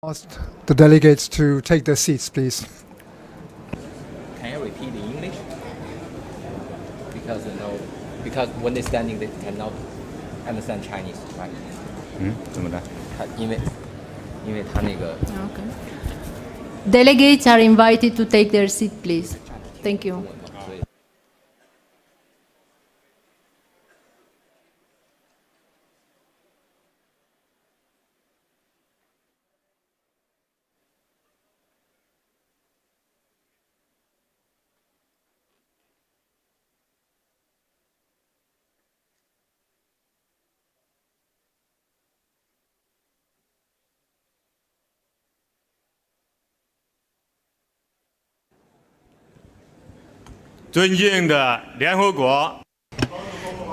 Ask the delegates to take their seats, please. Can you repeat in English? Because when they're standing, they cannot understand Chinese, right? 怎么的？因为他那个 Okay. Delegates are invited to take their seat, please. Thank you. 所以尊敬的联合国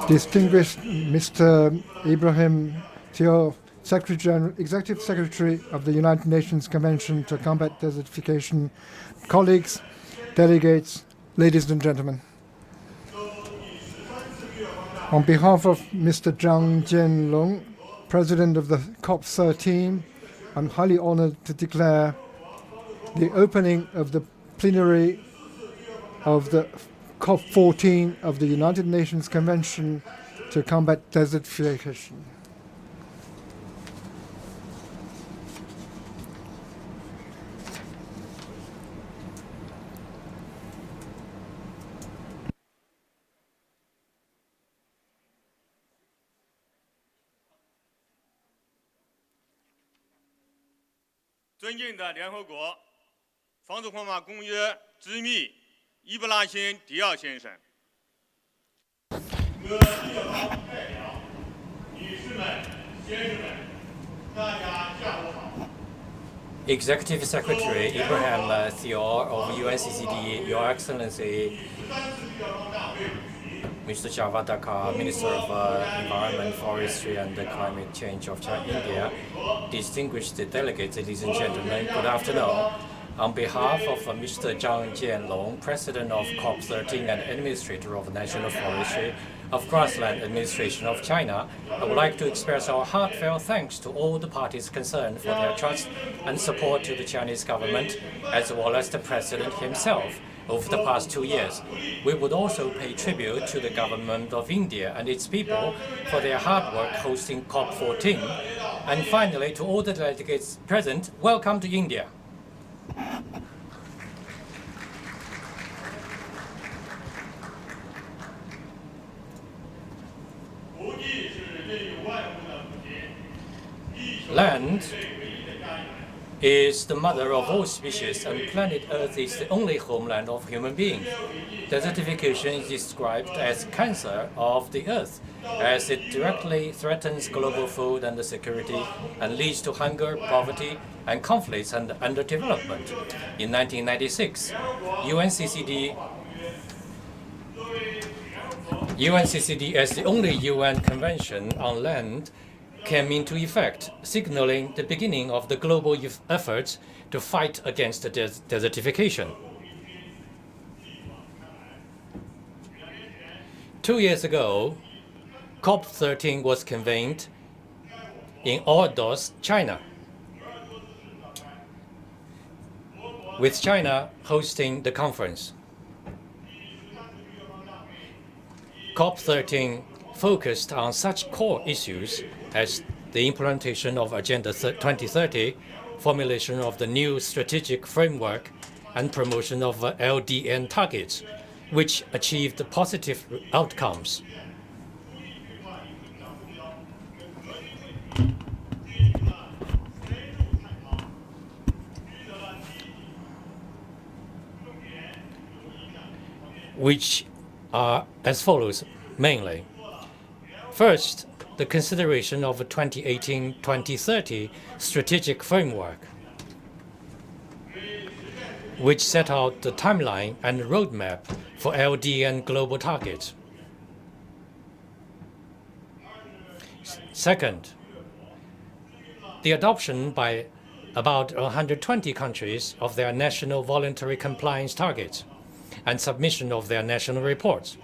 Distinguished Mr. Ibrahim Thiaw, Executive Secretary of the United Nations Convention to Combat Desertification, colleagues, delegates, ladies and gentlemen. On behalf of Mr. Zhang Jianlong, President of the COP13, I'm highly honored to declare the opening of the plenary of the COP14 of the United Nations Convention to Combat Desertification. "尊敬的联合国防止荒法公约之秘伊布拉辛·迪奥先生，各地方代表、女士们、先生们，大家下午好。 Executive Secretary Ibrahim Thiaw of UNCCD, Your Excellency, Mr. Javadakar, Minister of Environment, Forestry and Climate Change of India, distinguished delegates, ladies and gentlemen, good afternoon. On behalf of Mr. Zhang Jianlong, President of COP13 and Administrator of National Forestry of Grassland Administration of China, I would like to express our heartfelt thanks to all the parties concerned for their trust and support to the Chinese government, as well as the President himself, over the past 2 years. We would also pay tribute to the government of India and its people for their hard work hosting COP14. And finally, to all the delegates present, welcome to India. 土地是孕育万物的母亲， Land is the mother of all species, and planet Earth is the only homeland of human beings. Desertification is described as cancer of the Earth, as it directly threatens global food and security and leads to hunger, poverty, and conflicts and underdevelopment. In 1996, UNCCD as the only UN convention on land came into effect, signaling the beginning of the global efforts to fight against desertification. 2 years ago, COP13 was convened in Ordos, China, with China hosting the conference. COP13 focused on such core issues as the implementation of Agenda 2030, formulation of the new strategic framework, and promotion of LDN targets, which achieved positive outcomes. Which are as follows, mainly. First, the consideration of a 2018-2030 strategic framework, which set out the timeline and roadmap for LDN global targets. Second, the adoption by about 120 countries of their national voluntary compliance targets and submission of their national reports.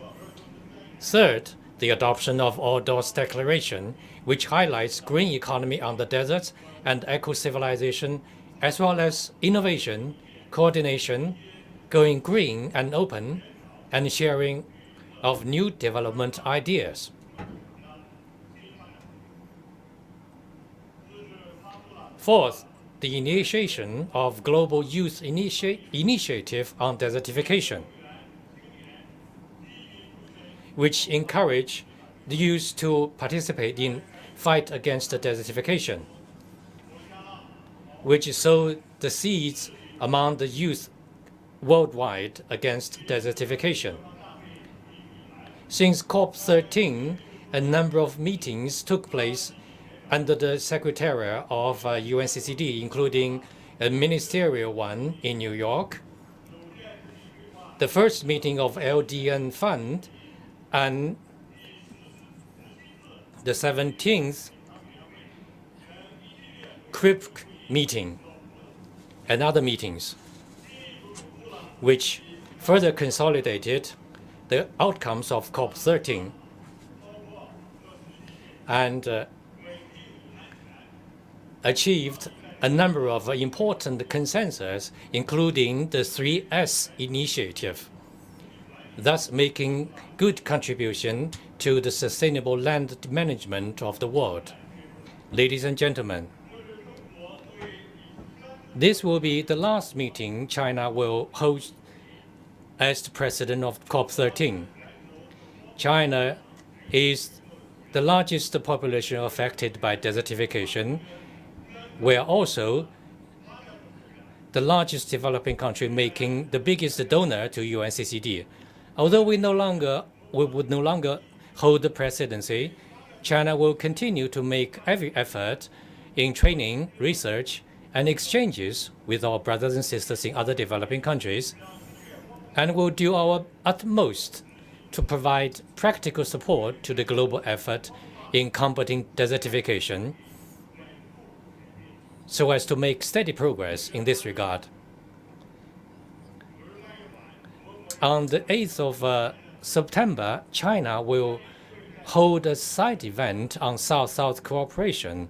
Third, the adoption of Ordos Declaration, which highlights green economy on the deserts and eco-civilization, as well as innovation, coordination, going green and open, and sharing of new development ideas. Fourth, the initiation of Global Youth Initiative on Desertification, which encourage the youth to participate in fight against desertification, which sow the seeds among the youth worldwide against desertification. Since COP13, a number of meetings took place under the Secretariat of UNCCD, including a ministerial one in New York, the first meeting of LDN Fund, and the 17th CRIP meeting and other meetings, which further consolidated the outcomes of COP13 and achieved a number of important consensus, including the 3S initiative, thus making good contribution to the sustainable land management of the world. Ladies and gentlemen, this will be the last meeting China will host as the president of COP13. China is the largest population affected by desertification. We are also the largest developing country, making the biggest donor to UNCCD. Although we would no longer hold the presidency, China will continue to make every effort in training, research, and exchanges with our brothers and sisters in other developing countries, and will do our utmost to provide practical support to the global effort in combating desertification, so as to make steady progress in this regard. On the 8th of September, China will hold a side event on South-South cooperation,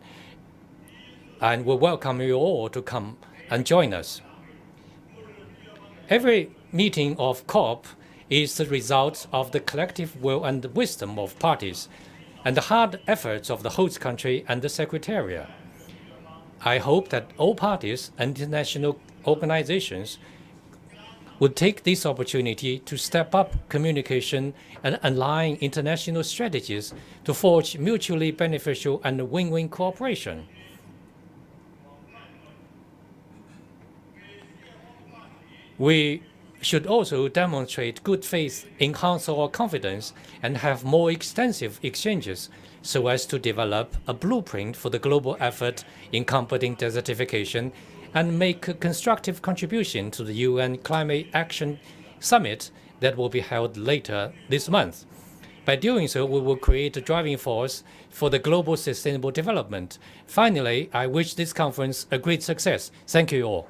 and we welcome you all to come and join us. Every meeting of COP is the result of the collective will and wisdom of parties and the hard efforts of the host country and the Secretariat. I hope that all parties and international organizations would take this opportunity to step up communication and align international strategies to forge mutually beneficial and win-win cooperation. We should also demonstrate good faith, enhance our confidence, and have more extensive exchanges so as to develop a blueprint for the global effort in combating desertification and make a constructive contribution to the UN Climate Action Summit that will be held later this month. By doing so, we will create a driving force for the global sustainable development. Finally, I wish this conference a great success. Thank you all.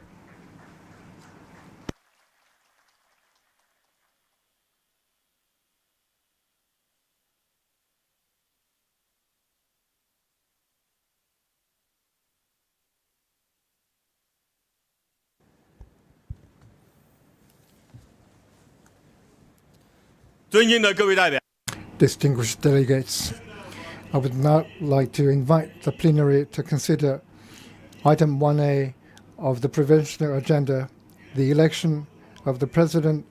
Distinguished delegates, I would now like to invite the plenary to consider item 1A of the provisional agenda, the election of the president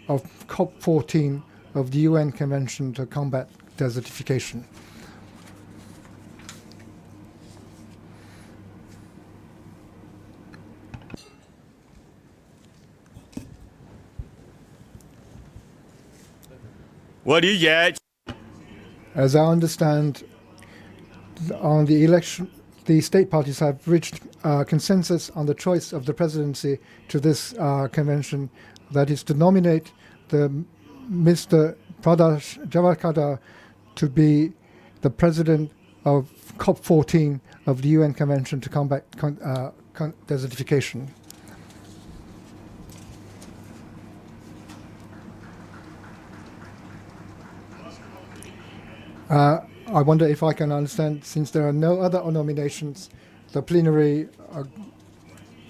of COP14 of the UN Convention to Combat Desertification. As I understand, on the election, the state parties have reached consensus on the choice of the presidency to this convention, that is to nominate Mr. Pradesh Javakada to be the president of COP14 of the UN Convention to Combat Desertification. I wonder if I can understand, since there are no other nominations, the plenary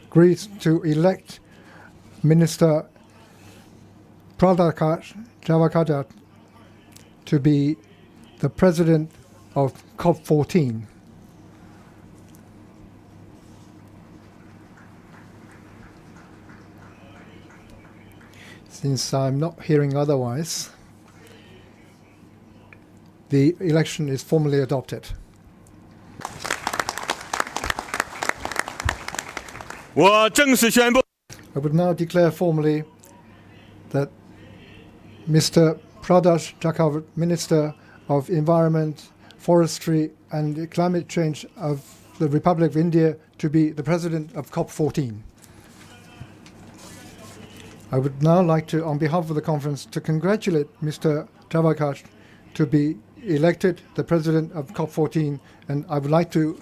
agrees to elect Minister Prakash Javadekar to be the president of COP14. Since I'm not hearing otherwise, the election is formally adopted. 我正式宣布， I would now declare formally that Mr. Prakash Javadekar, Minister of Environment, Forestry and Climate Change of the Republic of India, to be the president of COP14. I would now like to, on behalf of the conference, to congratulate Mr. Javadekar to be elected the president of COP14, and I would like to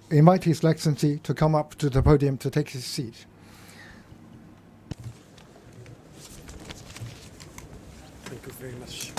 invite His Excellency to come up to the podium to take his seat. Thank you very much.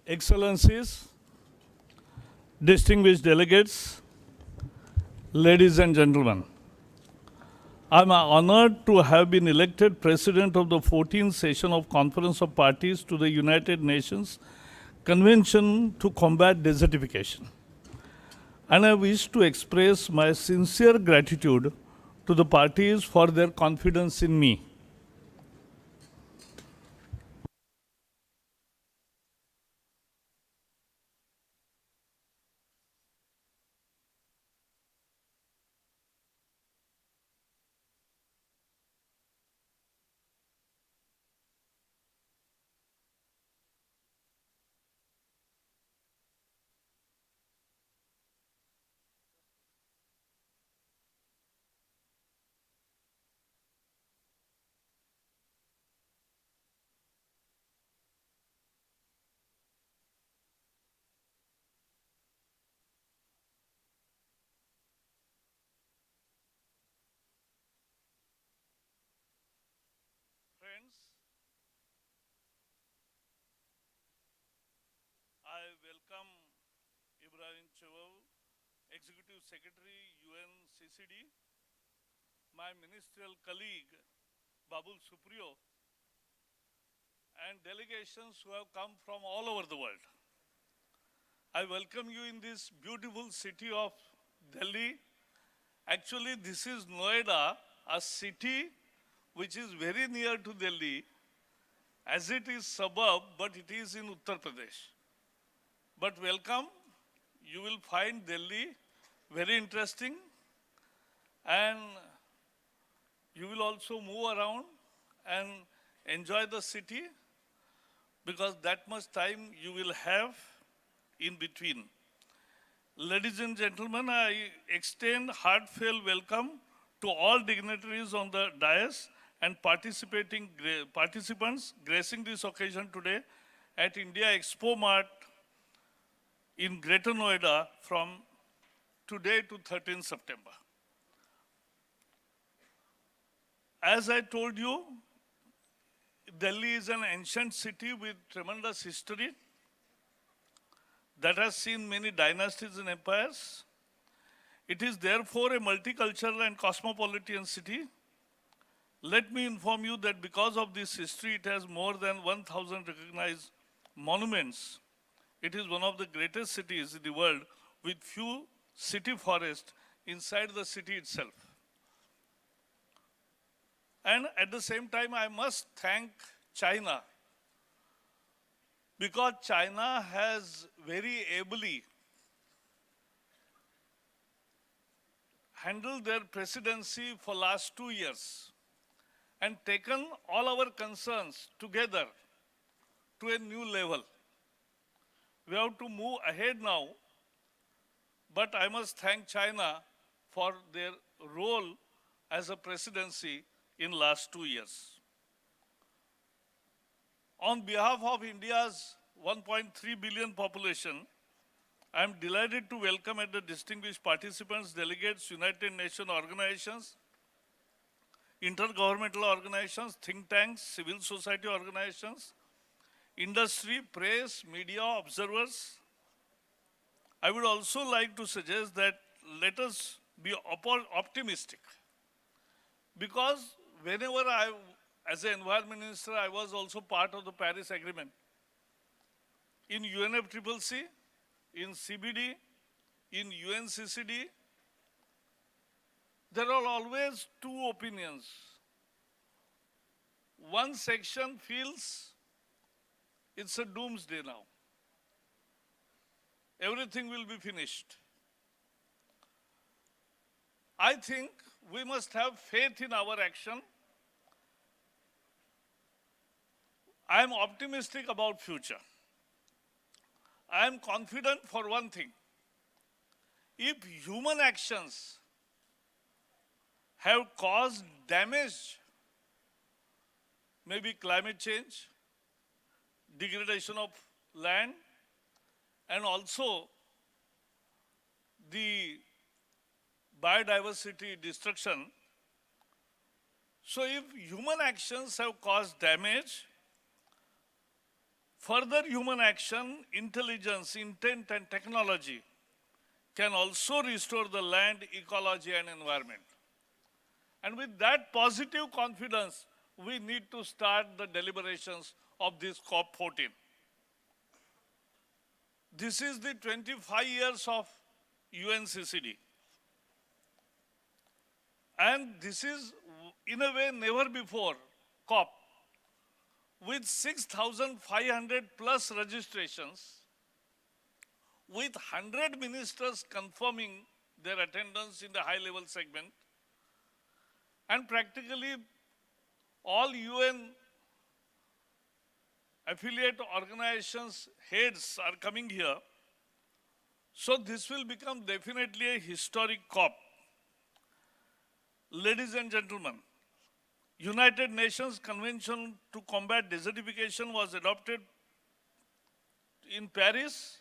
Excellencies, distinguished delegates, ladies and gentlemen, I'm honored to have been elected President of the 14th session of Conference of Parties to the United Nations Convention to Combat Desertification. And I wish to express my sincere gratitude to the parties for their confidence in me. Friends, I welcome Ibrahim Cheval, Executive Secretary, UNCCD, my ministerial colleague, Babul Supriyo, and delegations who have come from all over the world. I welcome you in this beautiful city of Delhi. Actually, this is Noida, a city which is very near to Delhi, as it is suburb, but it is in Uttar Pradesh. But welcome, you will find Delhi very interesting, and you will also move around and enjoy the city, because that much time you will have in between. Ladies and gentlemen, I extend heartfelt welcome to all dignitaries on the dais and participants gracing this occasion today at India Expo Mart in Greater Noida from today to 13 September. As I told you, Delhi is an ancient city with tremendous history that has seen many dynasties and empires. It is therefore a multicultural and cosmopolitan city. Let me inform you that because of this history, it has more than 1,000 recognized monuments. It is one of the greatest cities in the world with few city forests inside the city itself. And at the same time, I must thank China, because China has very ably handled their presidency for last 2 years and taken all our concerns together to a new level. We have to move ahead now, but I must thank China for their role as a presidency in last 2 years. On behalf of India's 1.3 billion population, I am delighted to welcome at the distinguished participants, delegates, United Nations organizations, intergovernmental organizations, think tanks, civil society organizations, industry, press, media, observers. I would also like to suggest that let us be optimistic, because whenever as an environment minister, I was also part of the Paris Agreement. In UNFCCC, in CBD, in UNCCD, there are always two opinions. One section feels it's a doomsday now. Everything will be finished. I think we must have faith in our action. I am optimistic about future. I am confident for one thing. If human actions have caused damage, maybe climate change, degradation of land, and also the biodiversity destruction. So if human actions have caused damage, further human action, intelligence, intent, and technology can also restore the land, ecology, and environment. And with that positive confidence, we need to start the deliberations of this COP14. This is the 25 years of UNCCD. And this is, in a way, never before COP, with 6,500 plus registrations, with 100 ministers confirming their attendance in the high-level segment, and practically all UN affiliate organizations heads are coming here. So this will become definitely a historic COP. Ladies and gentlemen, United Nations Convention to Combat Desertification was adopted in Paris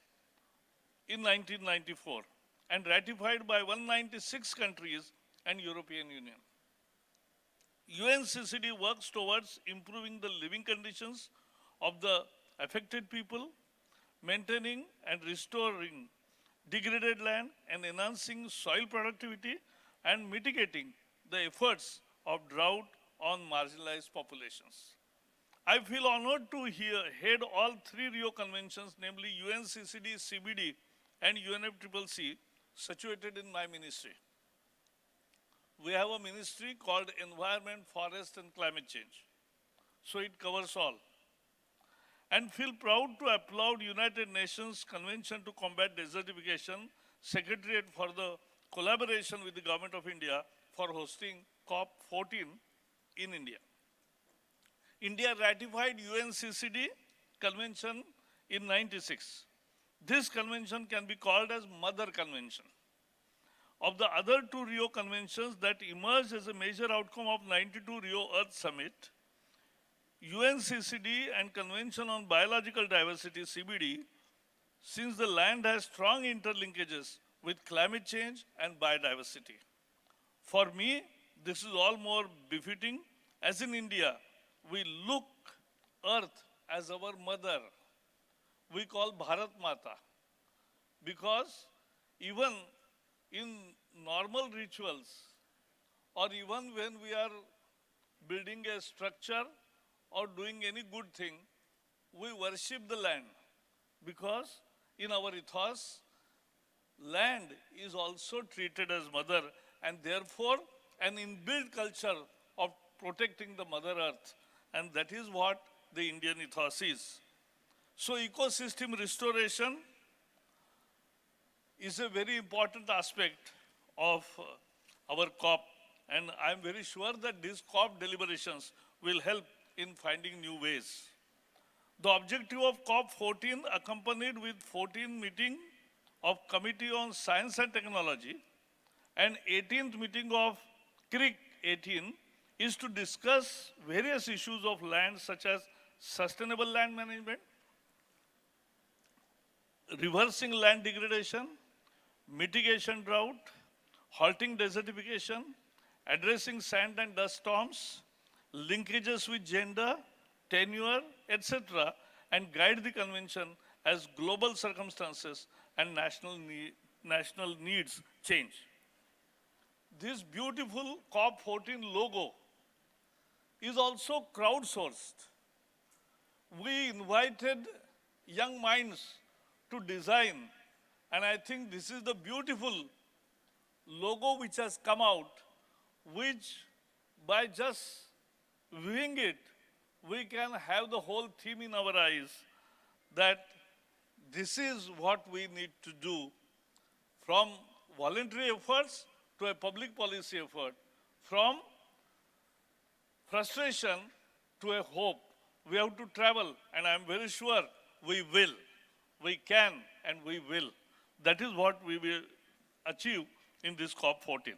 in 1994 and ratified by 196 countries and European Union. UNCCD works towards improving the living conditions of the affected people, maintaining and restoring degraded land, and enhancing soil productivity and mitigating the efforts of drought on marginalized populations. I feel honored to head all three Rio conventions, namely UNCCD, CBD, and UNFCCC, situated in my ministry. We have a ministry called Environment, Forest, and Climate Change. So it covers all. And feel proud to applaud United Nations Convention to Combat Desertification, Secretariat for the collaboration with the Government of India for hosting COP14 in India. India ratified UNCCD Convention in 96. This convention can be called as Mother Convention. Of the other two Rio conventions that emerged as a major outcome of 92 Rio Earth Summit, UNCCD and Convention on Biological Diversity, CBD, since the land has strong interlinkages with climate change and biodiversity. For me, this is all more befitting, as in India, we look Earth as our mother. We call Bharat Mata, because even in normal rituals, or even when we are building a structure or doing any good thing, we worship the land, because in our ethos, land is also treated as mother, and therefore an inbuilt culture of protecting the Mother Earth, and that is what the Indian ethos is. So ecosystem restoration is a very important aspect of our COP, and I'm very sure that these COP deliberations will help in finding new ways. The objective of COP14, accompanied with 14 meeting of Committee on Science and Technology and 18th meeting of CRIC 18, is to discuss various issues of land such as sustainable land management, reversing land degradation, mitigation drought, halting desertification, addressing sand and dust storms, linkages with gender, tenure, etc., and guide the convention as global circumstances and national needs change. This beautiful COP14 logo is also crowdsourced. We invited young minds to design, and I think this is the beautiful logo which has come out, which by just viewing it, we can have the whole theme in our eyes that this is what we need to do, from voluntary efforts to a public policy effort, from frustration to a hope. We have to travel, and I'm very sure we will. We can and we will. That is what we will achieve in this COP14.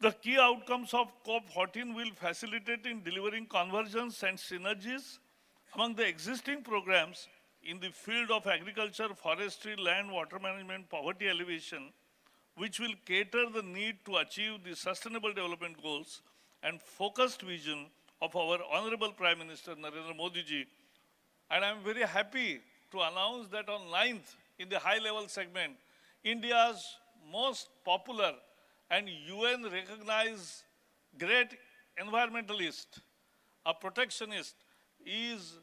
The key outcomes of COP14 will facilitate in delivering convergence and synergies among the existing programs in the field of agriculture, forestry, land, water management, poverty alleviation, which will cater the need to achieve the sustainable development goals and focused vision of our Honorable Prime Minister Narendra Modi ji. And I'm very happy to announce that on 9th, in the high-level segment, India's most popular and UN-recognized great environmentalist, a protectionist, is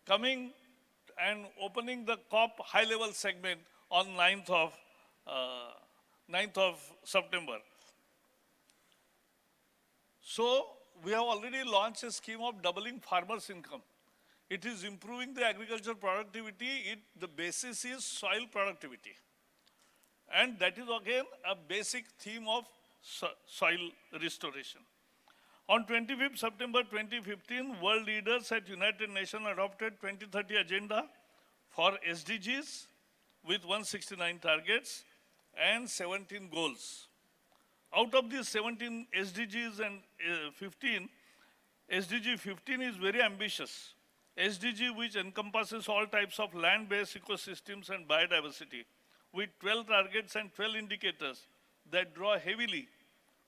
coming and opening the COP high-level segment on 9th of September. So, we have already launched a scheme of doubling farmers' income. It is improving the agriculture productivity. The basis is soil productivity. And that is again a basic theme of soil restoration. On 25th September 2015, world leaders at United Nations adopted 2030 agenda for SDGs with 169 targets and 17 goals. Out of these 17 SDGs and 15, SDG 15 is very ambitious. SDG, which encompasses all types of land-based ecosystems and biodiversity, with 12 targets and 12 indicators that draw heavily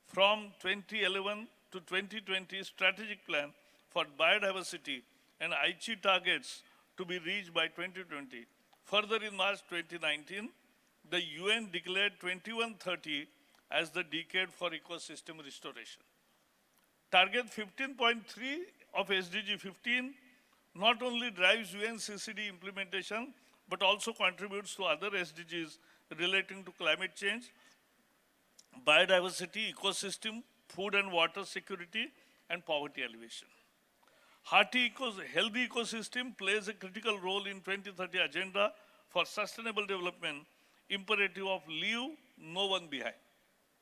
from 2011 to 2020 strategic plan for biodiversity and Aichi targets to be reached by 2020. Further, in March 2019, the UN declared 2130 as the decade for ecosystem restoration. Target 15.3 of SDG 15 not only drives UNCCD implementation, but also contributes to other SDGs relating to climate change, biodiversity, ecosystem, food and water security, and poverty alleviation. Healthy ecosystem plays a critical role in 2030 agenda for sustainable development, imperative of leave no one behind.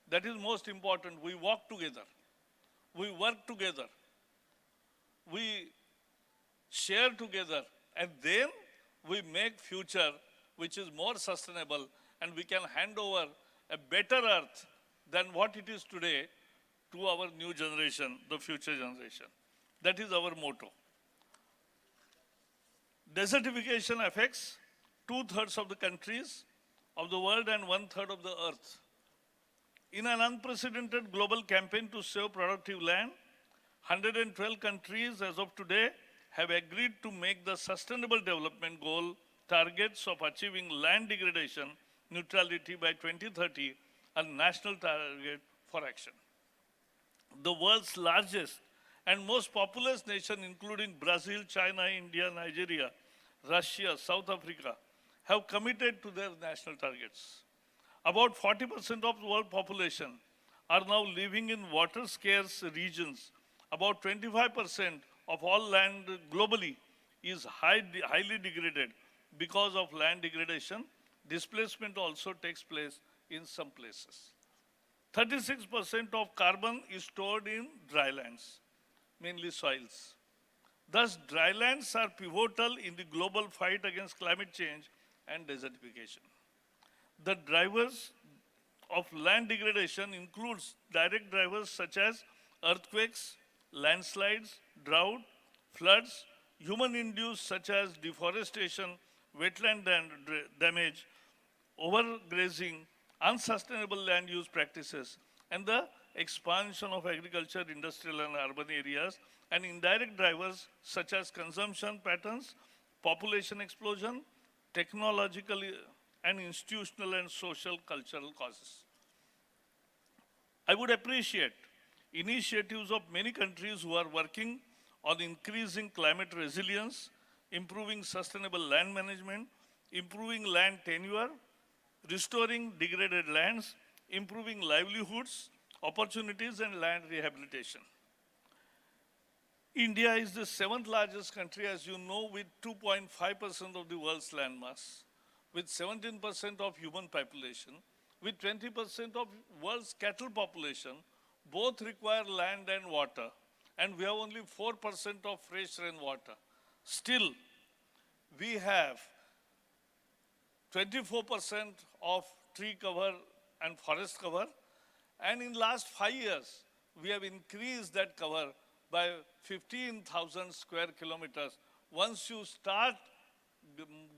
That is most important. We walk together. We work together. We share together, and then we make future which is more sustainable, and we can hand over a better earth than what it is today to our new generation, the future generation. That is our motto. Desertification affects 2/3 of the countries of the world and 1/3 of the earth. In an unprecedented global campaign to save productive land, 112 countries as of today have agreed to make the Sustainable Development Goal targets of achieving land degradation neutrality by 2030 a national target for action. The world's largest and most populous nation, including Brazil, China, India, Nigeria, Russia, South Africa, have committed to their national targets. About 40% of the world population are now living in water-scarce regions. About 25% of all land globally is highly degraded because of land degradation. Displacement also takes place in some places. 36% of carbon is stored in drylands, mainly soils. Thus, drylands are pivotal in the global fight against climate change and desertification. The drivers of land degradation includes direct drivers such as earthquakes, landslides, drought, floods, human-induced such as deforestation, wetland damage, overgrazing, unsustainable land use practices, and the expansion of agriculture, industrial and urban areas, and indirect drivers such as consumption patterns, population explosion, technological and institutional and social cultural causes. I would appreciate initiatives of many countries who are working on increasing climate resilience, improving sustainable land management, improving land tenure, restoring degraded lands, improving livelihoods, opportunities, and land rehabilitation. India is the seventh largest country, as you know, with 2.5% of the world's land mass, with 17% of human population, with 20% of world's cattle population. Both require land and water, and we have only 4% of fresh rainwater. Still, we have 24% of tree cover and forest cover, and in last 5 years, we have increased that cover by 15,000 square kilometers. Once you start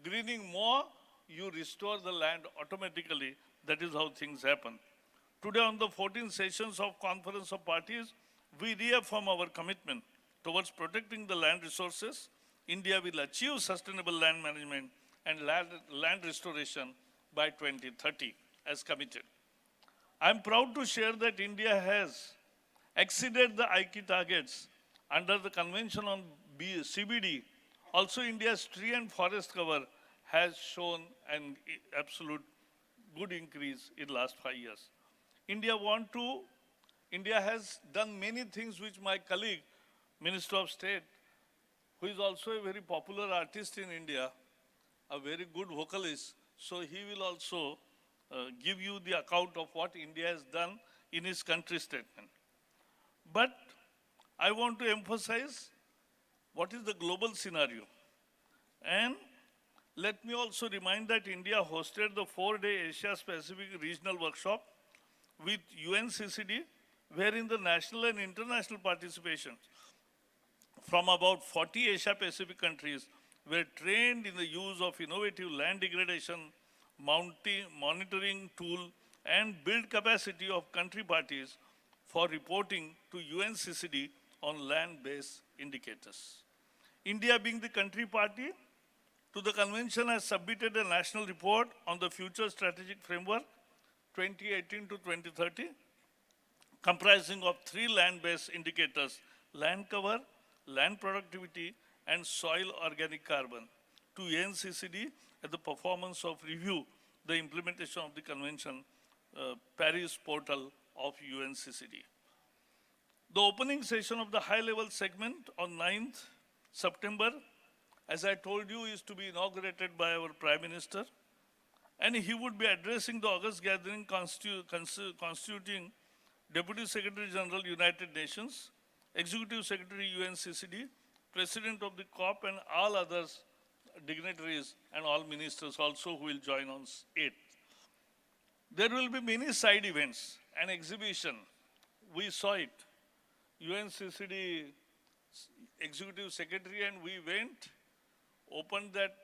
greening more, you restore the land automatically. That is how things happen. Today, on the 14 sessions of Conference of Parties, we reaffirm our commitment towards protecting the land resources. India will achieve sustainable land management and land restoration by 2030 as committed. I am proud to share that India has exceeded the IKE targets under the Convention on CBD. Also, India's tree and forest cover has shown an absolute good increase in last 5 years. India has done many things which my colleague, Minister of State, who is also a very popular artist in India, a very good vocalist, so he will also give you the account of what India has done in his country statement. But I want to emphasize what is the global scenario. And let me also remind that India hosted the 4-day Asia-Pacific Regional Workshop with UNCCD, wherein the national and international participation from about 40 Asia-Pacific countries were trained in the use of innovative land degradation monitoring tool and build capacity of country parties for reporting to UNCCD on land-based indicators. India, being the country party to the convention, has submitted a national report on the future strategic framework 2018 to 2030, comprising of 3 land-based indicators: land cover, land productivity, and soil organic carbon, to UNCCD at the performance of review, the implementation of the convention, Paris portal of UNCCD. The opening session of the high-level segment on 9th September, as I told you, is to be inaugurated by our Prime Minister, and he would be addressing the August gathering constituting Deputy Secretary General, United Nations, Executive Secretary, UNCCD, President of the COP, and all others dignitaries and all ministers also who will join on 8th. There will be many side events and exhibition. We saw it. UNCCD Executive Secretary and we went, opened that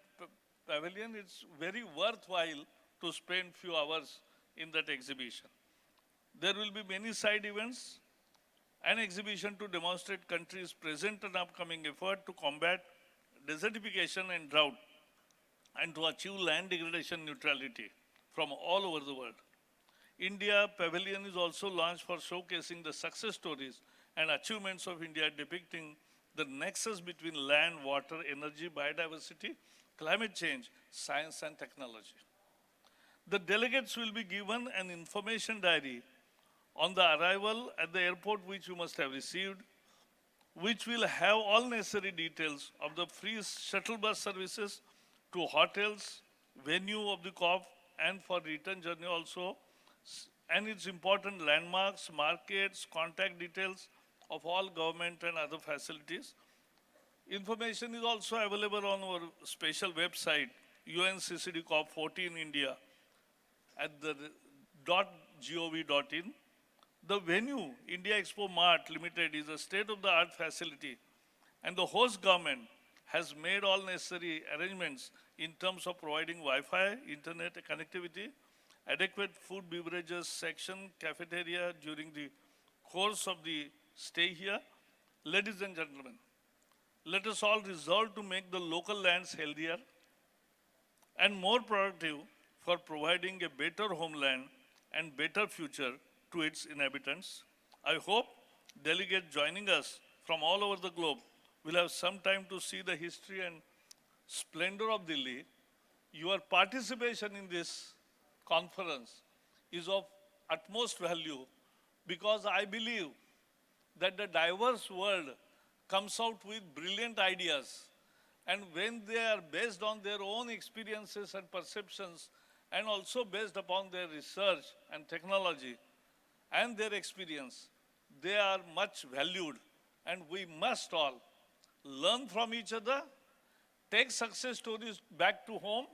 pavilion. It's very worthwhile to spend few hours in that exhibition. There will be many side events and exhibition to demonstrate countries' present and upcoming effort to combat desertification and drought and to achieve land degradation neutrality from all over the world. India Pavilion is also launched for showcasing the success stories and achievements of India, depicting the nexus between land, water, energy, biodiversity, climate change, science and technology. The delegates will be given an information diary on the arrival at the airport, which you must have received. which will have all necessary details of the free shuttle bus services to hotels, venue of the COP, and for return journey also, and its important landmarks, markets, contact details of all government and other facilities. Information is also available on our special website, UNCCDCOP14INDIA, at the .gov.in. The venue, India Expo Mart Limited, is a state-of-the-art facility, and the host government has made all necessary arrangements in terms of providing Wi-Fi, internet connectivity, adequate food beverages section, cafeteria during the course of the stay here. Ladies and gentlemen, let us all resolve to make the local lands healthier and more productive for providing a better homeland and better future to its inhabitants. I hope delegates joining us from all over the globe will have some time to see the history and splendor of Delhi. Your participation in this conference is of utmost value because I believe that the diverse world comes out with brilliant ideas, and when they are based on their own experiences and perceptions and also based upon their research and technology and their experience, they are much valued, and we must all learn from each other, take success stories back to home,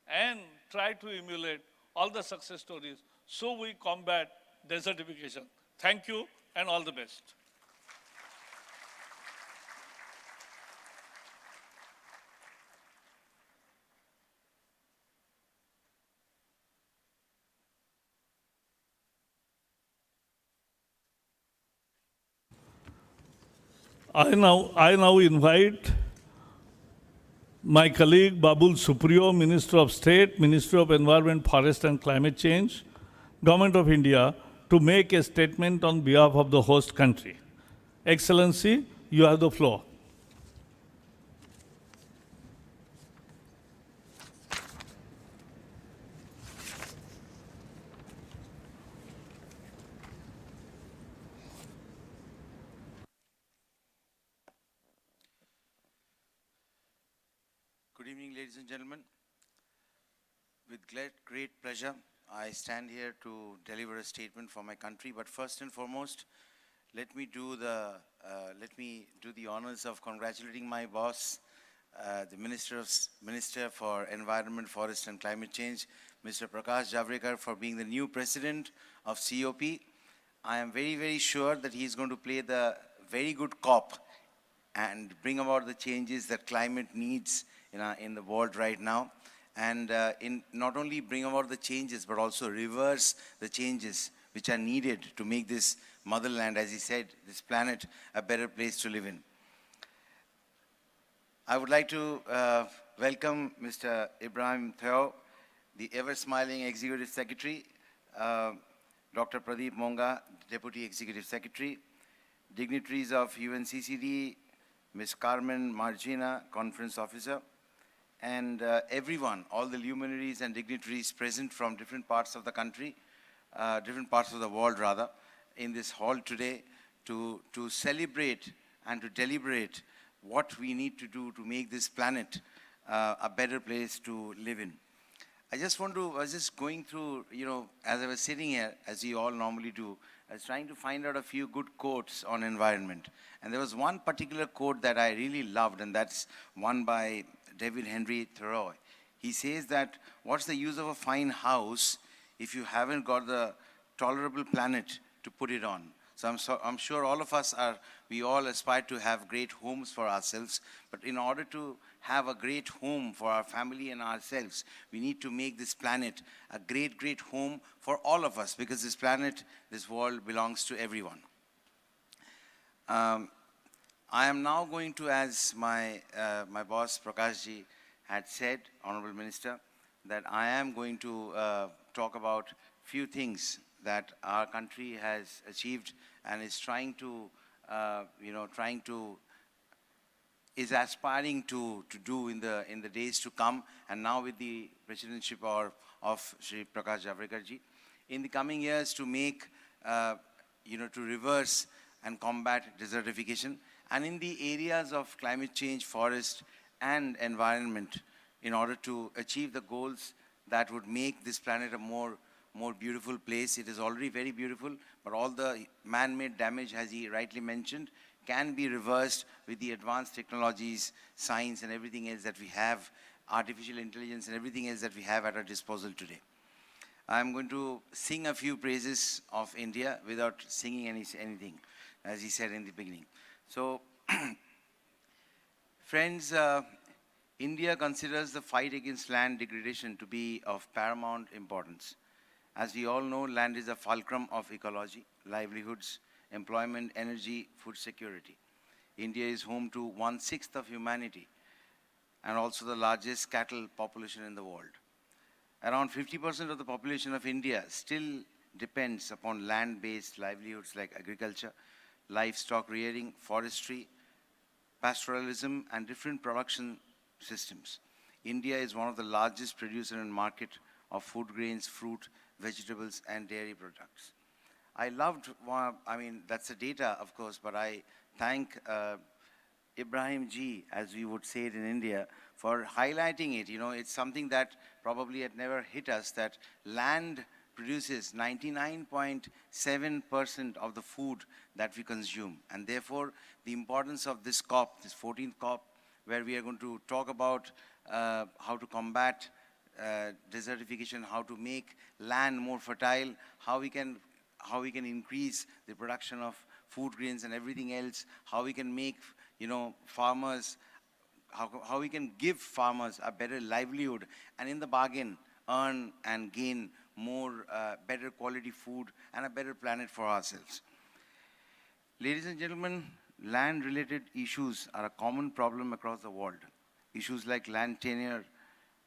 and try to emulate all the success stories so we combat desertification. Thank you and all the best. I now invite my colleague Babul Supriyo, Minister of State, Ministry of Environment, Forest and Climate Change, Government of India, to make a statement on behalf of the host country. Excellency, you have the floor. Good evening, ladies and gentlemen. With great pleasure, I stand here to deliver a statement for my country. But first and foremost, let me do the honors of congratulating my boss, the Minister for Environment, Forest and Climate Change, Mr. Prakash Javadekar, for being the new president of COP. I am very, very sure that he is going to play the very good cop and bring about the changes that climate needs in the world right now, and not only bring about the changes, but also reverse the changes which are needed to make this motherland, as he said, this planet, a better place to live in. I would like to welcome Mr. Ibrahim Theo, the ever-smiling Executive Secretary, Dr. Pradeep Monga, Deputy Executive Secretary, dignitaries of UNCCD, Ms. Carmen Margina, Conference Officer, and everyone, all the luminaries and dignitaries present from different parts of the country, different parts of the world rather, in this hall today to celebrate and to deliberate what we need to do to make this planet a better place to live in. I was just going through, as I was sitting here, as you all normally do, I was trying to find out a few good quotes on environment. And there was one particular quote that I really loved, and that's one by David Henry Thoreau. He says that, what's the use of a fine house if you haven't got the tolerable planet to put it on? So I'm sure all of us we all aspire to have great homes for ourselves, but in order to have a great home for our family and ourselves, we need to make this planet a great, great home for all of us, because this planet, this world belongs to everyone. I am now going to, as my boss Prakashji had said, Honorable Minister, that I am going to talk about few things that our country has achieved and is is aspiring to do in the days to come, and now with the presidentship of Shri Prakash Javadekar-ji, in the coming years, to make, to reverse and combat desertification. and in the areas of climate change, forest, and environment in order to achieve the goals that would make this planet a more beautiful place. It is already very beautiful, but all the man-made damage, as he rightly mentioned, can be reversed with the advanced technologies, science, and everything else that we have, artificial intelligence and everything else that we have at our disposal today. I'm going to sing a few praises of India without singing anything, as he said in the beginning. So, friends, India considers the fight against land degradation to be of paramount importance. As we all know, land is a fulcrum of ecology, livelihoods, employment, energy, food security. India is home to 1/6 of humanity and also the largest cattle population in the world. Around 50% of the population of India still depends upon land-based livelihoods like agriculture, livestock rearing, forestry, pastoralism, and different production systems. India is one of the largest producer and market of food grains, fruit, vegetables, and dairy products. I loved, I mean, that's the data, of course, but I thank Ibrahim ji, as we would say it in India, for highlighting it. You know, it's something that probably had never hit us, that land produces 99.7% of the food that we consume. And therefore, the importance of this COP, this 14th COP, where we are going to talk about how to combat desertification, how to make land more fertile, how we can increase the production of food grains and everything else, how we can make, you know, farmers, how we can give farmers a better livelihood, and in the bargain earn and gain more better quality food and a better planet for ourselves. Ladies and gentlemen, land-related issues are a common problem across the world. Issues like land tenure,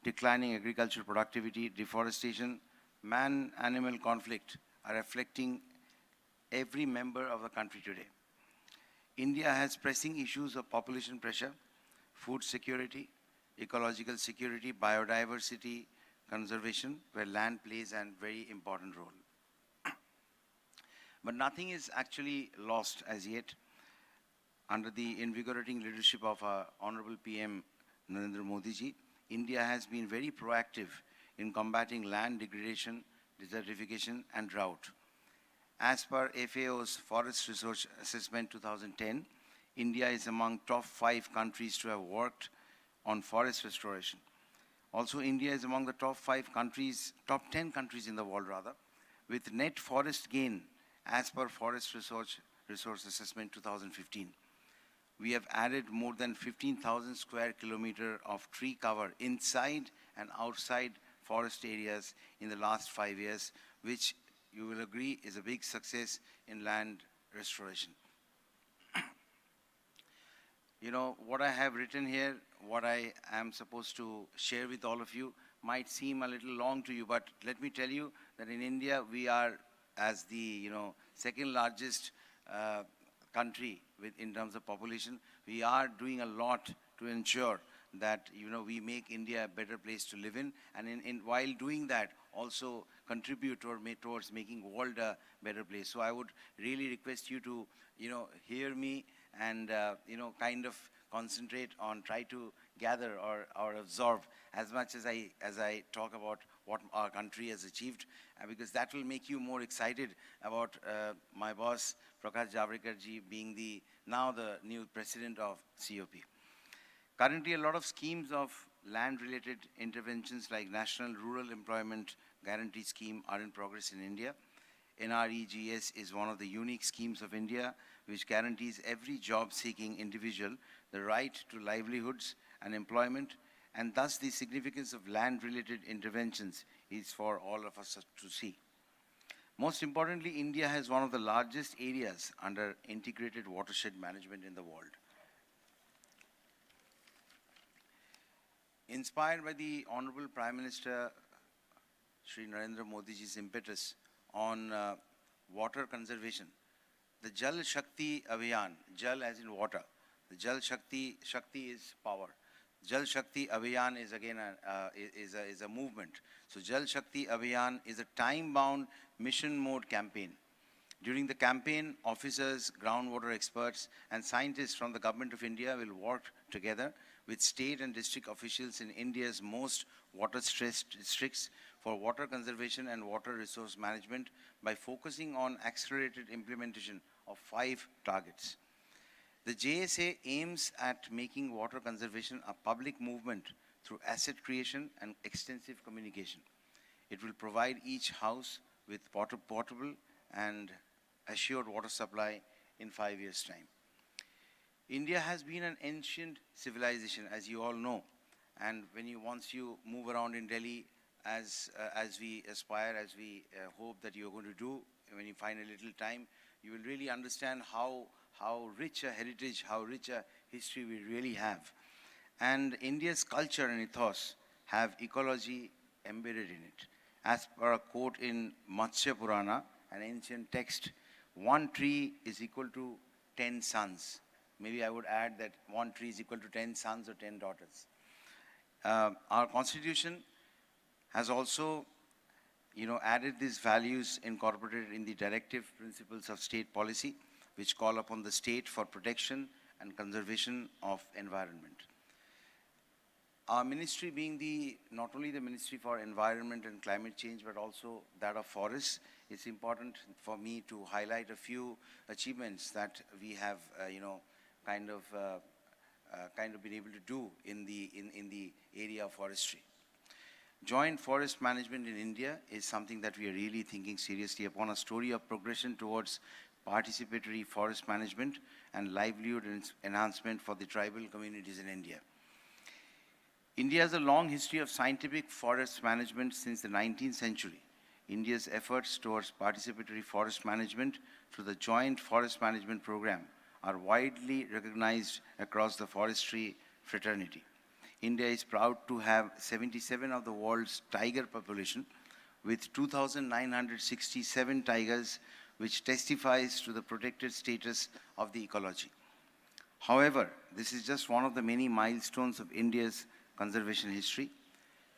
declining agricultural productivity, deforestation, man-animal conflict are affecting every member of the country today. India has pressing issues of population pressure, food security, ecological security, biodiversity conservation, where land plays a very important role. But nothing is actually lost as yet. Under the invigorating leadership of our Honorable PM Narendra Modi ji, India has been very proactive in combating land degradation, desertification, and drought. As per FAO's Forest Resource Assessment 2010, India is among top 5 countries to have worked on forest restoration. Also, India is among the top 10 countries in the world rather, with net forest gain as per Forest Resource Assessment 2015. We have added more than 15,000 square kilometers of tree cover inside and outside forest areas in the last 5 years, which you will agree is a big success in land restoration. You know, what I have written here, what I am supposed to share with all of you might seem a little long to you, but let me tell you that in India, we are, as the, you know, second largest country in terms of population, we are doing a lot to ensure that, you know, we make India a better place to live in, and while doing that, also contribute towards making world a better place. So I would really request you to, you know, hear me and, you know, kind of concentrate on, try to gather or absorb as much as I talk about what our country has achieved, because that will make you more excited about my boss, Prakash Javadekar ji, being now the new president of COP. Currently, a lot of schemes of land-related interventions like National Rural Employment Guarantee Scheme are in progress in India. NREGS is one of the unique schemes of India which guarantees every job-seeking individual the right to livelihoods and employment, and thus the significance of land-related interventions is for all of us to see. Most importantly, India has one of the largest areas under integrated watershed management in the world. Inspired by the Honorable Prime Minister Shri Narendra Modi ji's impetus on water conservation, the Jal Shakti Abhiyan, Jal as in water, the Jal Shakti is power. Jal Shakti Abhiyan is again a movement. So Jal Shakti Abhiyan is a time-bound mission mode campaign During the campaign, officers, groundwater experts, and scientists from the Government of India will work together with state and district officials in India's most water-stressed districts for water conservation and water resource management by focusing on accelerated implementation of 5 targets. The JSA aims at making water conservation a public movement through asset creation and extensive communication. It will provide each house with portable and assured water supply in 5 years' time. India has been an ancient civilization, as you all know, and once you move around in Delhi, as we aspire, as we hope that you're going to do, when you find a little time, you will really understand how rich a heritage, how rich a history we really have. And India's culture and ethos have ecology embedded in it. As per a quote in Matsya Purana, an ancient text, 1 tree is equal to 10 sons. Maybe I would add that 1 tree is equal to 10 sons or 10 daughters. Our constitution has also added these values incorporated in the directive principles of state policy, which call upon the state for protection and conservation of environment. Our ministry being not only the Ministry for Environment and Climate Change, but also that of forests, it's important for me to highlight a few achievements that we have, kind of been able to do in the area of forestry. Joint forest management in India is something that we are really thinking seriously upon, a story of progression towards participatory forest management and livelihood enhancement for the tribal communities in India. India has a long history of scientific forest management since the 19th century. India's efforts towards participatory forest management through the Joint Forest Management Program are widely recognized across the forestry fraternity. India is proud to have 77 of the world's tiger population, with 2,967 tigers, which testifies to the protected status of the ecology. However, this is just one of the many milestones of India's conservation history.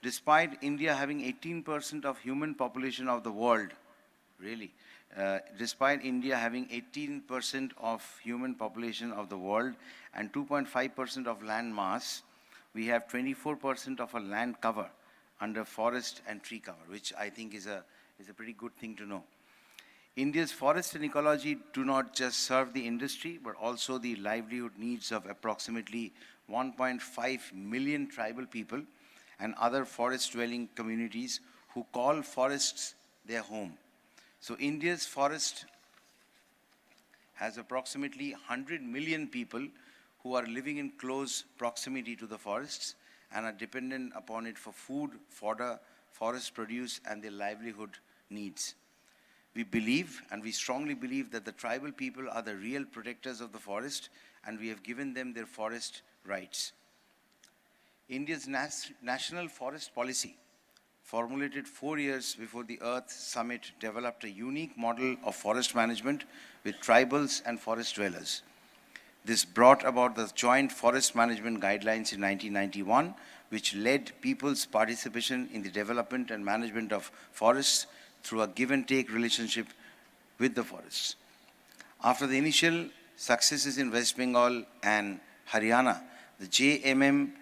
Despite India having 18% of human population of the world, despite India having 18% of human population of the world and 2.5% of land mass, we have 24% of our land cover under forest and tree cover, which I think is a pretty good thing to know. India's forest and ecology do not just serve the industry, but also the livelihood needs of approximately 1.5 million tribal people and other forest-dwelling communities who call forests their home. So India's forest has approximately 100 million people who are living in close proximity to the forests and are dependent upon it for food, fodder, forest produce, and their livelihood needs. We believe, and we strongly believe, that the tribal people are the real protectors of the forest, and we have given them their forest rights. India's National Forest Policy, formulated 4 years before the Earth Summit, developed a unique model of forest management with tribals and forest dwellers. This brought about the Joint Forest Management Guidelines in 1991, which led people's participation in the development and management of forests through a give-and-take relationship with the forests. After the initial successes in West Bengal and Haryana, the JFM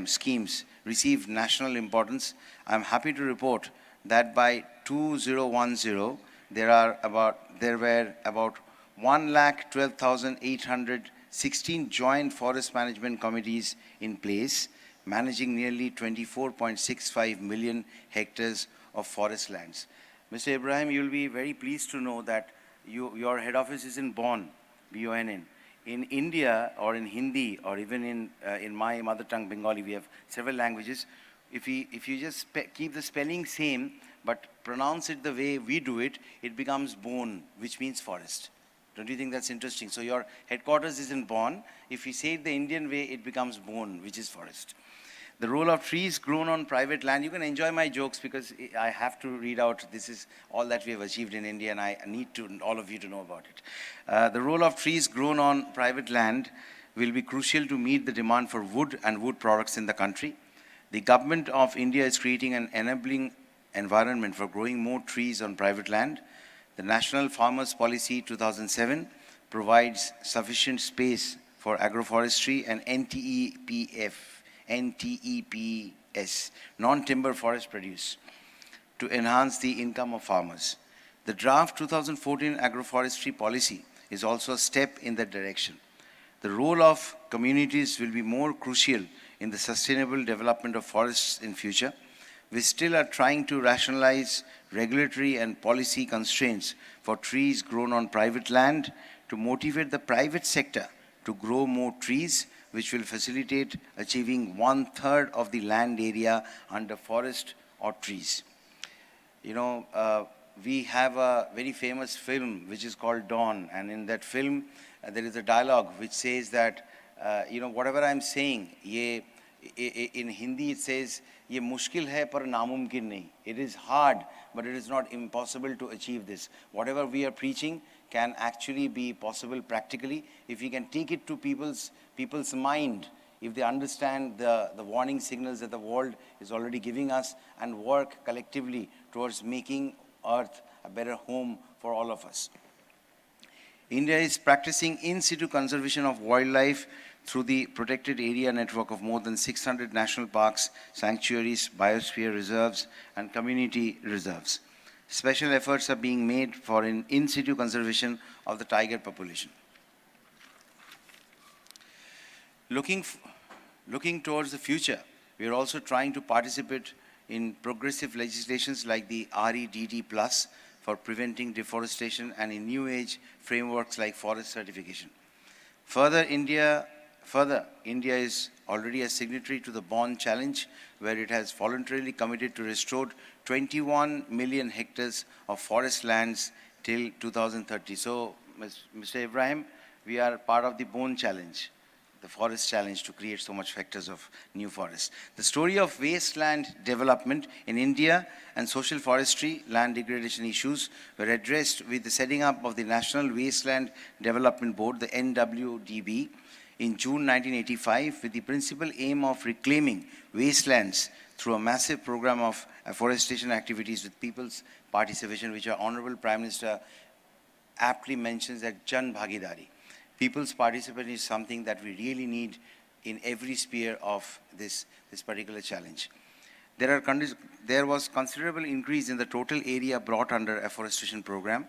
schemes received national importance. I am happy to report that by 2010, there were about 1,12,816 joint forest management committees in place, managing nearly 24.65 million hectares of forest lands. Mr. Ibrahim, you will be very pleased to know that your head office is in Bonn, B-O-N-N. In India, or in Hindi, or even in my mother tongue, Bengali, we have several languages. If you just keep the spelling same, but pronounce it the way we do it, it becomes Bonn, which means forest. Don't you think that's interesting? So your headquarters is in Bonn. If you say it the Indian way, it becomes Bonn, which is forest. The role of trees grown on private land. You can enjoy my jokes because I have to read out, this is all that we have achieved in India, and I need all of you to know about it. The role of trees grown on private land will be crucial to meet the demand for wood and wood products in the country. The government of India is creating an enabling environment for growing more trees on private land. The National Farmers Policy 2007 provides sufficient space for agroforestry and NTEPS, non-timber forest produce, to enhance the income of farmers. The draft 2014 agroforestry policy is also a step in that direction. The role of communities will be more crucial in the sustainable development of forests in future. We still are trying to rationalize regulatory and policy constraints for trees grown on private land to motivate the private sector to grow more trees, which will facilitate achieving 1/3 of the land area under forest or trees. You know, we have a very famous film which is called Dawn, and in that film there is a dialogue which says that, whatever I'm saying, in Hindi it says, ये मुश्किल है पर नामुमकिन नहीं. It is hard, but it is not impossible to achieve this. Whatever we are preaching can actually be possible practically if we can take it to people's mind, if they understand the warning signals that the world is already giving us and work collectively towards making Earth a better home for all of us. India is practicing in situ conservation of wildlife through the protected area network of more than 600 national parks, sanctuaries, biosphere reserves, and community reserves. Special efforts are being made for in situ conservation of the tiger population. Looking towards the future, we are also trying to participate in progressive legislations like the REDD+ for preventing deforestation and in new age frameworks like forest certification. Further, India is already a signatory to the Bond Challenge, where it has voluntarily committed to restore 21 million hectares of forest lands till 2030. So, Mr. Ibrahim, we are part of the Bond Challenge, the forest challenge to create so much hectares of new forests. The story of wasteland development in India and social forestry, land degradation issues were addressed with the setting up of the National Wasteland Development Board, the NWDB, in June 1985, with the principal aim of reclaiming wastelands through a massive program of afforestation activities with people's participation, which our Honorable Prime Minister aptly mentions as Jan Bhagidari. People's participation is something that we really need in every sphere of this particular challenge. There was considerable increase in the total area brought under afforestation program.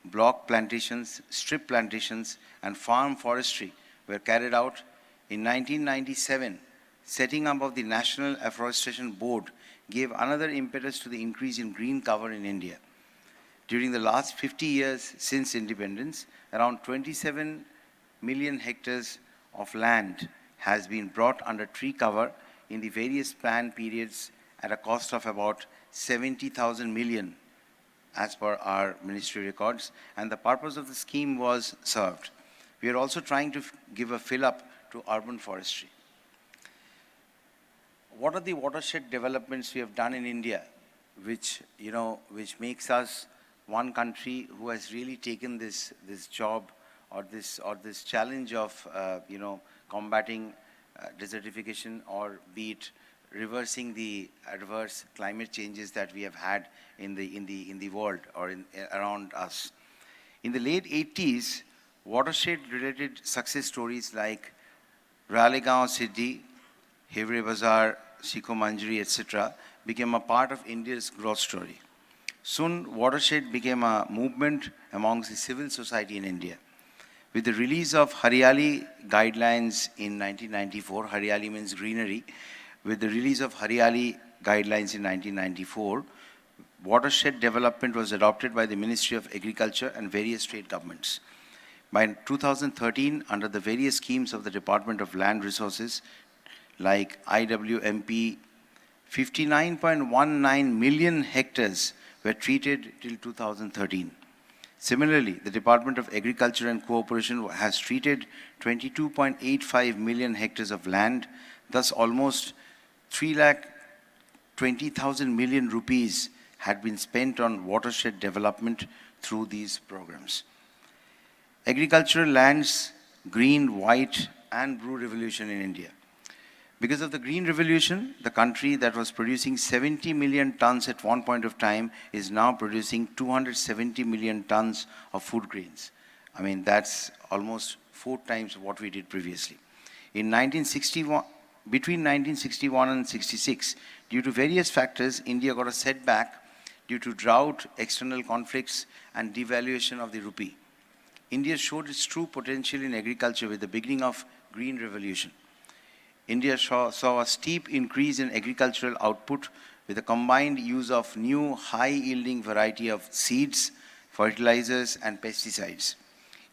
Block plantations, strip plantations, and farm forestry were carried out. In 1997, setting up of the National Afforestation Board gave another impetus to the increase in green cover in India. During the last 50 years since independence, around 27 million hectares of land has been brought under tree cover in the various plan periods at a cost of about 70,000 million as per our ministry records, and the purpose of the scheme was served. We are also trying to give a fill-up to urban forestry. What are the watershed developments we have done in India, which makes us one country who has really taken this job or this challenge of combating desertification, or be it reversing the adverse climate changes that we have had in the world or around us. In the late 80s, watershed-related success stories like Ralegaon Siddhi, Hivre Bazaar, Sikho Manjari, etc. became a part of India's growth story. Soon, watershed became a movement amongst the civil society in India. With the release of Hariyali guidelines in 1994, Hariyali means greenery. With the release of Hariyali guidelines in 1994, watershed development was adopted by the Ministry of Agriculture and various state governments. By 2013, under the various schemes of the Department of Land Resources, like IWMP, 59.19 million hectares were treated till 2013. Similarly, the Department of Agriculture and Cooperation has treated 22.85 million hectares of land, thus almost 3,20,000 million rupees had been spent on watershed development through these programs. Agricultural lands, green, white, and blue revolution in India. Because of the Green Revolution, the country that was producing 70 million tons at one point of time is now producing 270 million tons of food grains. I mean, that's almost 4 times what we did previously. In 1961, between 1961 and 66, due to various factors, India got a setback due to drought, external conflicts, and devaluation of the rupee. India showed its true potential in agriculture with the beginning of Green Revolution. India saw a steep increase in agricultural output with the combined use of new high-yielding variety of seeds, fertilizers, and pesticides.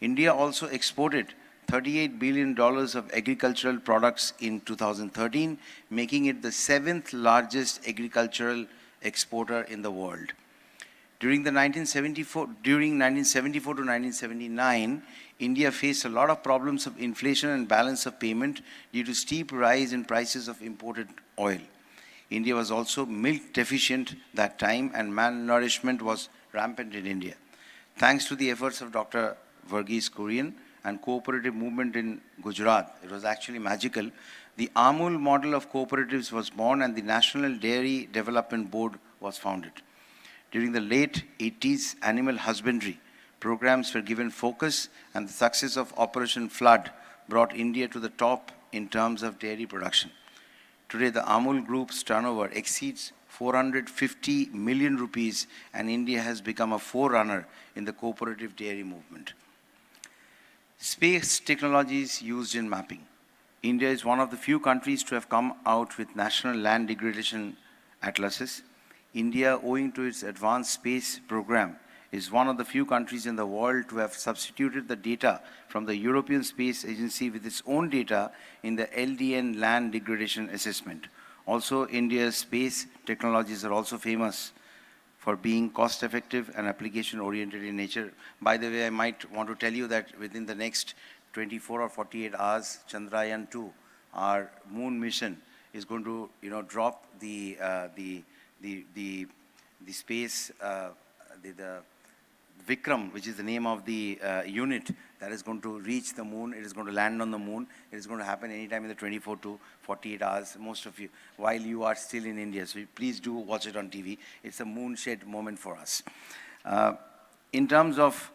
India also exported $38 billion of agricultural products in 2013, making it the 7th largest agricultural exporter in the world. During 1974 to 1979, India faced a lot of problems of inflation and balance of payment due to steep rise in prices of imported oil. India was also milk deficient that time, and malnourishment was rampant in India. Thanks to the efforts of Dr. Verghese Kurian and cooperative movement in Gujarat, it was actually magical. The Amul model of cooperatives was born and the National Dairy Development Board was founded. During the late 80s, animal husbandry programs were given focus, and the success of Operation Flood brought India to the top in terms of dairy production. Today, the Amul Group's turnover exceeds 450 million rupees, and India has become a forerunner in the cooperative dairy movement. Space technologies used in mapping. India is one of the few countries to have come out with national land degradation atlases. India, owing to its advanced space program, is one of the few countries in the world to have substituted the data from the European Space Agency with its own data in the LDN land degradation assessment. Also, India's space technologies are also famous for being cost-effective and application-oriented in nature. By the way, I might want to tell you that within the next 24 or 48 hours, Chandrayaan-2, our moon mission, is going to, drop the space, the Vikram, which is the name of the unit that is going to reach the moon. It is going to land on the moon. It is going to happen anytime in the 24 to 48 hours, most of you, while you are still in India. So please do watch it on TV. It's a moonshed moment for us. In terms of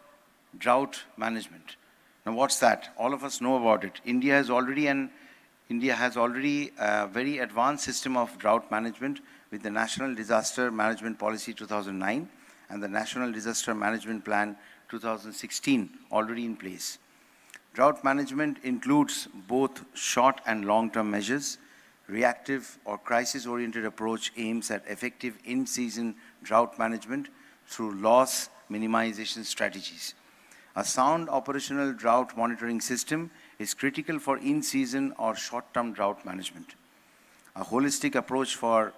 drought management, now what's that? All of us know about it. India has already a very advanced system of drought management with the National Disaster Management Policy 2009 and the National Disaster Management Plan 2016 already in place. Drought management includes both short and long-term measures. Reactive or crisis-oriented approach aims at effective in-season drought management through loss minimization strategies. A sound operational drought monitoring system is critical for in-season or short-term drought management. A holistic approach for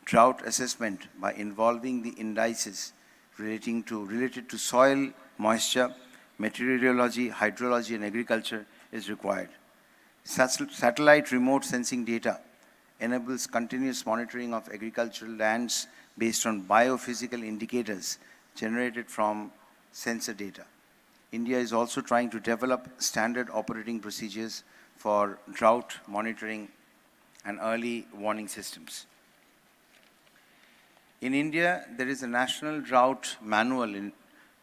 drought assessment by involving the indices related to soil, moisture, meteorology, hydrology, and agriculture is required. Satellite remote sensing data enables continuous monitoring of agricultural lands based on biophysical indicators generated from sensor data. India is also trying to develop standard operating procedures for drought monitoring and early warning systems. In India, there is a national drought manual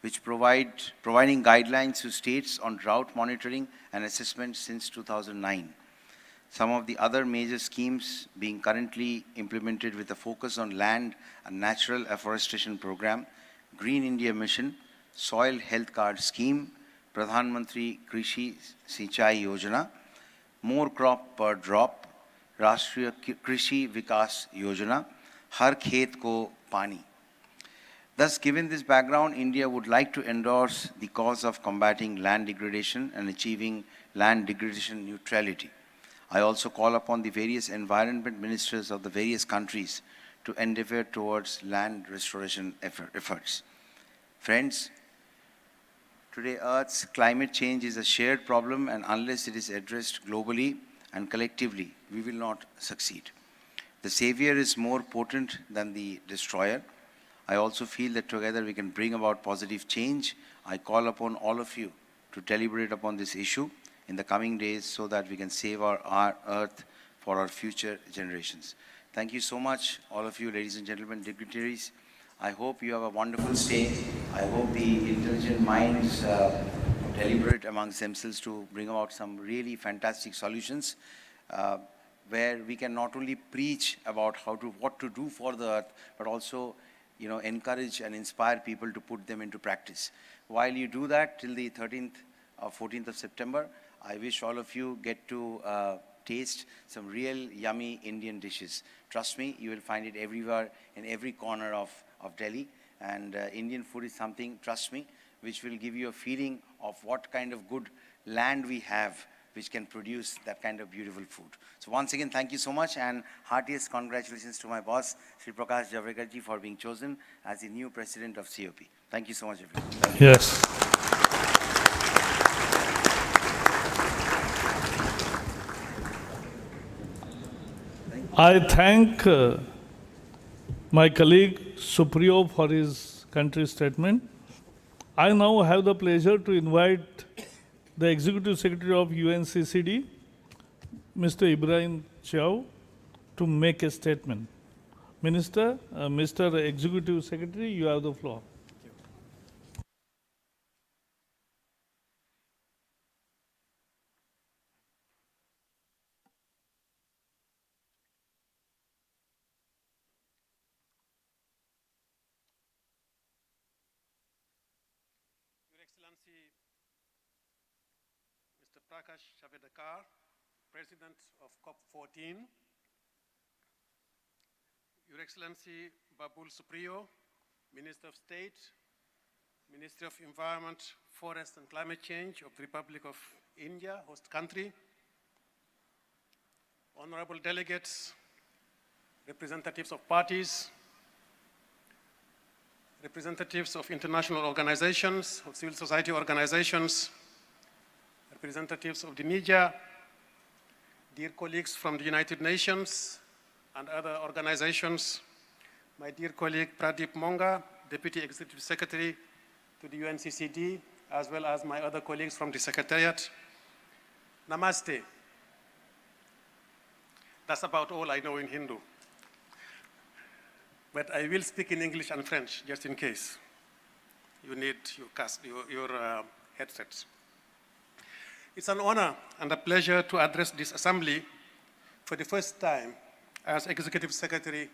which providing guidelines to states on drought monitoring and assessment since 2009. Some of the other major schemes being currently implemented with a focus on land and natural afforestation program, Green India Mission, Soil Health Card Scheme, Pradhan Mantri Krishi Sinchai Yojana, More Crop Per Drop, Rashtriya Krishi Vikas Yojana, Har Khet Ko Pani. Thus, given this background, India would like to endorse the cause of combating land degradation and achieving land degradation neutrality. I also call upon the various environment ministers of the various countries to endeavor towards land restoration efforts. Friends, today Earth's climate change is a shared problem, and unless it is addressed globally and collectively, we will not succeed. The savior is more potent than the destroyer. I also feel that together we can bring about positive change. I call upon all of you to deliberate upon this issue in the coming days so that we can save our earth for our future generations. Thank you so much, all of you, ladies and gentlemen, dignitaries. I hope you have a wonderful stay. I hope the intelligent minds deliberate amongst themselves to bring about some really fantastic solutions where we can not only preach about what to do for the earth, but also encourage and inspire people to put them into practice. While you do that till the 13th or 14th of September, I wish all of you get to taste some real yummy Indian dishes. Trust me, you will find it everywhere, in every corner of Delhi. And Indian food is something, trust me, which will give you a feeling of what kind of good land we have, which can produce that kind of beautiful food. So once again, thank you so much, and heartiest congratulations to my boss, Sri Prakash Javadekar ji, for being chosen as the new president of COP. Thank you so much, everyone. Yes. I thank my colleague Supriyo for his country statement. I now have the pleasure to invite the Executive Secretary of UNCCD, Mr. Ibrahim Chow, to make a statement. Minister, Mr. Executive Secretary, you have the floor. Your Excellency, Mr. Prakash Javadekar, President of COP14, Your Excellency Babul Supriyo, Minister of State, Ministry of Environment, Forest and Climate Change of the Republic of India, host country, honorable delegates, representatives of parties, representatives of international organizations, of civil society organizations, representatives of the media, dear colleagues from the United Nations and other organizations, my dear colleague Pradeep Monga, Deputy Executive Secretary to the UNCCD, as well as my other colleagues from the Secretariat. Namaste. That's about all I know in Hindu. But I will speak in English and French, just in case you need your headsets. It's an honor and a pleasure to address this assembly for the first time as Executive Secretary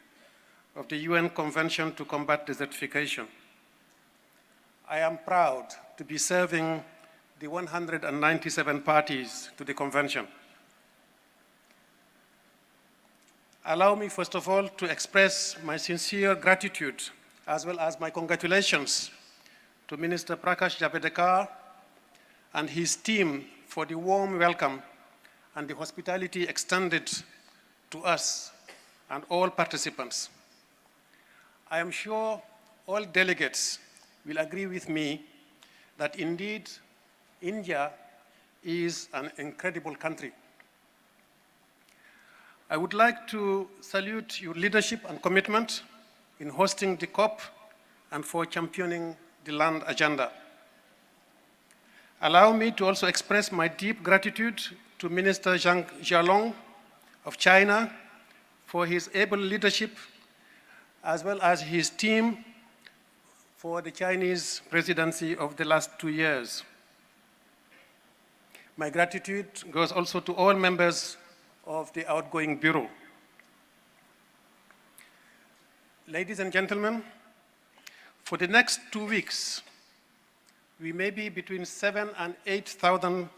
of the UN Convention to Combat Desertification. I am proud to be serving the 197 parties to the Convention. Allow me, first of all, to express my sincere gratitude, as well as my congratulations to Minister Prakash Javadekar and his team for the warm welcome and the hospitality extended to us and all participants. I am sure all delegates will agree with me that indeed India is an incredible country. I would like to salute your leadership and commitment in hosting the COP and for championing the land agenda. Allow me to also express my deep gratitude to Minister Zhang Jialong of China for his able leadership, as well as his team for the Chinese presidency of the last 2 years. My gratitude goes also to all members of the outgoing bureau. Ladies and gentlemen, for the next 2 weeks, we may be between 7,000 and 8,000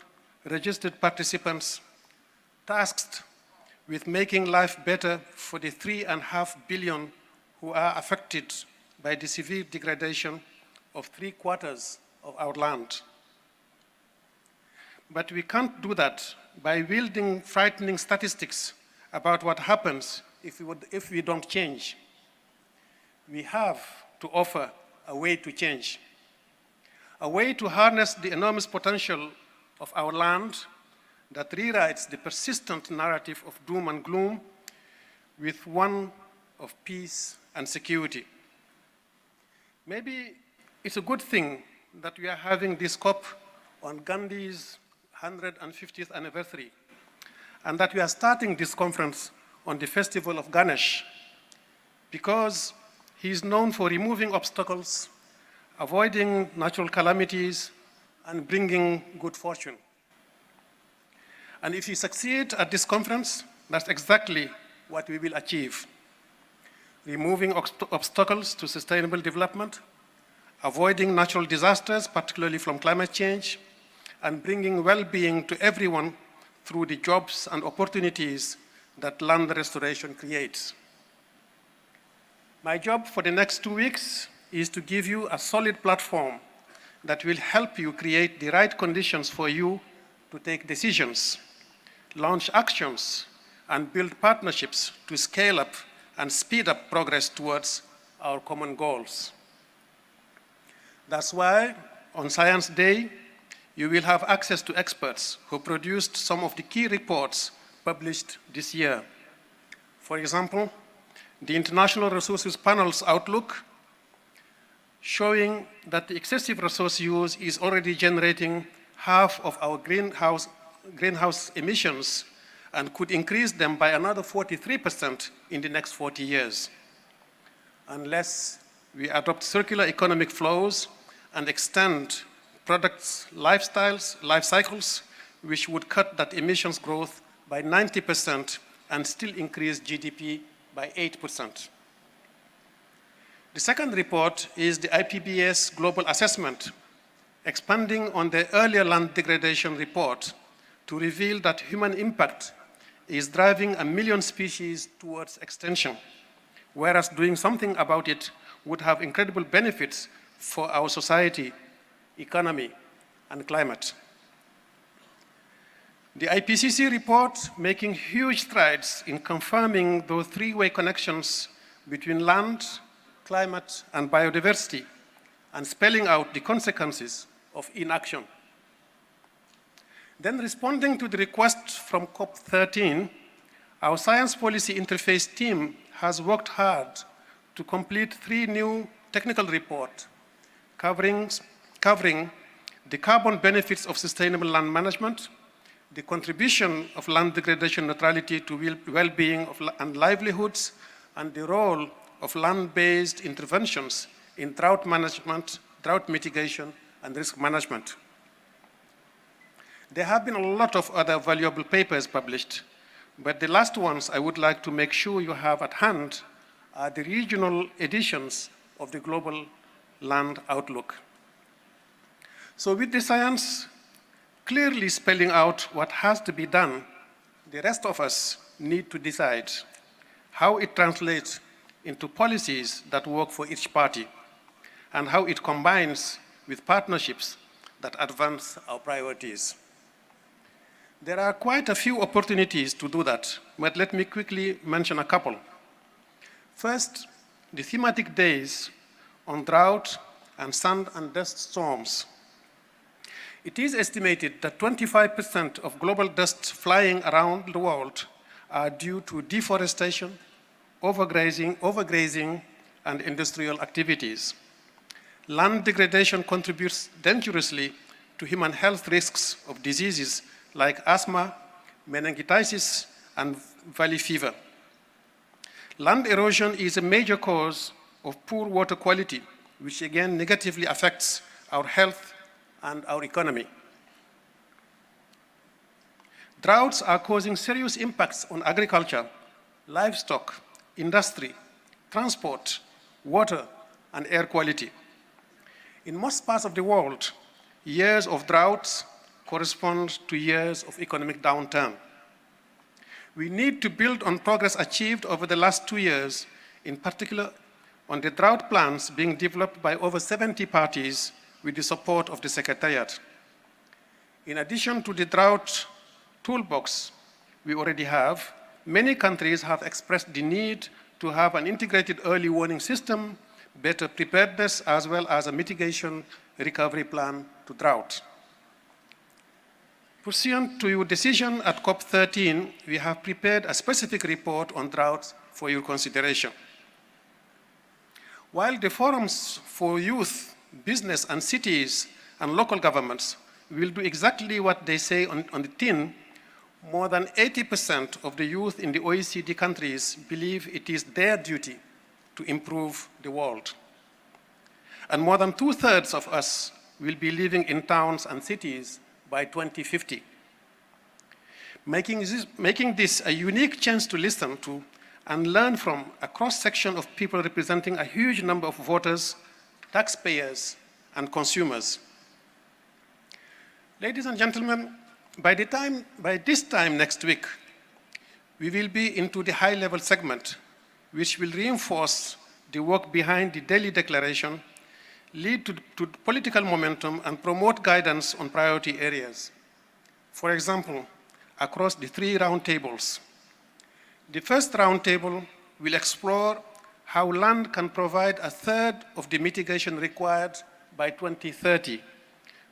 registered participants tasked with making life better for the 3.5 billion who are affected by the severe degradation of 3/4 of our land. But we can't do that by wielding frightening statistics about what happens if we don't change. We have to offer a way to change, a way to harness the enormous potential of our land that rewrites the persistent narrative of doom and gloom with one of peace and security. Maybe it's a good thing that we are having this COP on Gandhi's 150th anniversary, and that we are starting this conference on the festival of Ganesh, because he is known for removing obstacles, avoiding natural calamities, and bringing good fortune. And if we succeed at this conference, that's exactly what we will achieve. Removing obstacles to sustainable development, avoiding natural disasters, particularly from climate change, and bringing well-being to everyone through the jobs and opportunities that land restoration creates. My job for the next 2 weeks is to give you a solid platform that will help you create the right conditions for you to take decisions, launch actions, and build partnerships to scale up and speed up progress towards our common goals. That's why on Science Day, you will have access to experts who produced some of the key reports published this year. For example, the International Resources Panel's outlook, showing that the excessive resource use is already generating half of our greenhouse emissions and could increase them by another 43% in the next 40 years, unless we adopt circular economic flows and extend products' life cycles, which would cut that emissions growth by 90% and still increase GDP by 8%. The second report is the IPBES Global Assessment, expanding on the earlier land degradation report to reveal that human impact is driving 1 million species towards extinction, whereas doing something about it would have incredible benefits for our society, economy, and climate. The IPCC report making huge strides in confirming those three-way connections between land, climate, and biodiversity, and spelling out the consequences of inaction. Then, responding to the request from COP13, our science policy interface team has worked hard to complete 3 new technical reports covering the carbon benefits of sustainable land management, the contribution of land degradation neutrality to well-being and livelihoods, and the role of land-based interventions in drought management, drought mitigation, and risk management. There have been a lot of other valuable papers published, but the last ones I would like to make sure you have at hand are the regional editions of the Global Land Outlook. So with the science clearly spelling out what has to be done, the rest of us need to decide how it translates into policies that work for each party and how it combines with partnerships that advance our priorities. There are quite a few opportunities to do that, but let me quickly mention a couple. First, the thematic days on drought and sand and dust storms. It is estimated that 25% of global dust flying around the world are due to deforestation, overgrazing, and industrial activities. Land degradation contributes dangerously to human health risks of diseases like asthma, meningitis, and valley fever. Land erosion is a major cause of poor water quality, which again negatively affects our health and our economy. Droughts are causing serious impacts on agriculture, livestock, industry, transport, water, and air quality. In most parts of the world, years of droughts correspond to years of economic downturn. We need to build on progress achieved over the last 2 years, in particular on the drought plans being developed by over 70 parties with the support of the Secretariat. In addition to the drought toolbox we already have, many countries have expressed the need to have an integrated early warning system, better preparedness, as well as a mitigation recovery plan to drought. Pursuant to your decision at COP13, we have prepared a specific report on droughts for your consideration. While the forums for youth, business, and cities and local governments will do exactly what they say on the tin, more than 80% of the youth in the OECD countries believe it is their duty to improve the world. And more than 2/3 of us will be living in towns and cities by 2050. Making this a unique chance to listen to and learn from a cross-section of people representing a huge number of voters, taxpayers, and consumers. Ladies and gentlemen, by this time next week, we will be into the high-level segment, which will reinforce the work behind the Delhi Declaration, lead to political momentum, and promote guidance on priority areas. For example, across the 3 roundtables. The first roundtable will explore how land can provide 1/3 of the mitigation required by 2030,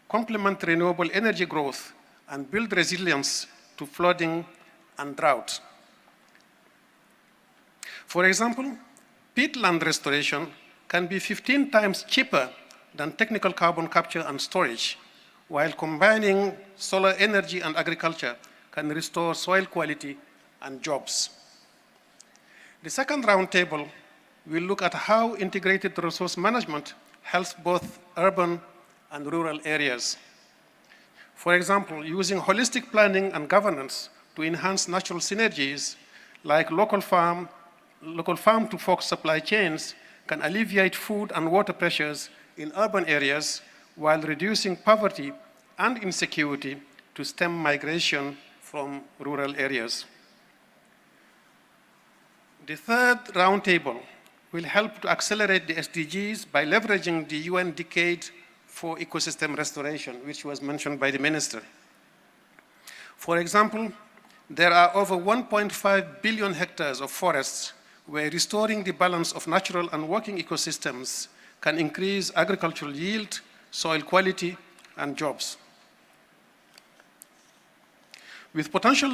complement renewable energy growth, and build resilience to flooding and drought. For example, peatland restoration can be 15 times cheaper than technical carbon capture and storage, while combining solar energy and agriculture can restore soil quality and jobs. The second roundtable will look at how integrated resource management helps both urban and rural areas. For example, using holistic planning and governance to enhance natural synergies like local farm-to-fork supply chains can alleviate food and water pressures in urban areas while reducing poverty and insecurity to stem migration from rural areas. The third roundtable will help to accelerate the SDGs by leveraging the UN Decade for Ecosystem Restoration, which was mentioned by the Minister. For example, there are over 1.5 billion hectares of forests where restoring the balance of natural and working ecosystems can increase agricultural yield, soil quality, and jobs. With potential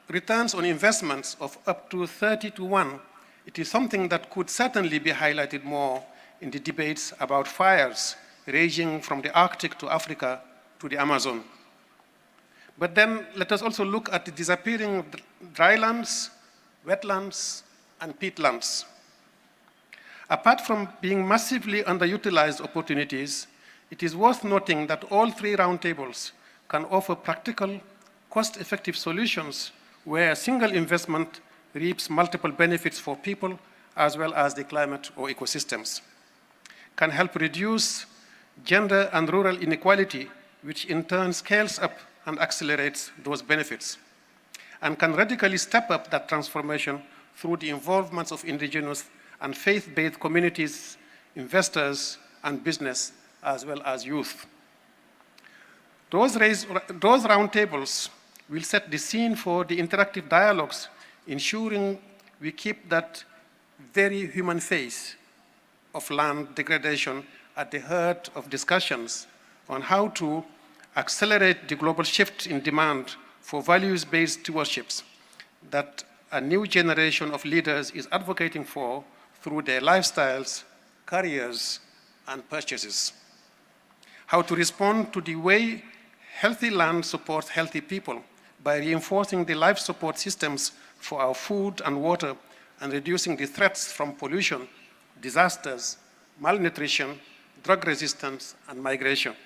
returns on investments of up to 30-1, it is something that could certainly be highlighted more in the debates about fires ranging from the Arctic to Africa to the Amazon. But then let us also look at the disappearing drylands, wetlands, and peatlands. Apart from being massively underutilized opportunities, it is worth noting that all 3 roundtables can offer practical, cost-effective solutions where a single investment reaps multiple benefits for people as well as the climate or ecosystems, can help reduce gender and rural inequality, which in turn scales up and accelerates those benefits, and can radically step up that transformation through the involvement of indigenous and faith-based communities, investors, and business, as well as youth. Those roundtables will set the scene for the interactive dialogues, ensuring we keep that very human face of land degradation at the heart of discussions on how to accelerate the global shift in demand for values-based stewardships that a new generation of leaders is advocating for through their lifestyles, careers, and purchases. How to respond to the way healthy land supports healthy people by reinforcing the life support systems for our food and water and reducing the threats from pollution, disasters, malnutrition, drug resistance, and migration.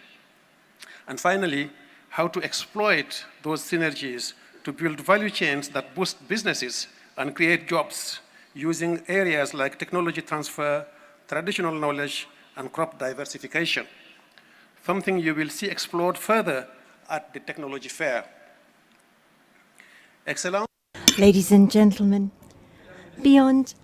And finally, how to exploit those synergies to build value chains that boost businesses and create jobs using areas like technology transfer, traditional knowledge, and crop diversification, something you will see explored further at the Technology Fair. Excellent. Ladies and gentlemen, beyond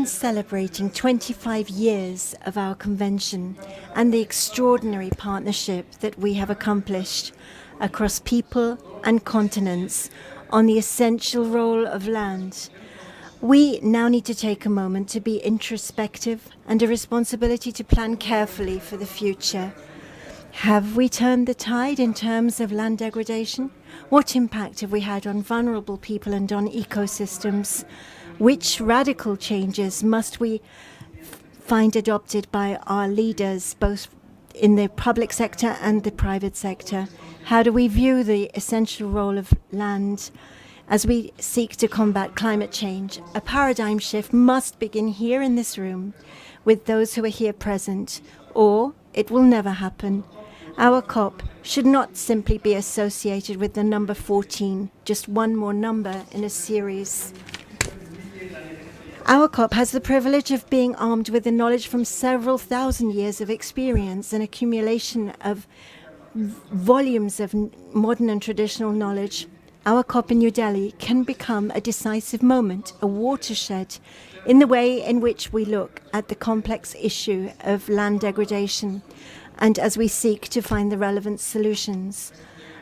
celebrating 25 years of our convention and the extraordinary partnership that we have accomplished across people and continents on the essential role of land, we now need to take a moment to be introspective and a responsibility to plan carefully for the future. Have we turned the tide in terms of land degradation? What impact have we had on vulnerable people and on ecosystems? Which radical changes must we find adopted by our leaders, both in the public sector and the private sector? How do we view the essential role of land as we seek to combat climate change? A paradigm shift must begin here in this room with those who are here present, or it will never happen. Our COP should not simply be associated with the number 14, just one more number in a series. Our COP has the privilege of being armed with the knowledge from several thousand years of experience and accumulation of volumes of modern and traditional knowledge. Our COP in New Delhi can become a decisive moment, a watershed, in the way in which we look at the complex issue of land degradation and as we seek to find the relevant solutions.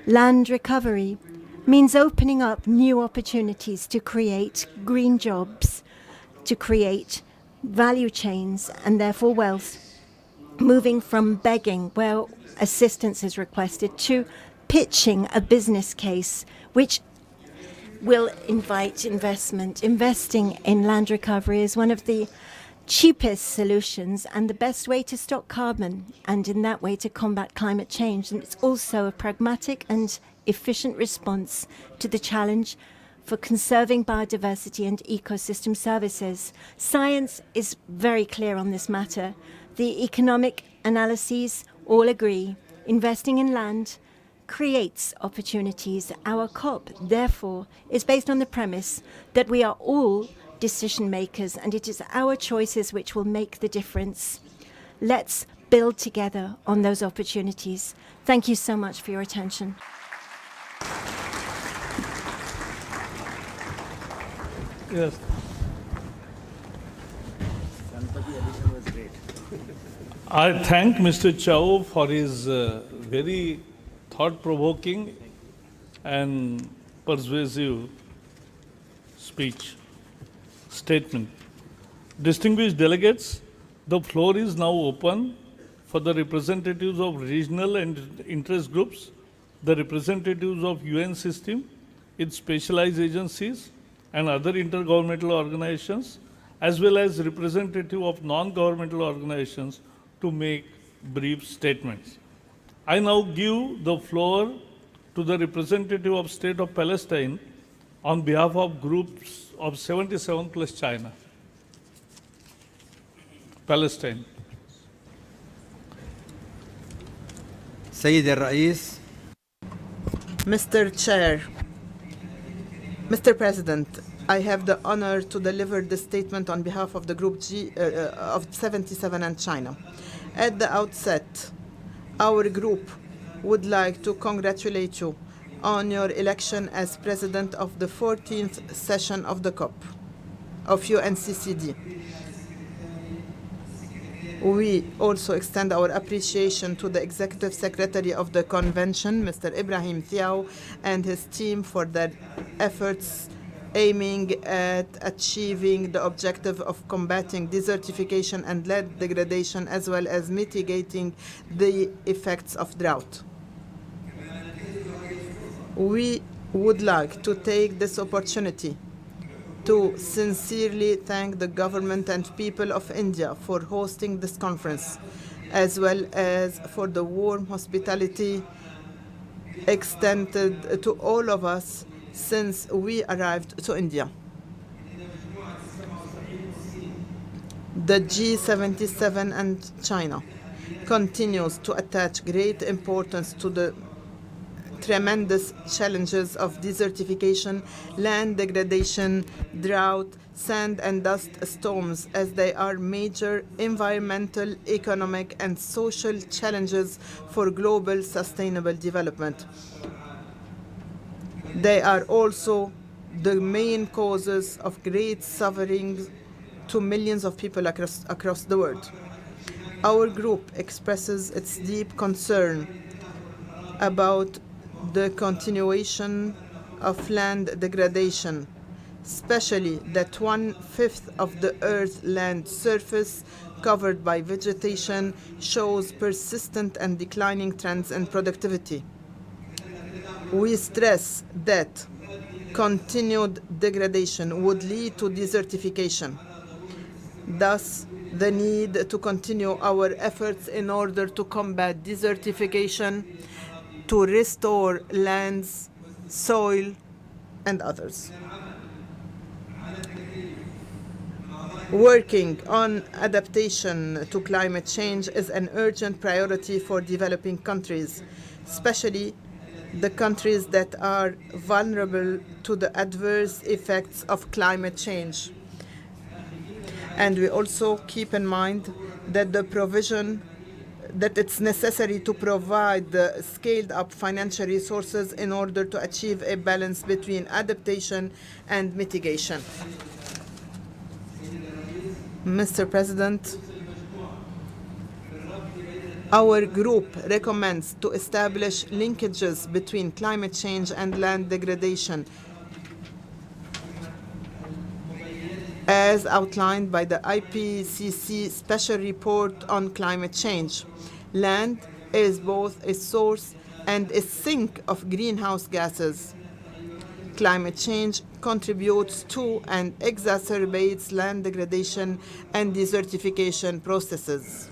Land recovery means opening up new opportunities to create green jobs, to create value chains and therefore wealth, moving from begging where assistance is requested to pitching a business case which will invite investment. Investing in land recovery is one of the cheapest solutions and the best way to stop carbon and in that way to combat climate change. And it's also a pragmatic and efficient response to the challenge for conserving biodiversity and ecosystem services. Science is very clear on this matter. The economic analyses all agree. Investing in land creates opportunities. Our COP, therefore, is based on the premise that we are all decision makers and it is our choices which will make the difference. Let's build together on those opportunities. Thank you so much for your attention. Yes. I thank Mr. Chow for his very thought-provoking and persuasive statement. Distinguished delegates, the floor is now open for the representatives of regional and interest groups, the representatives of UN system, its specialized agencies, and other intergovernmental organizations, as well as representative of non-governmental organizations to make brief statements. I now give the floor to the representative of State of Palestine on behalf of groups of 77 plus China. Palestine. سيد الرئيس, Mr. Chair, Mr. President, I have the honor to deliver this statement on behalf of the Group G of 77 and China. At the outset, our group would like to congratulate you on your election as President of the 14th session of the COP of UNCCD. We also extend our appreciation to the Executive Secretary of the Convention, Mr. Ibrahim Thiaw, and his team for their efforts aiming at achieving the objective of combating desertification and land degradation, as well as mitigating the effects of drought. We would like to take this opportunity to sincerely thank the government and people of India for hosting this conference, as well as for the warm hospitality extended to all of us since we arrived to India. The G77 and China continues to attach great importance to the tremendous challenges of desertification, land degradation, drought, sand and dust storms, as they are major environmental, economic, and social challenges for global sustainable development. They are also the main causes of great suffering to millions of people across the world. Our group expresses its deep concern about the continuation of land degradation, especially that 1/5 of the Earth's land surface covered by vegetation shows persistent and declining trends in productivity. We stress that continued degradation would lead to desertification. Thus, the need to continue our efforts in order to combat desertification, to restore lands, soil, and others. Working on adaptation to climate change is an urgent priority for developing countries, especially the countries that are vulnerable to the adverse effects of climate change. And we also keep in mind that that it's necessary to provide scaled up financial resources in order to achieve a balance between adaptation and mitigation. Mr. President, our group recommends to establish linkages between climate change and land degradation, as outlined by the IPCC Special Report on Climate Change. Land is both a source and a sink of greenhouse gases. Climate change contributes to and exacerbates land degradation and desertification processes.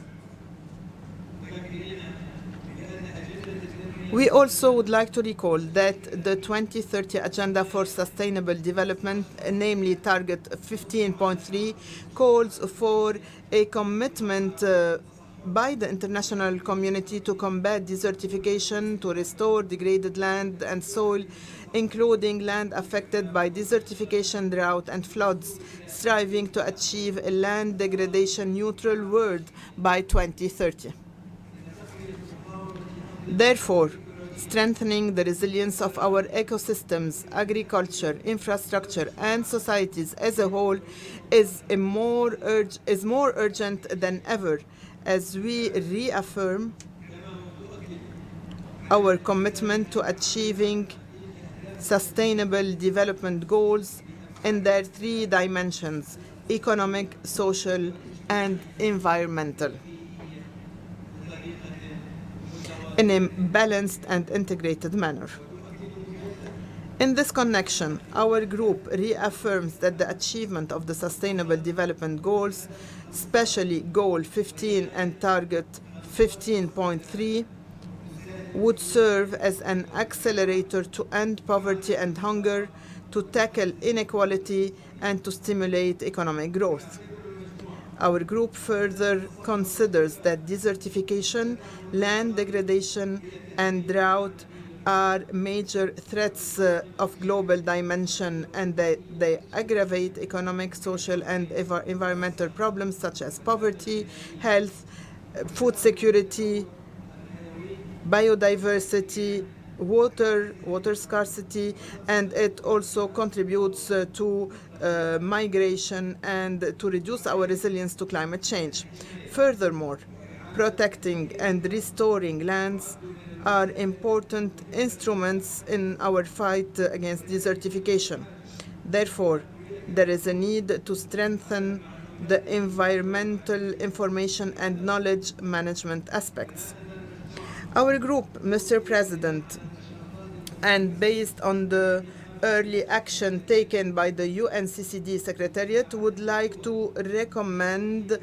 We also would like to recall that the 2030 Agenda for Sustainable Development, namely Target 15.3, calls for a commitment by the international community to combat desertification, to restore degraded land and soil, including land affected by desertification, drought, and floods, striving to achieve a land degradation neutral world by 2030. Therefore, strengthening the resilience of our ecosystems, agriculture, infrastructure, and societies as a whole is more urgent than ever, as we reaffirm our commitment to achieving sustainable development goals in their three dimensions: economic, social, and environmental, in a balanced and integrated manner. In this connection, our group reaffirms that the achievement of the Sustainable Development Goals, especially Goal 15 and Target 15.3, would serve as an accelerator to end poverty and hunger, to tackle inequality, and to stimulate economic growth. Our group further considers that desertification, land degradation, and drought are major threats of global dimension, and that they aggravate economic, social, and environmental problems such as poverty, health, food security, biodiversity, water scarcity, and it also contributes to migration and to reduce our resilience to climate change. Furthermore, protecting and restoring lands are important instruments in our fight against desertification. Therefore, there is a need to strengthen the environmental information and knowledge management aspects. Our group, Mr. President, and based on the early action taken by the UNCCD Secretariat, would like to recommend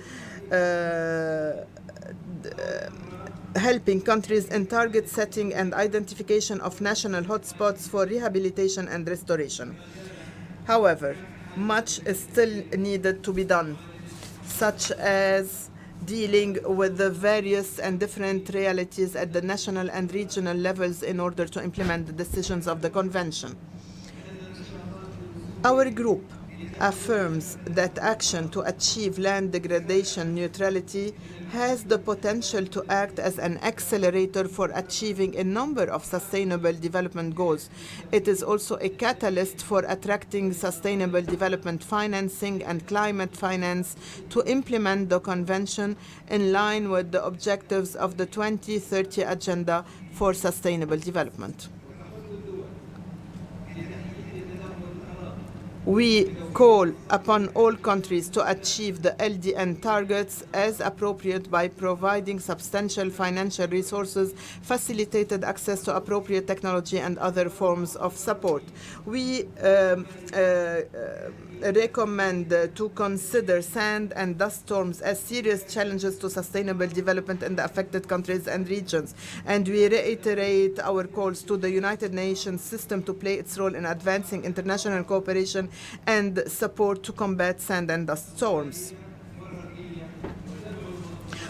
helping countries in target setting and identification of national hotspots for rehabilitation and restoration. However, much is still needed to be done, such as dealing with the various and different realities at the national and regional levels in order to implement the decisions of the Convention. Our group affirms that action to achieve land degradation neutrality has the potential to act as an accelerator for achieving a number of sustainable development goals. It is also a catalyst for attracting sustainable development financing and climate finance to implement the Convention in line with the objectives of the 2030 Agenda for Sustainable Development. We call upon all countries to achieve the LDN targets as appropriate by providing substantial financial resources, facilitated access to appropriate technology, and other forms of support. We recommend to consider sand and dust storms as serious challenges to sustainable development in the affected countries and regions. And we reiterate our calls to the United Nations system to play its role in advancing international cooperation and support to combat sand and dust storms.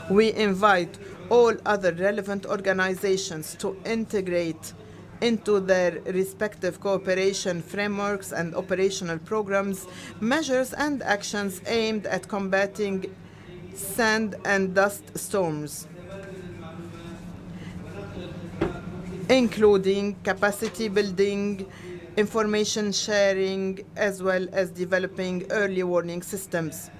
We invite all other relevant organizations to integrate into their respective cooperation frameworks and operational programs, measures and actions aimed at combating sand and dust storms, including capacity building, information sharing, as well as developing early warning systems.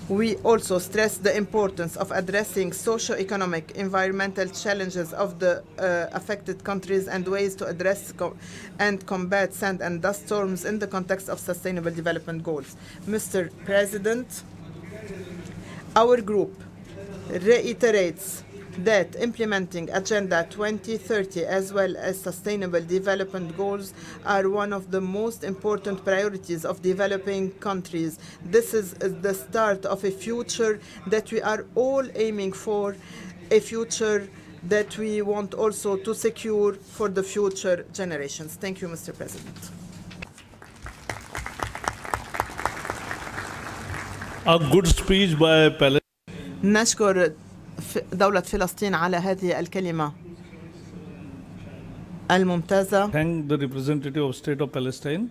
We also stress the importance of addressing socio-economic, environmental challenges of the affected countries and ways to address and combat sand and dust storms in the context of Sustainable Development Goals. Mr. President, our group reiterates that implementing Agenda 2030 as well as Sustainable Development Goals are one of the most important priorities of developing countries. This is the start of a future that we are all aiming for, a future that we want also to secure for the future generations. Thank you, Mr. President. A good speech by Palestine. نشكر دولة فلسطين على هذه الكلمة الممتازة. Thank the representative of State of Palestine.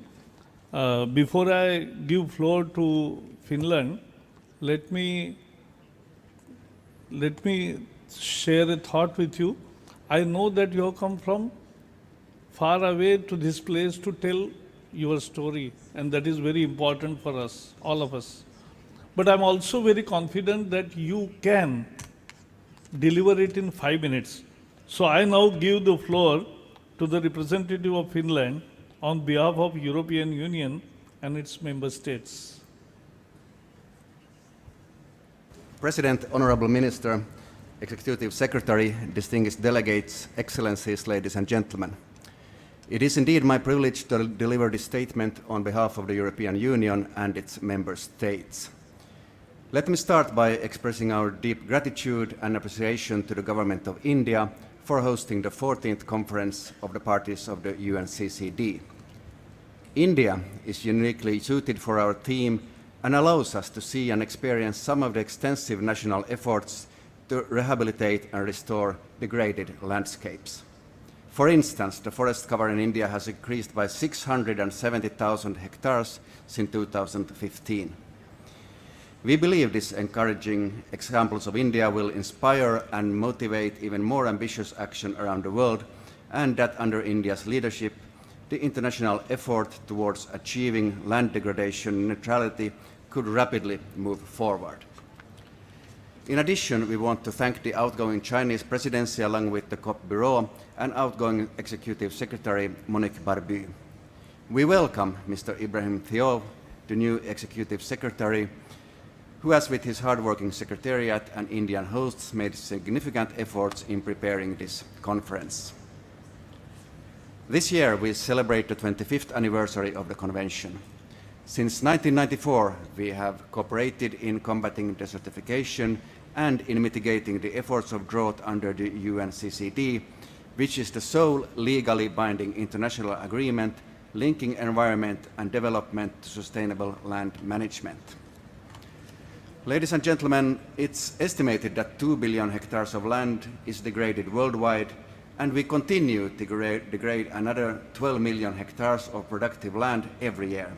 Before I give floor to Finland, let me share a thought with you. I know that you have come from far away to this place to tell your story, and that is very important for us, all of us. But I'm also very confident that you can deliver it in 5 minutes. So I now give the floor to the representative of Finland on behalf of European Union and its member states. President, Honorable Minister, Executive Secretary, distinguished delegates, Excellencies, ladies and gentlemen. It is indeed my privilege to deliver this statement on behalf of the European Union and its member states. Let me start by expressing our deep gratitude and appreciation to the Government of India for hosting the 14th Conference of the Parties of the UNCCD. India is uniquely suited for our theme and allows us to see and experience some of the extensive national efforts to rehabilitate and restore degraded landscapes. For instance, the forest cover in India has increased by 670,000 hectares since 2015. We believe these encouraging examples of India will inspire and motivate even more ambitious action around the world, and that under India's leadership, the international effort towards achieving land degradation neutrality could rapidly move forward. In addition, we want to thank the outgoing Chinese presidency along with the COP Bureau and outgoing Executive Secretary Monique Barbu. We welcome Mr. Ibrahim Thiaw, the new Executive Secretary, who has with his hard-working secretariat and Indian hosts made significant efforts in preparing this conference. This year we celebrate the 25th anniversary of the convention. Since 1994, we have cooperated in combating desertification and in mitigating the efforts of drought under the UNCCD, which is the sole legally binding international agreement linking environment and development to sustainable land management. Ladies and gentlemen, it's estimated that 2 billion hectares of land is degraded worldwide, and we continue to degrade another 12 million hectares of productive land every year.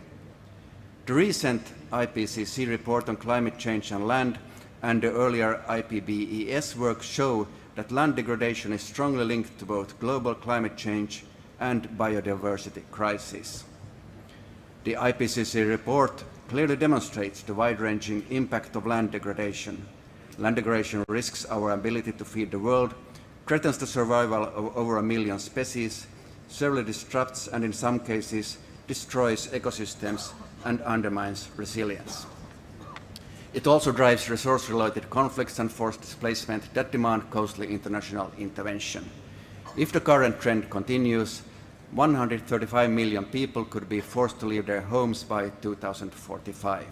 The recent IPCC report on climate change and land and the earlier IPBES work show that land degradation is strongly linked to both global climate change and biodiversity crisis. The IPCC report clearly demonstrates the wide-ranging impact of land degradation. Land degradation risks our ability to feed the world, threatens the survival of over 1 million species, severely disrupts and in some cases destroys ecosystems and undermines resilience. It also drives resource-related conflicts and forced displacement that demand costly international intervention. If the current trend continues, 135 million people could be forced to leave their homes by 2045.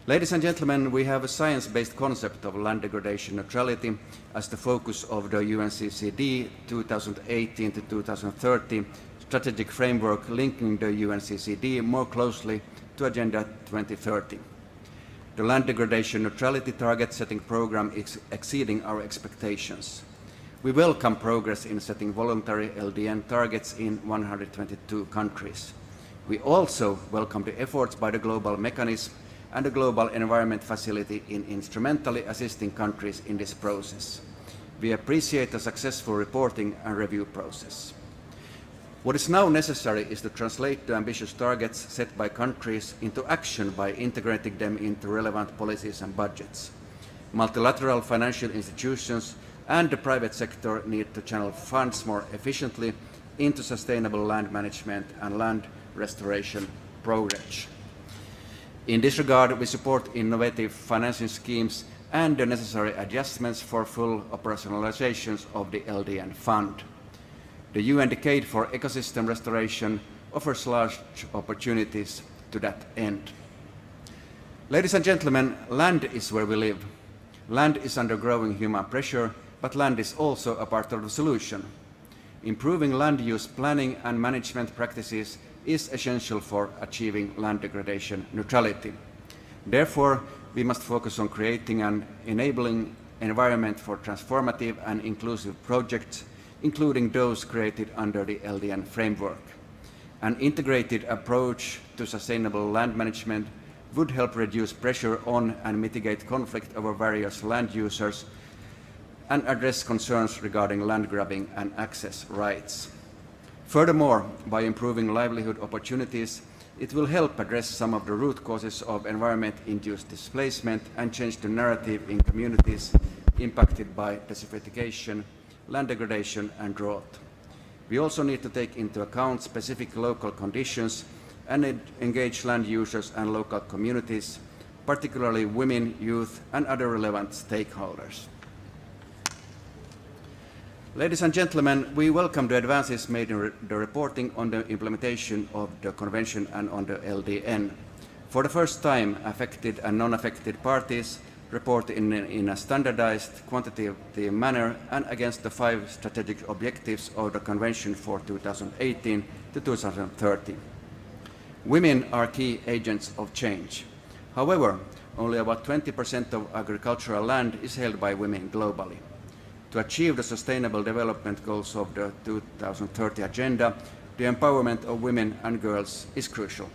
Ladies and gentlemen, we have a science-based concept of land degradation neutrality as the focus of the UNCCD 2018 to 2030 strategic framework, linking the UNCCD more closely to Agenda 2030. The land degradation neutrality target setting program is exceeding our expectations. We welcome progress in setting voluntary LDN targets in 122 countries. We also welcome the efforts by the Global Mechanism and the Global Environment Facility in instrumentally assisting countries in this process. We appreciate the successful reporting and review process. What is now necessary is to translate the ambitious targets set by countries into action by integrating them into relevant policies and budgets. Multilateral financial institutions and the private sector need to channel funds more efficiently into sustainable land management and land restoration programs. In this regard, we support innovative financing schemes and the necessary adjustments for full operationalizations of the LDN Fund. The UN Decade for Ecosystem Restoration offers large opportunities to that end. Ladies and gentlemen, land is where we live. Land is under growing human pressure, but land is also a part of the solution. Improving land use planning and management practices is essential for achieving land degradation neutrality. Therefore, we must focus on creating an enabling environment for transformative and inclusive projects, including those created under the LDN framework. An integrated approach to sustainable land management would help reduce pressure on and mitigate conflict over various land users and address concerns regarding land grabbing and access rights. Furthermore, by improving livelihood opportunities, it will help address some of the root causes of environment-induced displacement and change the narrative in communities impacted by desertification, land degradation, and drought. We also need to take into account specific local conditions and engage land users and local communities, particularly women, youth, and other relevant stakeholders. Ladies and gentlemen, we welcome the advances made in the reporting on the implementation of the Convention and on the LDN. For the first time, affected and non-affected parties report in a standardized, quantitative manner and against the 5 strategic objectives of the Convention for 2018 to 2030. Women are key agents of change. However, only about 20% of agricultural land is held by women globally. To achieve the Sustainable Development Goals of the 2030 Agenda, the empowerment of women and girls is crucial.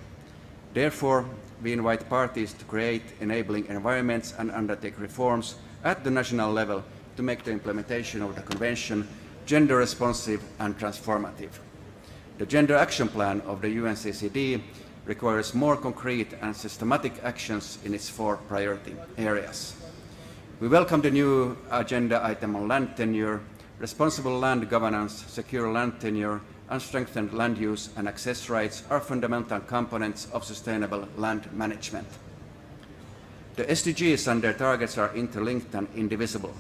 Therefore, we invite parties to create enabling environments and undertake reforms at the national level to make the implementation of the Convention gender responsive and transformative. The Gender Action Plan of the UNCCD requires more concrete and systematic actions in its 4 priority areas. We welcome the new agenda item on land tenure. Responsible land governance, secure land tenure, and strengthened land use and access rights are fundamental components of sustainable land management. The SDGs and their targets are interlinked and indivisible.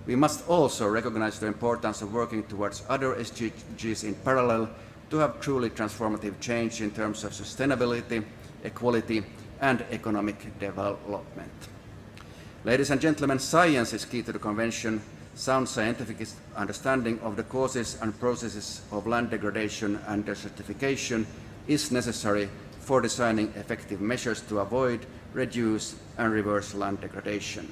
We must also recognize the importance of working towards other SDGs in parallel to have truly transformative change in terms of sustainability, equality, and economic development. Ladies and gentlemen, science is key to the Convention. Sound scientific understanding of the causes and processes of land degradation and desertification is necessary for designing effective measures to avoid, reduce, and reverse land degradation.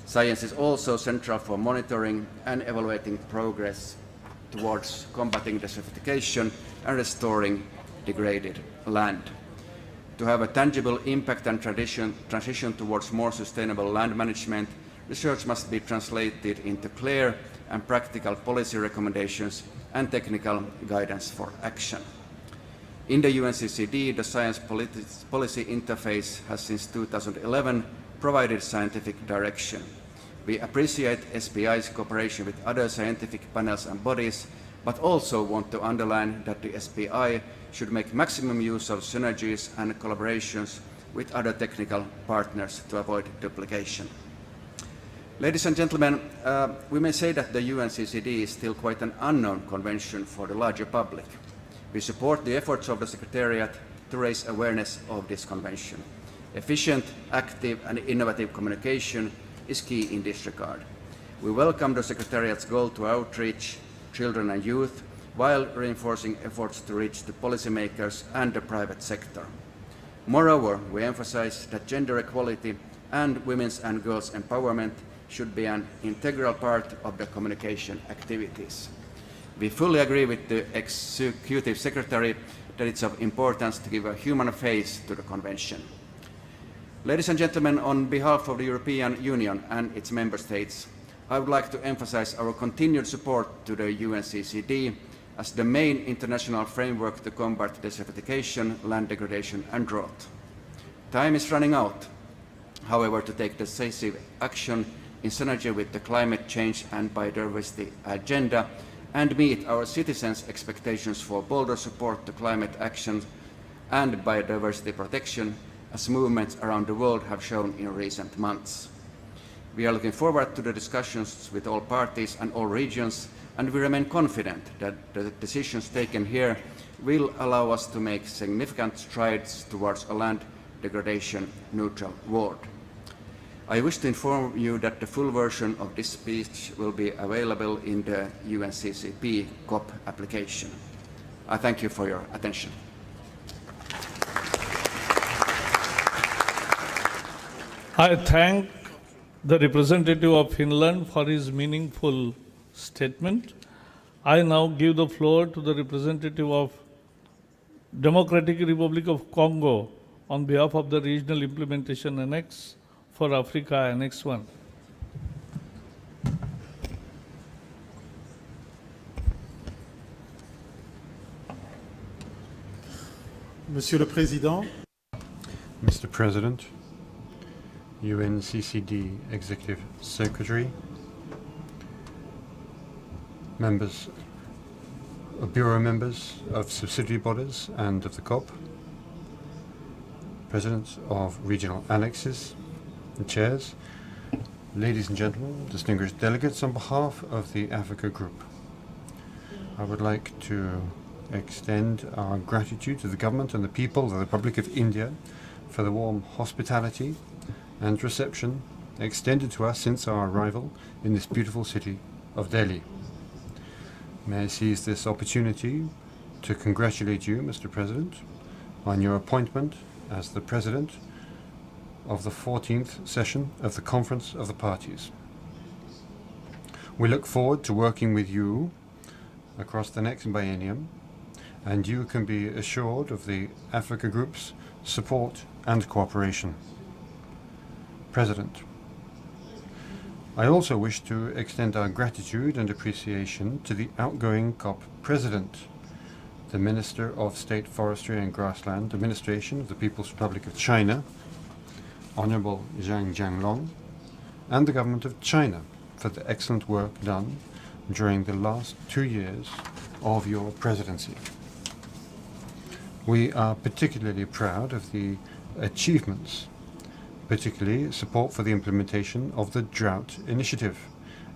Science is also central for monitoring and evaluating progress towards combating desertification and restoring degraded land. To have a tangible impact and transition towards more sustainable land management, research must be translated into clear and practical policy recommendations and technical guidance for action. In the UNCCD, the Science Policy Interface has since 2011 provided scientific direction. We appreciate SPI's cooperation with other scientific panels and bodies, but also want to underline that the SPI should make maximum use of synergies and collaborations with other technical partners to avoid duplication. Ladies and gentlemen, we may say that the UNCCD is still quite an unknown convention for the larger public. We support the efforts of the Secretariat to raise awareness of this convention. Efficient, active and innovative communication is key in this regard. We welcome the Secretariat's goal to outreach children and youth while reinforcing efforts to reach the policymakers and the private sector. Moreover, we emphasize that gender equality and women's and girls' empowerment should be an integral part of the communication activities. We fully agree with the Executive Secretary that it's of importance to give a human face to the Convention. Ladies and gentlemen, on behalf of the European Union and its member states, I would like to emphasize our continued support to the UNCCD as the main international framework to combat desertification, land degradation and drought. Time is running out, however, to take decisive action in synergy with the climate change and biodiversity agenda and meet our citizens' expectations for bolder support to climate action and biodiversity protection, as movements around the world have shown in recent months. We are looking forward to the discussions with all parties and all regions, and we remain confident that the decisions taken here will allow us to make significant strides towards a land degradation neutral world. I wish to inform you that the full version of this speech will be available in the UNCCP COP application. I thank you for your attention. I thank the representative of Finland for his meaningful statement. I now give the floor to the representative of Democratic Republic of Congo on behalf of the Regional Implementation Annex for Africa Annex 1. Monsieur le Président, Mr. President, UNCCD Executive Secretary, members, Bureau members of subsidiary bodies and of the COP, presidents of regional annexes and chairs, ladies and gentlemen, distinguished delegates, on behalf of the Africa Group, I would like to extend our gratitude to the government and the people of the Republic of India for the warm hospitality and reception extended to us since our arrival in this beautiful city of Delhi. May I seize this opportunity to congratulate you, Mr. President, on your appointment as the President of the 14th session of the Conference of the Parties. We look forward to working with you across the next biennium, and you can be assured of the Africa Group's support and cooperation. President, I also wish to extend our gratitude and appreciation to the outgoing COP President, the Minister of State Forestry and Grassland Administration of the People's Republic of China, Honorable Zhang Jianglong, and the Government of China for the excellent work done during the last 2 years of your presidency. We are particularly proud of the achievements, particularly support for the implementation of the Drought Initiative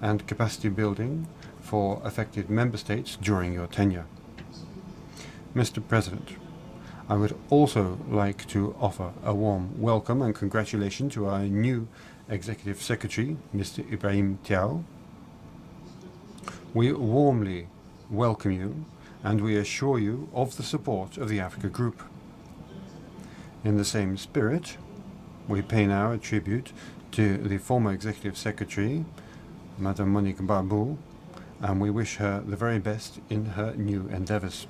and capacity building for affected member states during your tenure. Mr. President, I would also like to offer a warm welcome and congratulations to our new Executive Secretary, Mr. Ibrahim Thiaw. We warmly welcome you and we assure you of the support of the Africa Group. In the same spirit, we pay now a tribute to the former Executive Secretary, Madame Monique Barbeau, and we wish her the very best in her new endeavours.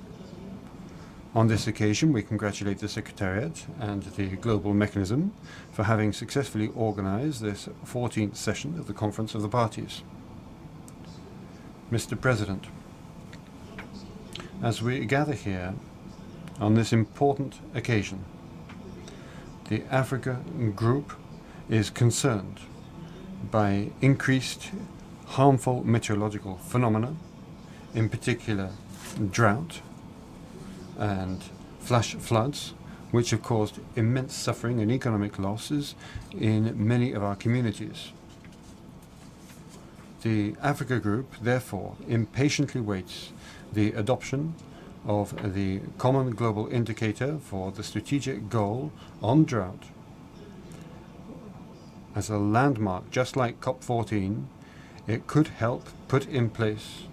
On this occasion, we congratulate the Secretariat and the Global Mechanism for having successfully organised this 14th session of the Conference of the Parties. Mr. President, as we gather here on this important occasion, the Africa Group is concerned by increased harmful meteorological phenomena, in particular drought and flash floods, which have caused immense suffering and economic losses in many of our communities. The Africa Group, therefore, impatiently waits the adoption of the Common Global Indicator for the Strategic Goal on Drought. As a landmark, just like COP14, it could help put in place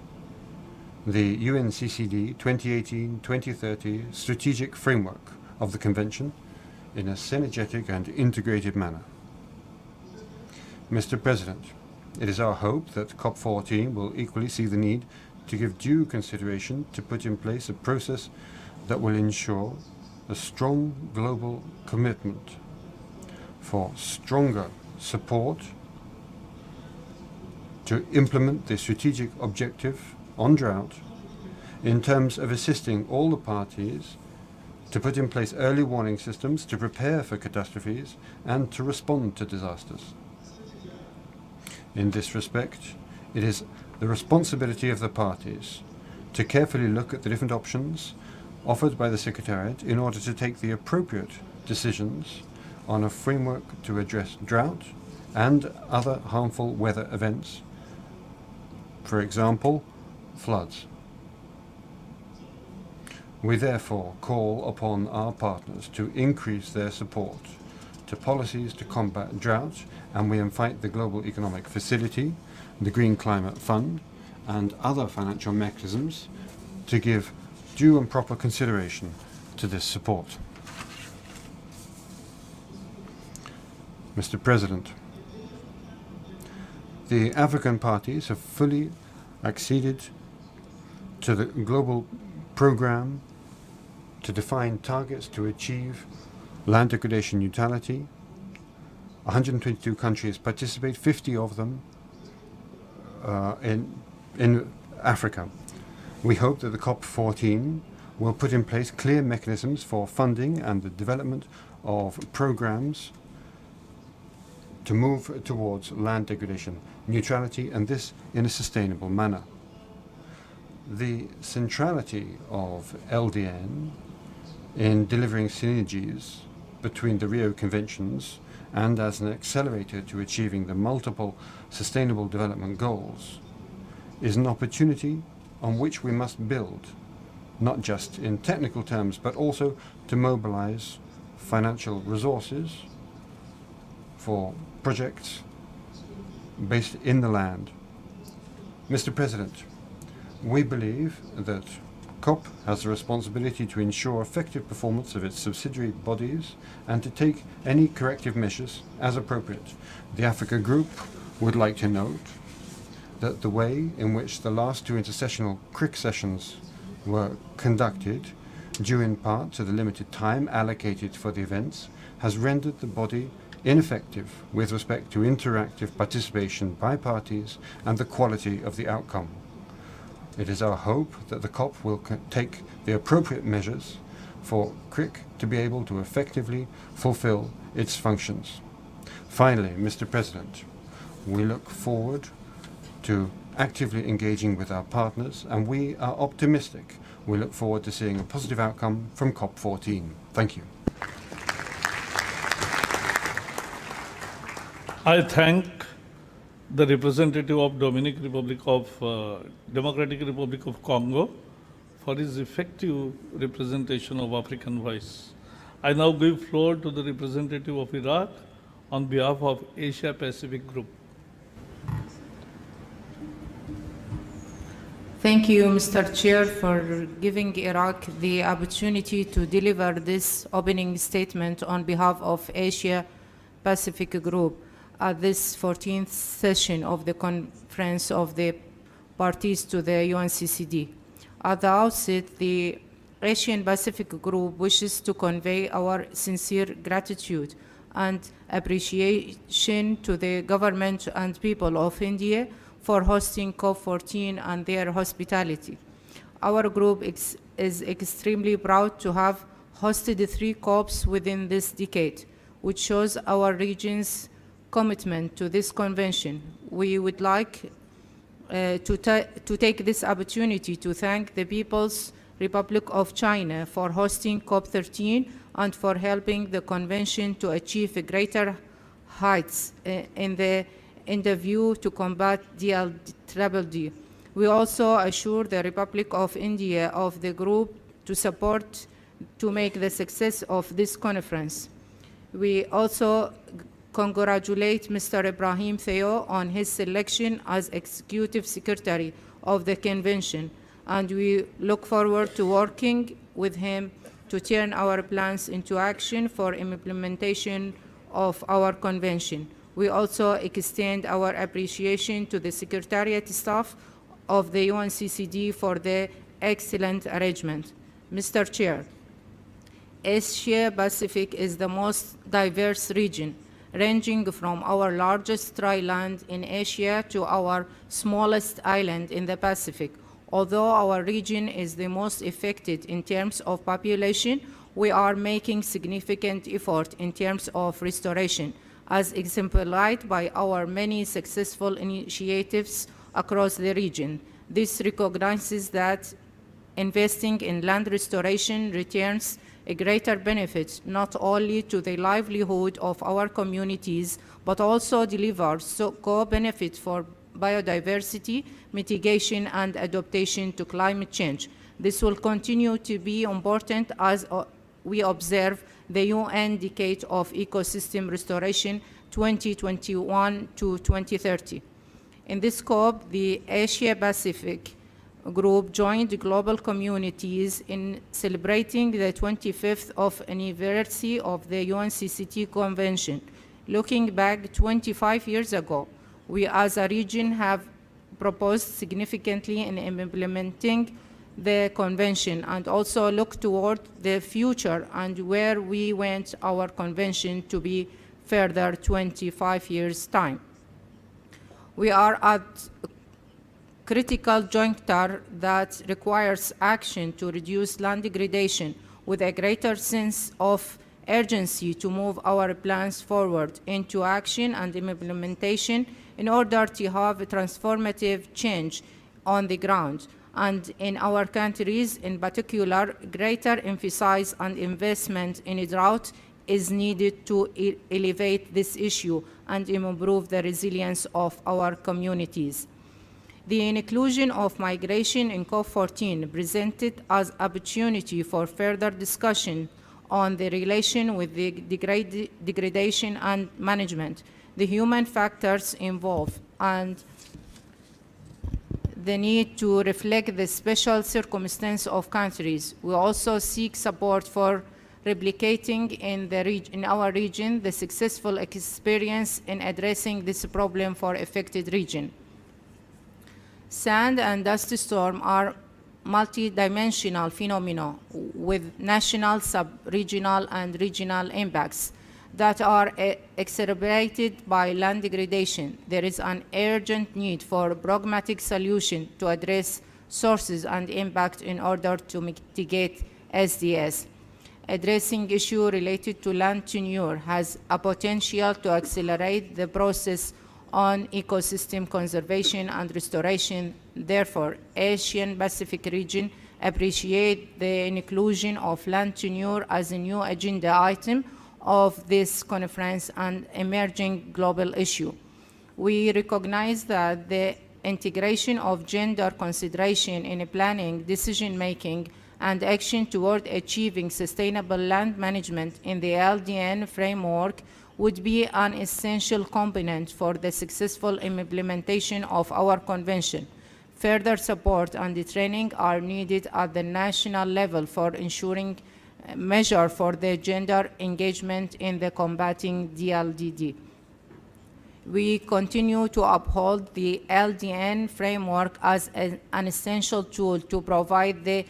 the UNCCD 2018-2030 strategic framework of the Convention in a synergetic and integrated manner. Mr. President, it is our hope that COP14 will equally see the need to give due consideration to put in place a process that will ensure a strong global commitment for stronger support to implement the strategic objective on drought in terms of assisting all the parties to put in place early warning systems to prepare for catastrophes and to respond to disasters. In this respect, it is the responsibility of the parties to carefully look at the different options offered by the Secretariat in order to take the appropriate decisions on a framework to address drought and other harmful weather events, for example, floods. We therefore call upon our partners to increase their support to policies to combat drought, and we invite the Global Economic Facility, the Green Climate Fund, and other financial mechanisms to give due and proper consideration to this support. Mr. President, the African parties have fully acceded to the global program to define targets to achieve land degradation neutrality. 122 countries participate, 50 of them in Africa. We hope that the COP14 will put in place clear mechanisms for funding and the development of programs to move towards land degradation neutrality, and this in a sustainable manner. The centrality of LDN in delivering synergies between the Rio Conventions and as an accelerator to achieving the multiple sustainable development goals is an opportunity on which we must build, not just in technical terms, but also to mobilize financial resources for projects based in the land. Mr. President, we believe that COP has the responsibility to ensure effective performance of its subsidiary bodies and to take any corrective measures as appropriate. The Africa Group would like to note that the way in which the last two intersessional CRIC sessions were conducted, due in part to the limited time allocated for the events, has rendered the body ineffective with respect to interactive participation by parties and the quality of the outcome. It is our hope that the COP will take the appropriate measures for CRIC to be able to effectively fulfill its functions. Finally, Mr. President, we look forward to actively engaging with our partners, and we are optimistic. We look forward to seeing a positive outcome from COP14. Thank you. I thank the representative of Democratic Republic of Congo for his effective representation of African voice. I now give floor to the representative of Iraq on behalf of Asia Pacific Group. Thank you, Mr. Chair, for giving Iraq the opportunity to deliver this opening statement on behalf of Asia Pacific Group at this 14th session of the Conference of the Parties to the UNCCD. At the outset, the Asian Pacific Group wishes to convey our sincere gratitude and appreciation to the government and people of India for hosting COP14 and their hospitality. Our group is extremely proud to have hosted 3 COPs within this decade, which shows our region's commitment to this convention. We would like to take this opportunity to thank the People's Republic of China for hosting COP13 and for helping the convention to achieve greater heights in the in the view to combat DLD. We also assure the Republic of India of the group to support to make the success of this conference. We also congratulate Mr. Ibrahim Theo on his selection as Executive Secretary of the Convention, and we look forward to working with him to turn our plans into action for implementation of our convention. We also extend our appreciation to the Secretariat staff of the UNCCD for the excellent arrangement. Mr. Chair, Asia Pacific is the most diverse region, ranging from our largest dry land in Asia to our smallest island in the Pacific. Although our region is the most affected in terms of population, we are making significant effort in terms of restoration, as exemplified by our many successful initiatives across the region. This recognizes that investing in land restoration returns a greater benefit not only to the livelihood of our communities, but also delivers co-benefit for biodiversity, mitigation, and adaptation to climate change. This will continue to be important as we observe the UN Decade of Ecosystem Restoration 2021 to 2030. In this scope, the Asia Pacific Group joined global communities in celebrating the 25th anniversary of the UNCCD Convention. Looking back 25 years ago, we as a region have proposed significantly in implementing the convention and also look toward the future and where we want our convention to be further 25 years' time. We are at a critical juncture that requires action to reduce land degradation with a greater sense of urgency to move our plans forward into action and implementation in order to have a transformative change on the ground. And in our countries, in particular, greater emphasis and investment in drought is needed to elevate this issue and improve the resilience of our communities. The inclusion of migration in COP14 presented as opportunity for further discussion on the relation with the degradation and management, the human factors involved, and the need to reflect the special circumstance of countries. We also seek support for replicating in our region the successful experience in addressing this problem for affected region. Sand and dust storms are multidimensional phenomena with national, sub-regional, and regional impacts that are exacerbated by land degradation. There is an urgent need for a pragmatic solution to address sources and impact in order to mitigate SDS. Addressing issues related to land tenure has a potential to accelerate the process on ecosystem conservation and restoration. Therefore, Asian Pacific region appreciate the inclusion of land tenure as a new agenda item of this conference and emerging global issue. We recognize that the integration of gender consideration in planning, decision-making, and action toward achieving sustainable land management in the LDN framework would be an essential component for the successful implementation of our convention. Further support and training are needed at the national level for ensuring measure for the gender engagement in the combating DLDD. We continue to uphold the LDN framework as an essential tool to provide the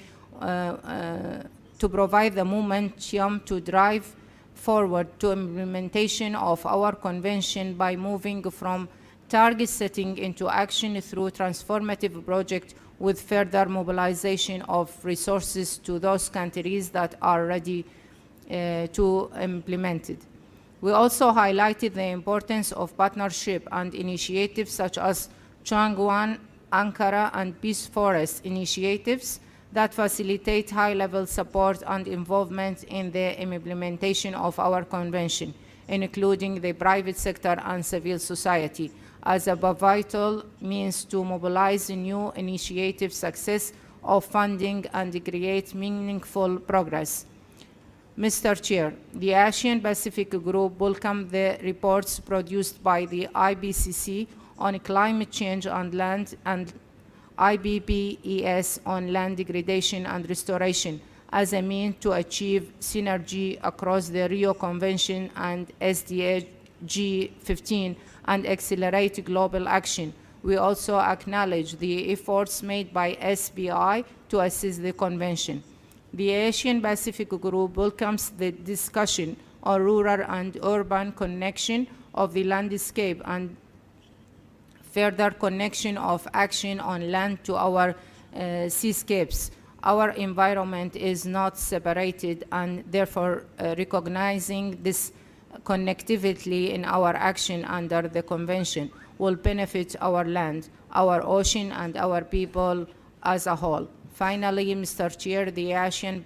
momentum to drive forward to implementation of our convention by moving from target setting into action through transformative projects with further mobilization of resources to those countries that are ready to implement it. We also highlighted the importance of partnership and initiatives such as Changwon, Ankara, and Peace Forest initiatives that facilitate high-level support and involvement in the implementation of our convention, including the private sector and civil society, as a vital means to mobilize new initiative success of funding and create meaningful progress. Mr. Chair, the Asian Pacific Group welcomes the reports produced by the IPCC on climate change on land and IPBES on land degradation and restoration as a means to achieve synergy across the Rio Convention and SDG 15 and accelerate global action. We also acknowledge the efforts made by SBI to assist the convention. The Asian Pacific Group welcomes the discussion on rural and urban connection of the landscape and further connection of action on land to our seascapes. Our environment is not separated, and therefore recognizing this connectivity in our action under the convention will benefit our land, our ocean, and our people as a whole. Finally, Mr. Chair, the Asian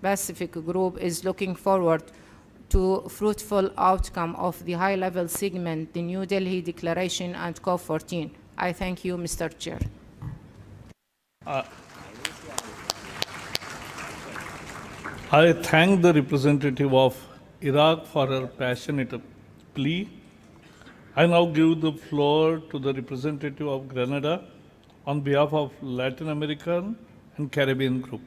Pacific Group is looking forward to fruitful outcome of the high-level segment, the New Delhi Declaration and COP14. I thank you, Mr. Chair. I thank the representative of Iraq for her passionate plea. I now give the floor to the representative of Grenada on behalf of Latin American and Caribbean Group.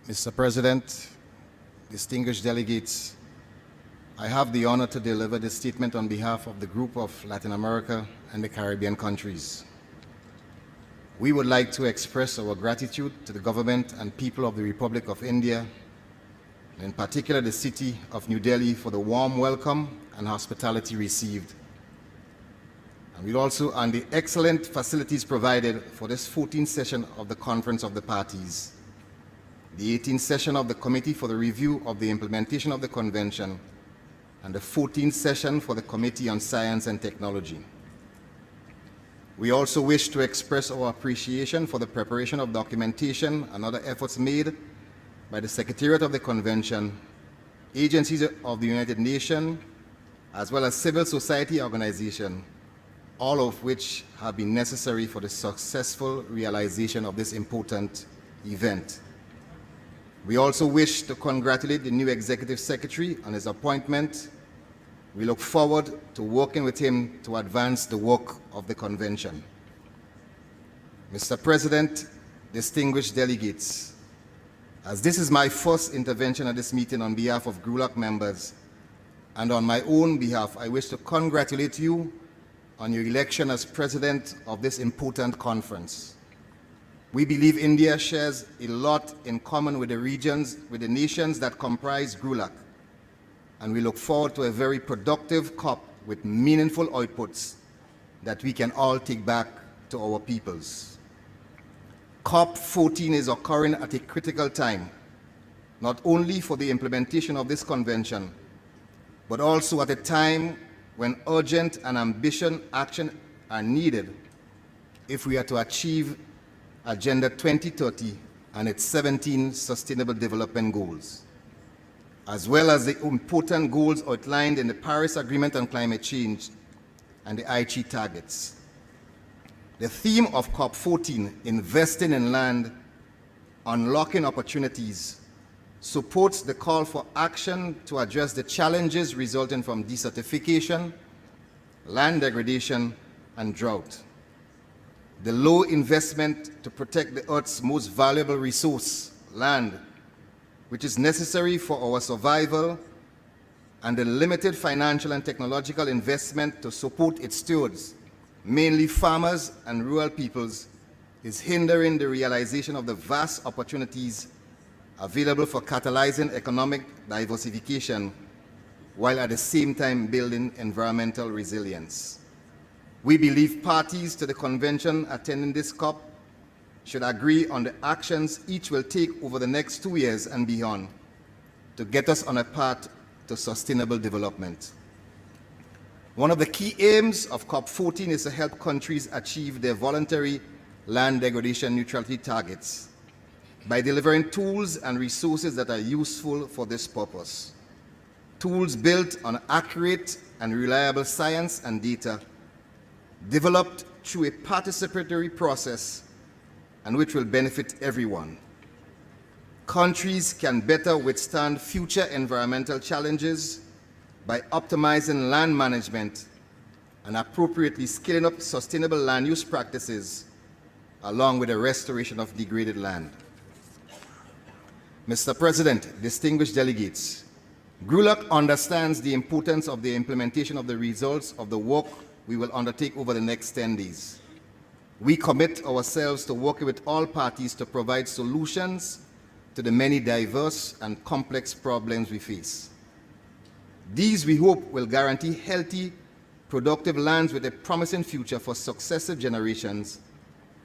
Mr. President, distinguished delegates, I have the honor to deliver this statement on behalf of the group of Latin America and the Caribbean countries. We would like to express our gratitude to the government and people of the Republic of India, and in particular the city of New Delhi, for the warm welcome and hospitality received. And we also on the excellent facilities provided for this 14th session of the Conference of the Parties, the 18th session of the Committee for the Review of the Implementation of the Convention, and the 14th session for the Committee on Science and Technology. We also wish to express our appreciation for the preparation of documentation and other efforts made by the Secretariat of the Convention, agencies of the United Nations, as well as civil society organizations, all of which have been necessary for the successful realization of this important event. We also wish to congratulate the new Executive Secretary on his appointment. We look forward to working with him to advance the work of the Convention. Mr. President, distinguished delegates, as this is my first intervention at this meeting on behalf of GRULAC members, and on my own behalf, I wish to congratulate you on your election as President of this important conference. We believe India shares a lot in common with the nations that comprise GRULAC, and we look forward to a very productive COP with meaningful outputs that we can all take back to our peoples. COP14 is occurring at a critical time, not only for the implementation of this convention, but also at a time when urgent and ambitious action are needed if we are to achieve Agenda 2030 and its 17 Sustainable Development Goals, as well as the important goals outlined in the Paris Agreement on Climate Change and the Aichi targets. The theme of COP14, Investing in Land, Unlocking Opportunities, supports the call for action to address the challenges resulting from desertification, land degradation, and drought. The low investment to protect the Earth's most valuable resource, land, which is necessary for our survival, and the limited financial and technological investment to support its stewards, mainly farmers and rural peoples, is hindering the realization of the vast opportunities available for catalyzing economic diversification, while at the same time building environmental resilience. We believe parties to the convention attending this COP should agree on the actions each will take over the next 2 years and beyond to get us on a path to sustainable development. One of the key aims of COP14 is to help countries achieve their voluntary land degradation neutrality targets by delivering tools and resources that are useful for this purpose. Tools built on accurate and reliable science and data developed through a participatory process and which will benefit everyone. Countries can better withstand future environmental challenges by optimizing land management and appropriately scaling up sustainable land use practices along with the restoration of degraded land. Mr. President, distinguished delegates, GRULAC understands the importance of the implementation of the results of the work we will undertake over the next 10 days. We commit ourselves to working with all parties to provide solutions to the many diverse and complex problems we face. These, we hope, will guarantee healthy, productive lands with a promising future for successive generations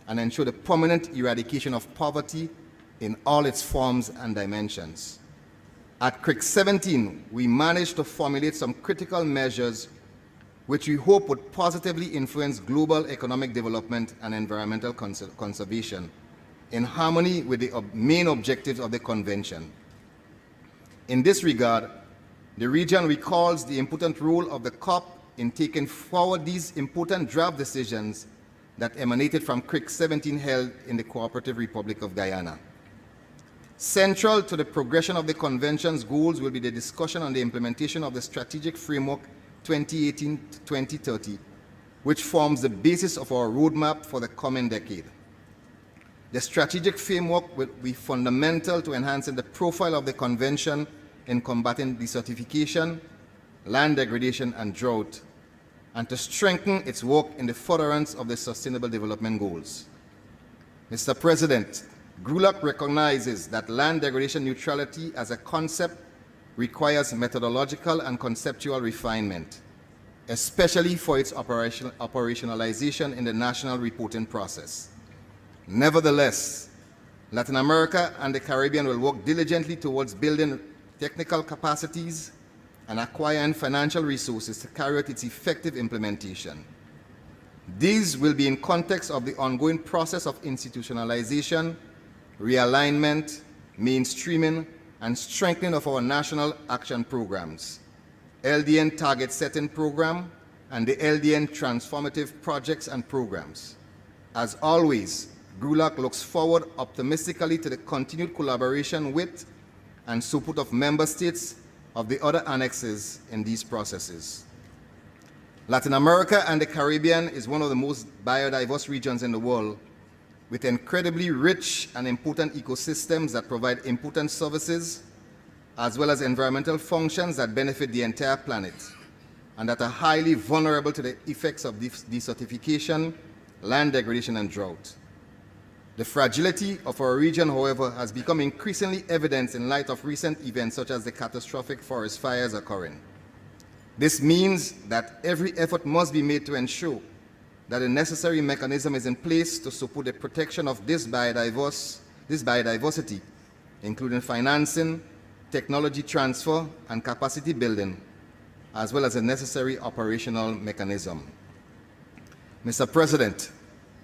and ensure the permanent eradication of poverty in all its forms and dimensions. At CRIC 17, we managed to formulate some critical measures which we hope would positively influence global economic development and environmental conservation in harmony with the main objectives of the Convention. In this regard, the region recalls the important role of the COP in taking forward these important draft decisions that emanated from CRIC 17 held in the Cooperative Republic of Guyana. Central to the progression of the Convention's goals will be the discussion on the implementation of the Strategic Framework 2018 to 2030, which forms the basis of our roadmap for the coming decade. The strategic framework will be fundamental to enhancing the profile of the Convention in combating desertification, land degradation, and drought, and to strengthen its work in the furtherance of the Sustainable Development Goals. Mr. President, GRULAC recognizes that land degradation neutrality as a concept requires methodological and conceptual refinement, especially for its operationalization in the national reporting process. Nevertheless, Latin America and the Caribbean will work diligently towards building technical capacities and acquiring financial resources to carry out its effective implementation. These will be in context of the ongoing process of institutionalization, realignment, mainstreaming, and strengthening of our national action programs, LDN Target Setting Program, and the LDN Transformative Projects and Programs. As always, GRULAC looks forward optimistically to the continued collaboration with and support of member states of the other annexes in these processes. Latin America and the Caribbean is one of the most biodiverse regions in the world, with incredibly rich and important ecosystems that provide important services, as well as environmental functions that benefit the entire planet, and that are highly vulnerable to the effects of desertification, land degradation, and drought. The fragility of our region, however, has become increasingly evident in light of recent events such as the catastrophic forest fires occurring. This means that every effort must be made to ensure that a necessary mechanism is in place to support the protection of this biodiversity, including financing, technology transfer, and capacity building, as well as a necessary operational mechanism. Mr. President,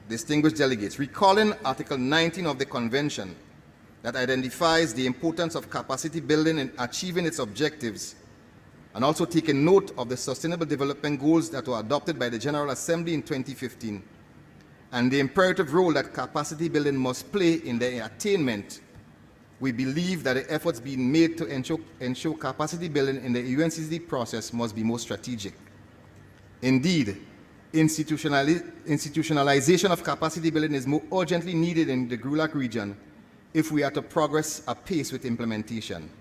distinguished delegates, recalling Article 19 of the Convention that identifies the importance of capacity building in achieving its objectives, and also taking note of the Sustainable Development Goals that were adopted by the General Assembly in 2015, and the imperative role that capacity building must play in their attainment, we believe that the efforts being made to ensure capacity building in the UNCCD process must be more strategic. Indeed, institutionalization of capacity building is more urgently needed in the GRULAC region if we are to progress apace with implementation.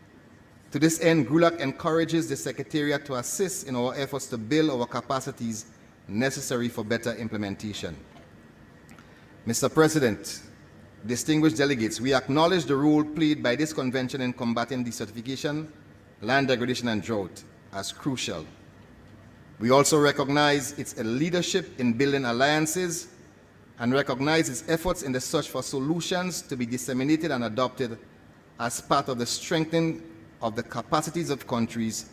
To this end, GRULAC encourages the Secretariat to assist in our efforts to build our capacities necessary for better implementation. Mr. President, distinguished delegates, we acknowledge the role played by this convention in combating desertification, land degradation, and drought as crucial. We also recognize its leadership in building alliances and recognize its efforts in the search for solutions to be disseminated and adopted as part of the strengthening of the capacities of countries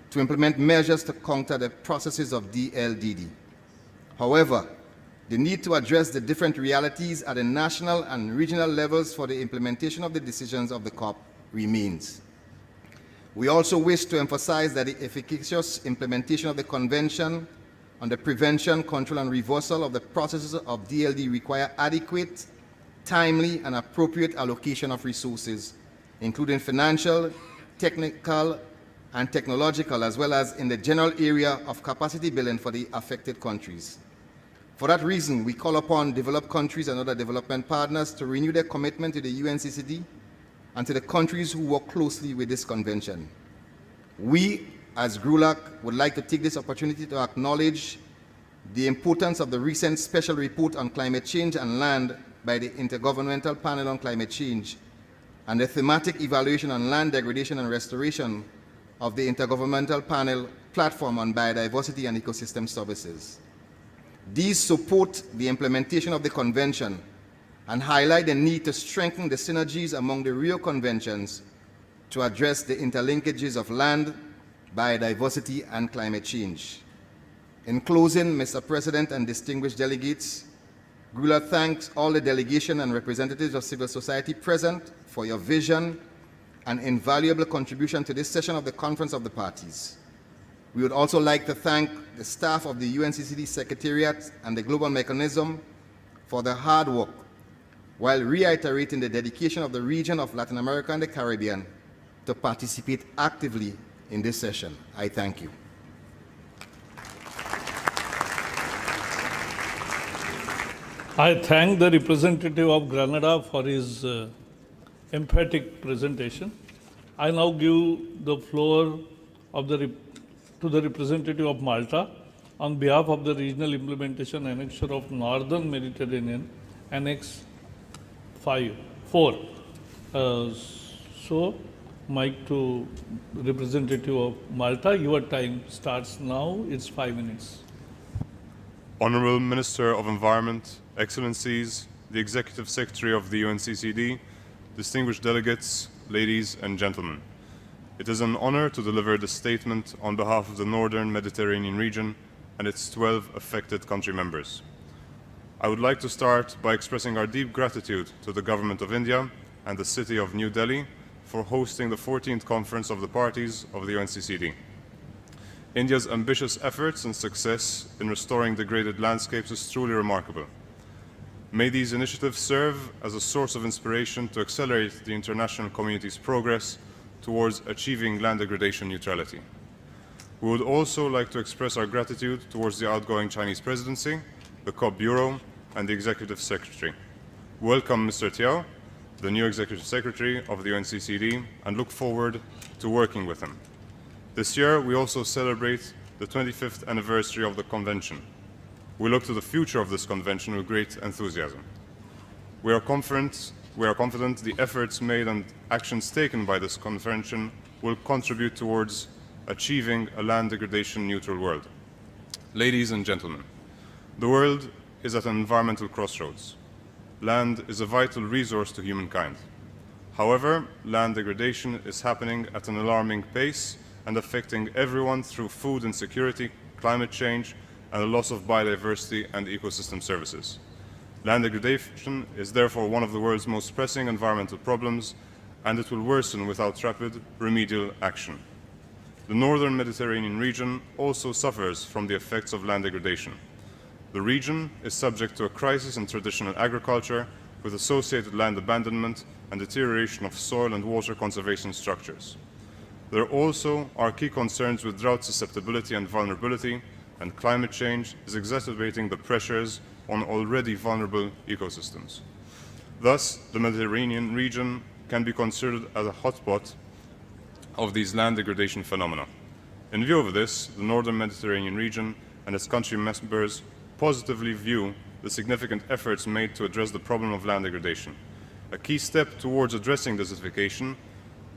to implement measures to counter the processes of DLDD. However, the need to address the different realities at the national and regional levels for the implementation of the decisions of the COP remains. We also wish to emphasize that the efficacious implementation of the Convention on the Prevention, Control, and Reversal of the Processes of DLD require adequate, timely, and appropriate allocation of resources, including financial, technical, and technological, as well as in the general area of capacity building for the affected countries. For that reason, we call upon developed countries and other development partners to renew their commitment to the UNCCD and to the countries who work closely with this convention. We, as GRULAC, would like to take this opportunity to acknowledge the importance of the recent special report on climate change and land by the Intergovernmental Panel on Climate Change and the thematic evaluation on land degradation and restoration of the Intergovernmental Panel platform on biodiversity and ecosystem services. These support the implementation of the convention and highlight the need to strengthen the synergies among the Rio conventions to address the interlinkages of land, biodiversity, and climate change. In closing, Mr. President and distinguished delegates, GRULAC thanks all the delegation and representatives of civil society present for your vision and invaluable contribution to this session of the Conference of the Parties. We would also like to thank the staff of the UNCCD Secretariat and the Global Mechanism for their hard work, while reiterating the dedication of the region of Latin America and the Caribbean to participate actively in this session. I thank you. I thank the representative of Grenada for his emphatic presentation. I now give the floor of to the representative of Malta on behalf of the Regional Implementation Annexure of Northern Mediterranean, Annex 4. So, mic to representative of Malta. Your time starts now. It's 5 minutes. Honorable Minister of Environment, Excellencies, the Executive Secretary of the UNCCD, distinguished delegates, ladies and gentlemen. It is an honor to deliver the statement on behalf of the Northern Mediterranean region and its 12 affected country members. I would like to start by expressing our deep gratitude to the Government of India and the City of New Delhi for hosting the 14th Conference of the Parties of the UNCCD. India's ambitious efforts and success in restoring degraded landscapes is truly remarkable. May these initiatives serve as a source of inspiration to accelerate the international community's progress towards achieving land degradation neutrality. We would also like to express our gratitude towards the outgoing Chinese presidency, the COP Bureau, and the Executive Secretary. Welcome, Mr. Tiao, the new Executive Secretary of the UNCCD, and look forward to working with him. This year, we also celebrate the 25th anniversary of the Convention. We look to the future of this Convention with great enthusiasm. We are confident the efforts made and actions taken by this Convention will contribute towards achieving a land degradation neutral world. Ladies and gentlemen, the world is at an environmental crossroads. Land is a vital resource to humankind. However, land degradation is happening at an alarming pace and affecting everyone through food insecurity, climate change, and the loss of biodiversity and ecosystem services. Land degradation is therefore one of the world's most pressing environmental problems, and it will worsen without rapid remedial action. The Northern Mediterranean region also suffers from the effects of land degradation. The region is subject to a crisis in traditional agriculture with associated land abandonment and deterioration of soil and water conservation structures. There also are key concerns with drought susceptibility and vulnerability, and climate change is exacerbating the pressures on already vulnerable ecosystems. Thus, the Mediterranean region can be considered as a hotspot of these land degradation phenomena. In view of this, the Northern Mediterranean region and its country members positively view the significant efforts made to address the problem of land degradation. A key step towards addressing desertification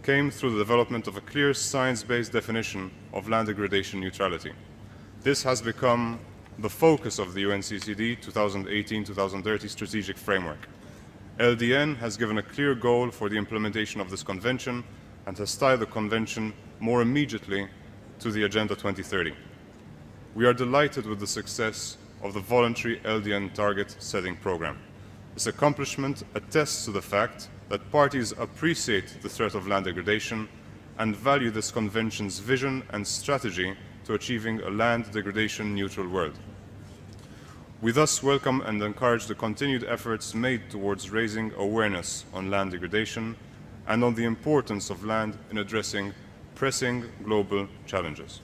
came through the development of a clear science-based definition of land degradation neutrality. This has become the focus of the UNCCD 2018-2030 strategic framework. LDN has given a clear goal for the implementation of this convention and has tied the convention more immediately to the Agenda 2030. We are delighted with the success of the voluntary LDN target setting program. This accomplishment attests to the fact that parties appreciate the threat of land degradation and value this Convention's vision and strategy to achieving a land degradation neutral world. We thus welcome and encourage the continued efforts made towards raising awareness on land degradation and on the importance of land in addressing pressing global challenges.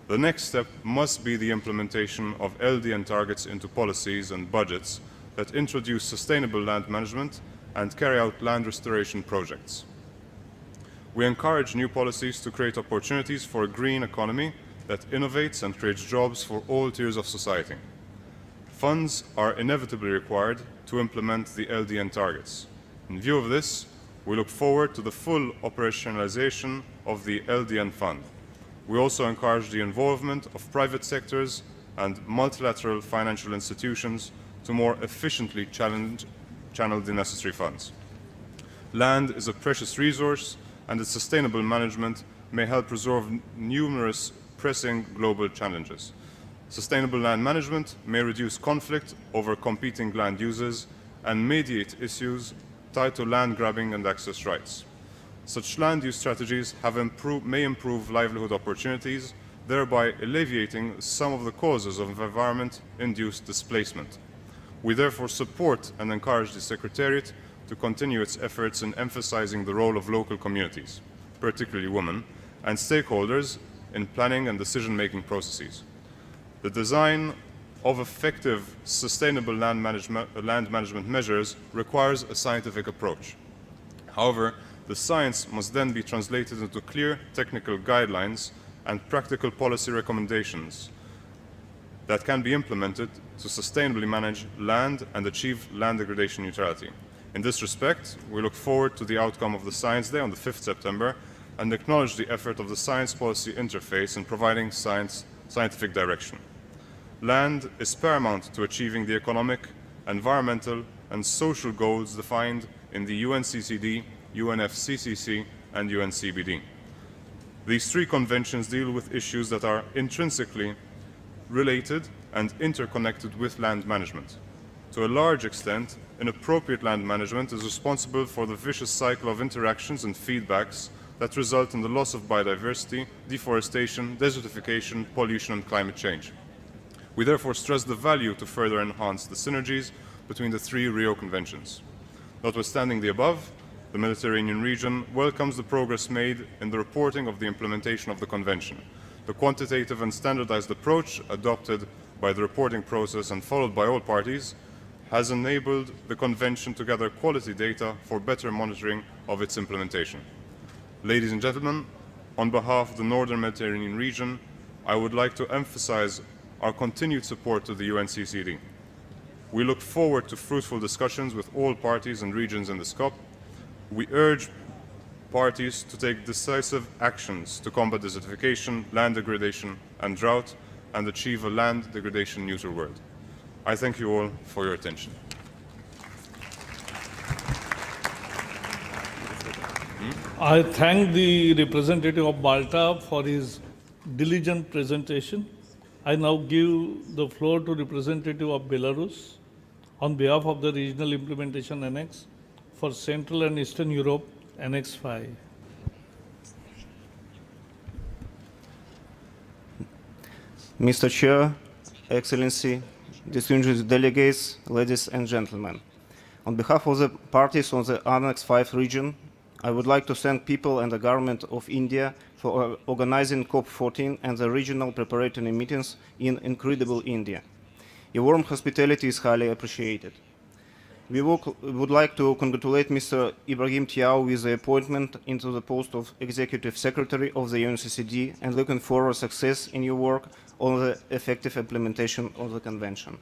The next step must be the implementation of LDN targets into policies and budgets that introduce sustainable land management and carry out land restoration projects. We encourage new policies to create opportunities for a green economy that innovates and creates jobs for all tiers of society. Funds are inevitably required to implement the LDN targets. In view of this, we look forward to the full operationalization of the LDN Fund. We also encourage the involvement of private sectors and multilateral financial institutions to more efficiently channel the necessary funds. Land is a precious resource, and its sustainable management may help resolve numerous pressing global challenges. Sustainable land management may reduce conflict over competing land uses and mediate issues tied to land grabbing and access rights. Such land use strategies may improve livelihood opportunities, thereby alleviating some of the causes of environment-induced displacement. We therefore support and encourage the Secretariat to continue its efforts in emphasizing the role of local communities, particularly women, and stakeholders in planning and decision-making processes. The design of effective, sustainable land management measures requires a scientific approach. However, the science must then be translated into clear technical guidelines and practical policy recommendations that can be implemented to sustainably manage land and achieve land degradation neutrality. In this respect, we look forward to the outcome of the Science Day on the 5th September and acknowledge the effort of the Science Policy Interface in providing scientific direction. Land is paramount to achieving the economic, environmental, and social goals defined in the UNCCD, UNFCCC, and UNCBD. These three conventions deal with issues that are intrinsically related and interconnected with land management. To a large extent, inappropriate land management is responsible for the vicious cycle of interactions and feedbacks that result in the loss of biodiversity, deforestation, desertification, pollution, and climate change. We therefore stress the value to further enhance the synergies between the three Rio Conventions. Notwithstanding the above, the Mediterranean region welcomes the progress made in the reporting of the implementation of the Convention. The quantitative and standardized approach adopted by the reporting process and followed by all parties has enabled the Convention to gather quality data for better monitoring of its implementation. Ladies and gentlemen, on behalf of the Northern Mediterranean region, I would like to emphasize our continued support to the UNCCD. We look forward to fruitful discussions with all parties and regions in the COP. We urge parties to take decisive actions to combat desertification, land degradation, and drought, and achieve a land degradation neutral world. I thank you all for your attention. I thank the representative of Malta for his diligent presentation. I now give the floor to representative of Belarus on behalf of the Regional Implementation Annex for Central and Eastern Europe, Annex 5. Mr. Chair, Excellency, distinguished delegates, ladies and gentlemen. On behalf of the parties on the Annex 5 region, I would like to thank people and the government of India for organizing COP14 and the regional preparatory meetings in incredible India. Your warm hospitality is highly appreciated. We would like to congratulate Mr. Ibrahim Tiao with the appointment into the post of Executive Secretary of the UNCCD and looking forward to success in your work on the effective implementation of the Convention.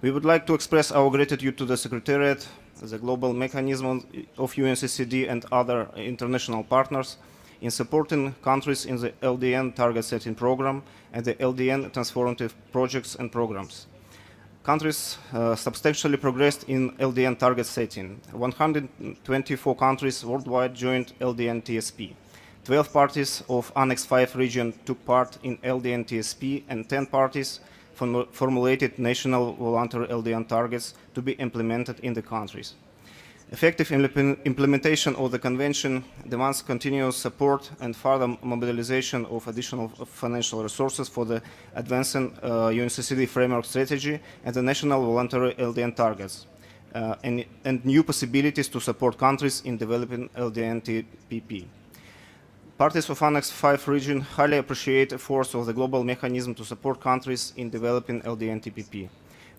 We would like to express our gratitude to the Secretariat, the Global Mechanism of UNCCD and other international partners in supporting countries in the LDN target setting program and the LDN transformative projects and programs. Countries substantially progressed in LDN target setting. 124 countries worldwide joined LDN TSP. 12 parties of Annex 5 region took part in LDN TSP, and 10 parties formulated national voluntary LDN targets to be implemented in the countries. Effective implementation of the Convention demands continuous support and further mobilization of additional financial resources for the advancing UNCCD framework strategy and the national voluntary LDN targets, and new possibilities to support countries in developing LDN-TPP. Parties of Annex 5 region highly appreciate the efforts of the global mechanism to support countries in developing LDN-TPP.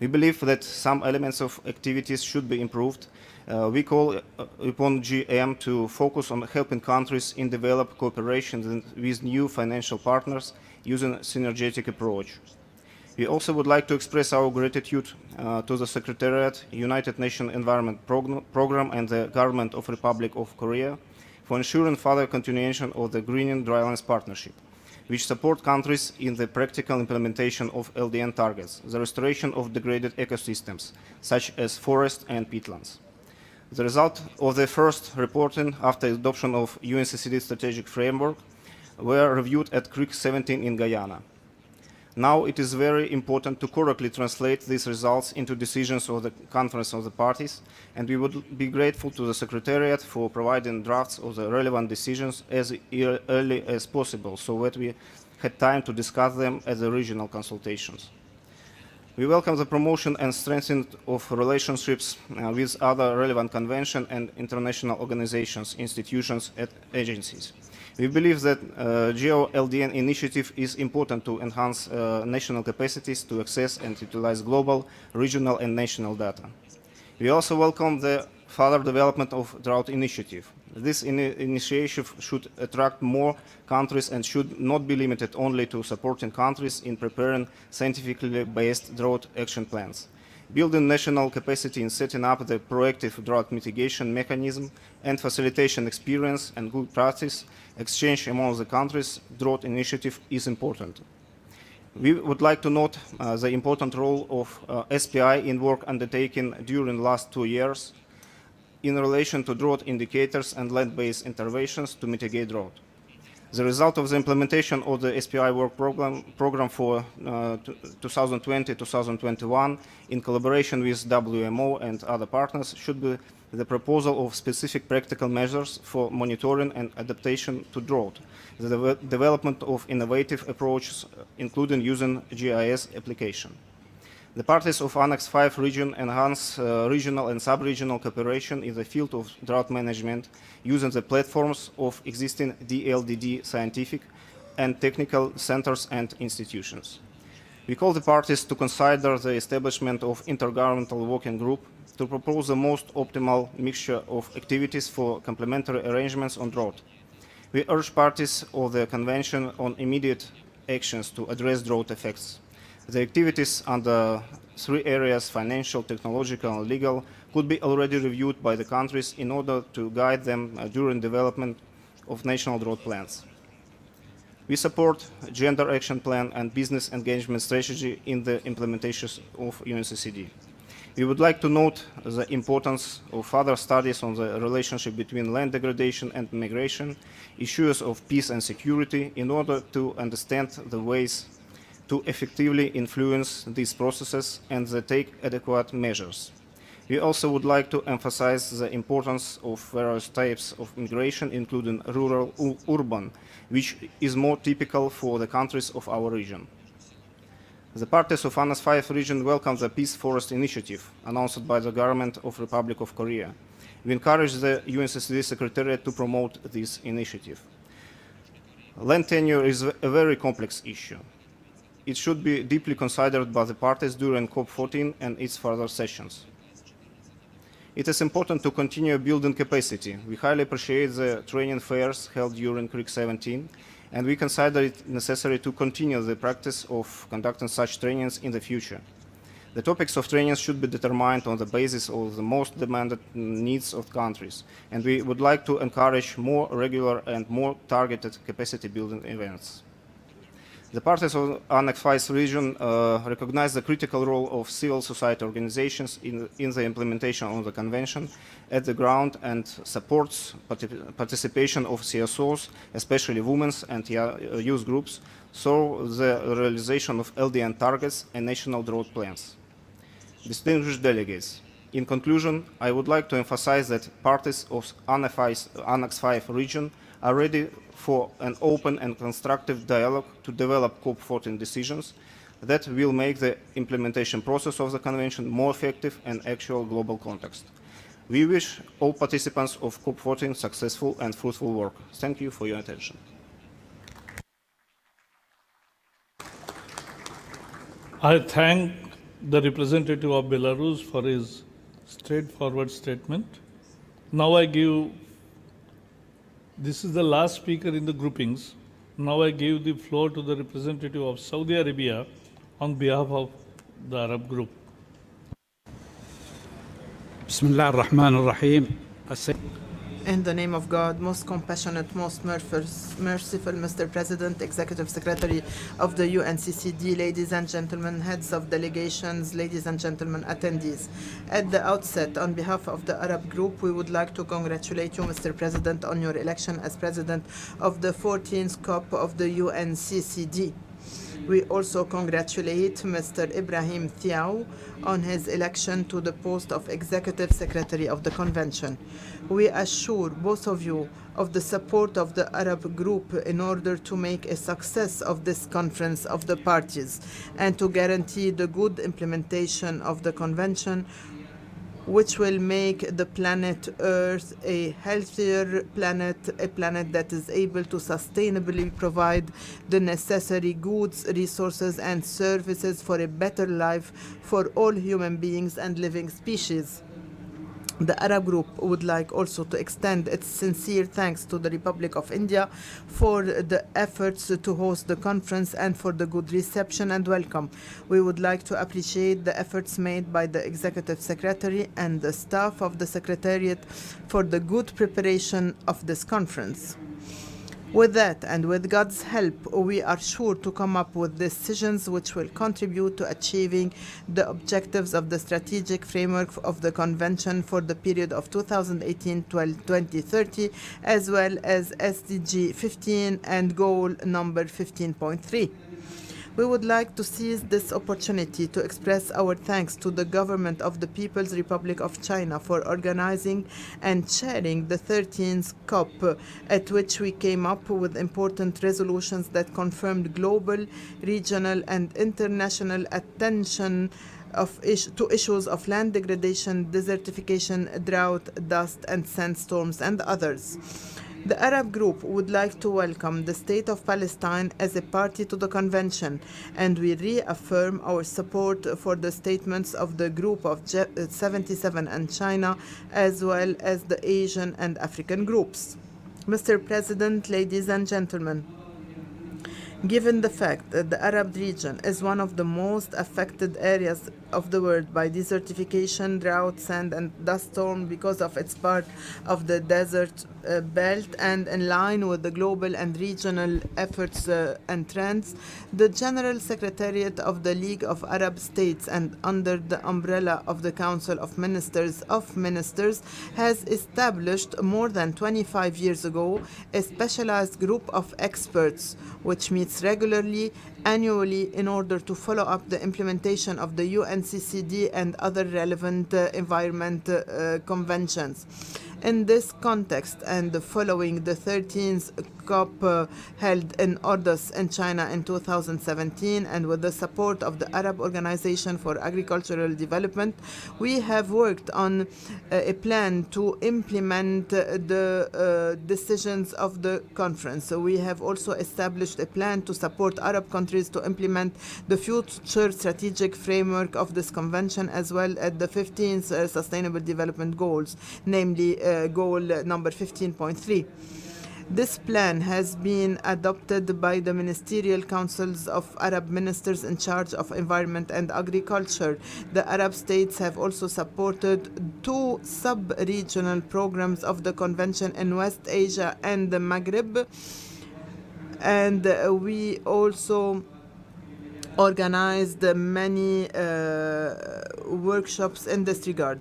We believe that some elements of activities should be improved. We call upon GM to focus on helping countries in develop cooperation with new financial partners using a synergetic approach. We also would like to express our gratitude to the Secretariat, United Nations Environment Programme and the Government of Republic of Korea for ensuring further continuation of the Greening Drylands Partnership, which support countries in the practical implementation of LDN targets, the restoration of degraded ecosystems, such as forests and peatlands. The result of the first reporting after adoption of UNCCD strategic framework were reviewed at CRIC 17 in Guyana. Now it is very important to correctly translate these results into decisions of the Conference of the Parties, and we would be grateful to the Secretariat for providing drafts of the relevant decisions as early as possible, so that we had time to discuss them at the regional consultations. We welcome the promotion and strengthening of relationships with other relevant convention and international organizations, institutions, and agencies. We believe that GEO-LDN initiative is important to enhance national capacities to access and utilize global, regional, and national data. We also welcome the further development of drought initiative. This initiative should attract more countries and should not be limited only to supporting countries in preparing scientifically based drought action plans. Building national capacity in setting up the proactive drought mitigation mechanism and facilitation experience and good practice exchange among the countries' drought initiative is important. We would like to note the important role of SPI in work undertaken during the last 2 years in relation to drought indicators and land-based interventions to mitigate drought. The result of the implementation of the SPI work program for 2020-2021 in collaboration with WMO and other partners should be the proposal of specific practical measures for monitoring and adaptation to drought, the development of innovative approaches, including using GIS application. The parties of Annex 5 region enhance regional and sub-regional cooperation in the field of drought management using the platforms of existing DLDD scientific and technical centers and institutions. We call the parties to consider the establishment of intergovernmental working group to propose the most optimal mixture of activities for complementary arrangements on drought. We urge parties of the Convention on immediate actions to address drought effects. The activities under 3 areas, financial, technological, and legal, could be already reviewed by the countries in order to guide them during development of national drought plans. We support gender action plan and business engagement strategy in the implementation of UNCCD. We would like to note the importance of further studies on the relationship between land degradation and migration, issues of peace and security, in order to understand the ways to effectively influence these processes and take adequate measures. We also would like to emphasize the importance of various types of migration, including rural, urban, which is more typical for the countries of our region. The parties of Annex 5 region welcome the Peace Forest Initiative announced by the government of Republic of Korea. We encourage the UNCCD Secretariat to promote this initiative. Land tenure is a very complex issue. It should be deeply considered by the parties during COP14 and its further sessions. It is important to continue building capacity. We highly appreciate the training fairs held during CRIC 17, and we consider it necessary to continue the practice of conducting such trainings in the future. The topics of trainings should be determined on the basis of the most demanded needs of countries, and we would like to encourage more regular and more targeted capacity building events. The parties of Annex 5 region recognize the critical role of civil society organizations in the implementation of the Convention at the ground and supports participation of CSOs, especially women's and youth groups, so the realization of LDN targets and national drought plans. Distinguished delegates, In conclusion, I would like to emphasize that parties of Annex 5 region are ready for an open and constructive dialogue to develop COP14 decisions that will make the implementation process of the Convention more effective in actual global context. We wish all participants of COP14 successful and fruitful work. Thank you for your attention. I thank the representative of Belarus for his straightforward statement. Now this is the last speaker in the groupings. Now I give the floor to the representative of Saudi Arabia on behalf of the Arab group. Bismillah ar-Rahman ar-Rahim. In the name of God, most compassionate, most merciful, Mr. President, Executive Secretary of the UNCCD, ladies and gentlemen, heads of delegations, ladies and gentlemen, attendees. At the outset, on behalf of the Arab Group, we would like to congratulate you, Mr. President, on your election as President of the 14th COP of the UNCCD. We also congratulate Mr. Ibrahim Thiaw on his election to the post of Executive Secretary of the Convention. We assure both of you of the support of the Arab Group in order to make a success of this conference of the parties and to guarantee the good implementation of the Convention, which will make the planet Earth a healthier planet, a planet that is able to sustainably provide the necessary goods, resources, and services for a better life for all human beings and living species. The Arab Group would like also to extend its sincere thanks to the Republic of India for the efforts to host the conference and for the good reception and welcome. We would like to appreciate the efforts made by the Executive Secretary and the staff of the Secretariat for the good preparation of this conference. With that, and with God's help, we are sure to come up with decisions which will contribute to achieving the objectives of the strategic framework of the Convention for the period of 2018-2030, as well as SDG 15 and goal number 15.3. We would like to seize this opportunity to express our thanks to the government of the People's Republic of China for organizing and chairing the 13th COP, at which we came up with important resolutions that confirmed global, regional, and international attention to issues of land degradation, desertification, drought, dust, and sandstorms, and others. The Arab Group would like to welcome the State of Palestine as a party to the Convention, and we reaffirm our support for the statements of the Group of 77 and China, as well as the Asian and African groups. Mr. President, ladies and gentlemen, given the fact that the Arab region is one of the most affected areas of the world by desertification, drought, sand, and dust storm because of its part of the desert belt, and in line with the global and regional efforts and trends, the General Secretariat of the League of Arab States and under the umbrella of the Council of Ministers has established more than 25 years ago a specialized group of experts which meets regularly, annually, in order to follow up the implementation of the UNCCD and other relevant environment conventions. In this context, and following the 13th COP held in Ordus in China in 2017, and with the support of the Arab Organization for Agricultural Development, we have worked on a plan to implement the decisions of the conference. So we have also established a plan to support Arab countries to implement the future strategic framework of this convention, as well as the 15th Sustainable Development Goals, namely goal number 15.3. This plan has been adopted by the ministerial councils of Arab ministers in charge of environment and agriculture. The Arab states have also supported 2 sub-regional programs of the convention in West Asia and the Maghreb, and we also organized many workshops in this regard.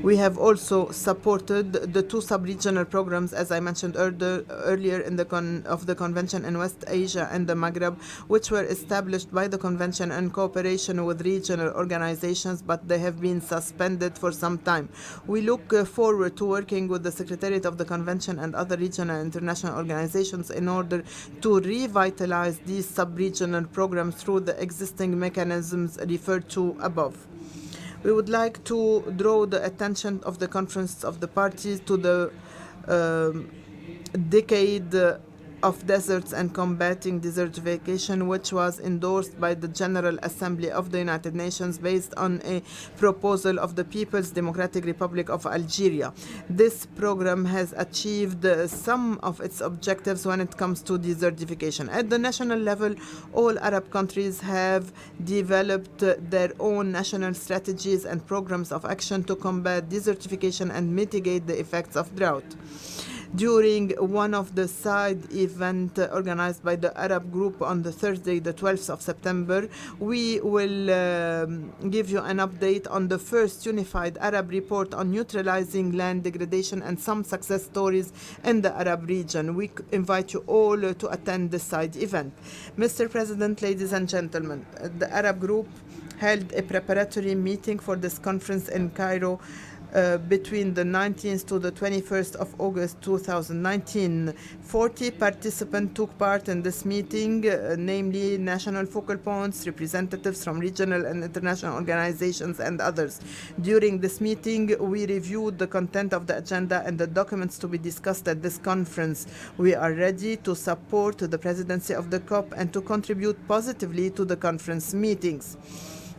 We have also supported the two sub-regional programs, as I mentioned earlier, in the convention in West Asia and the Maghreb, which were established by the convention in cooperation with regional organizations, but they have been suspended for some time. We look forward to working with the Secretariat of the Convention and other regional and international organizations in order to revitalize these sub-regional programs through the existing mechanisms referred to above. We would like to draw the attention of the Conference of the Parties to the decade of deserts and combating desertification, which was endorsed by the General Assembly of the United Nations based on a proposal of the People's Democratic Republic of Algeria. This program has achieved some of its objectives when it comes to desertification. At the national level, all Arab countries have developed their own national strategies and programs of action to combat desertification and mitigate the effects of drought. During one of the side events organized by the Arab group on the Thursday, the 12th of September, we will give you an update on the first unified Arab report on neutralizing land degradation and some success stories in the Arab region. We invite you all to attend this side event. Mr. President, ladies and gentlemen, the Arab group held a preparatory meeting for this conference in Cairo between the 19th to the 21st of August 2019. 40 participants took part in this meeting, namely national focal points, representatives from regional and international organizations, and others. During this meeting, we reviewed the content of the agenda and the documents to be discussed at this conference. We are ready to support the presidency of the COP and to contribute positively to the conference meetings.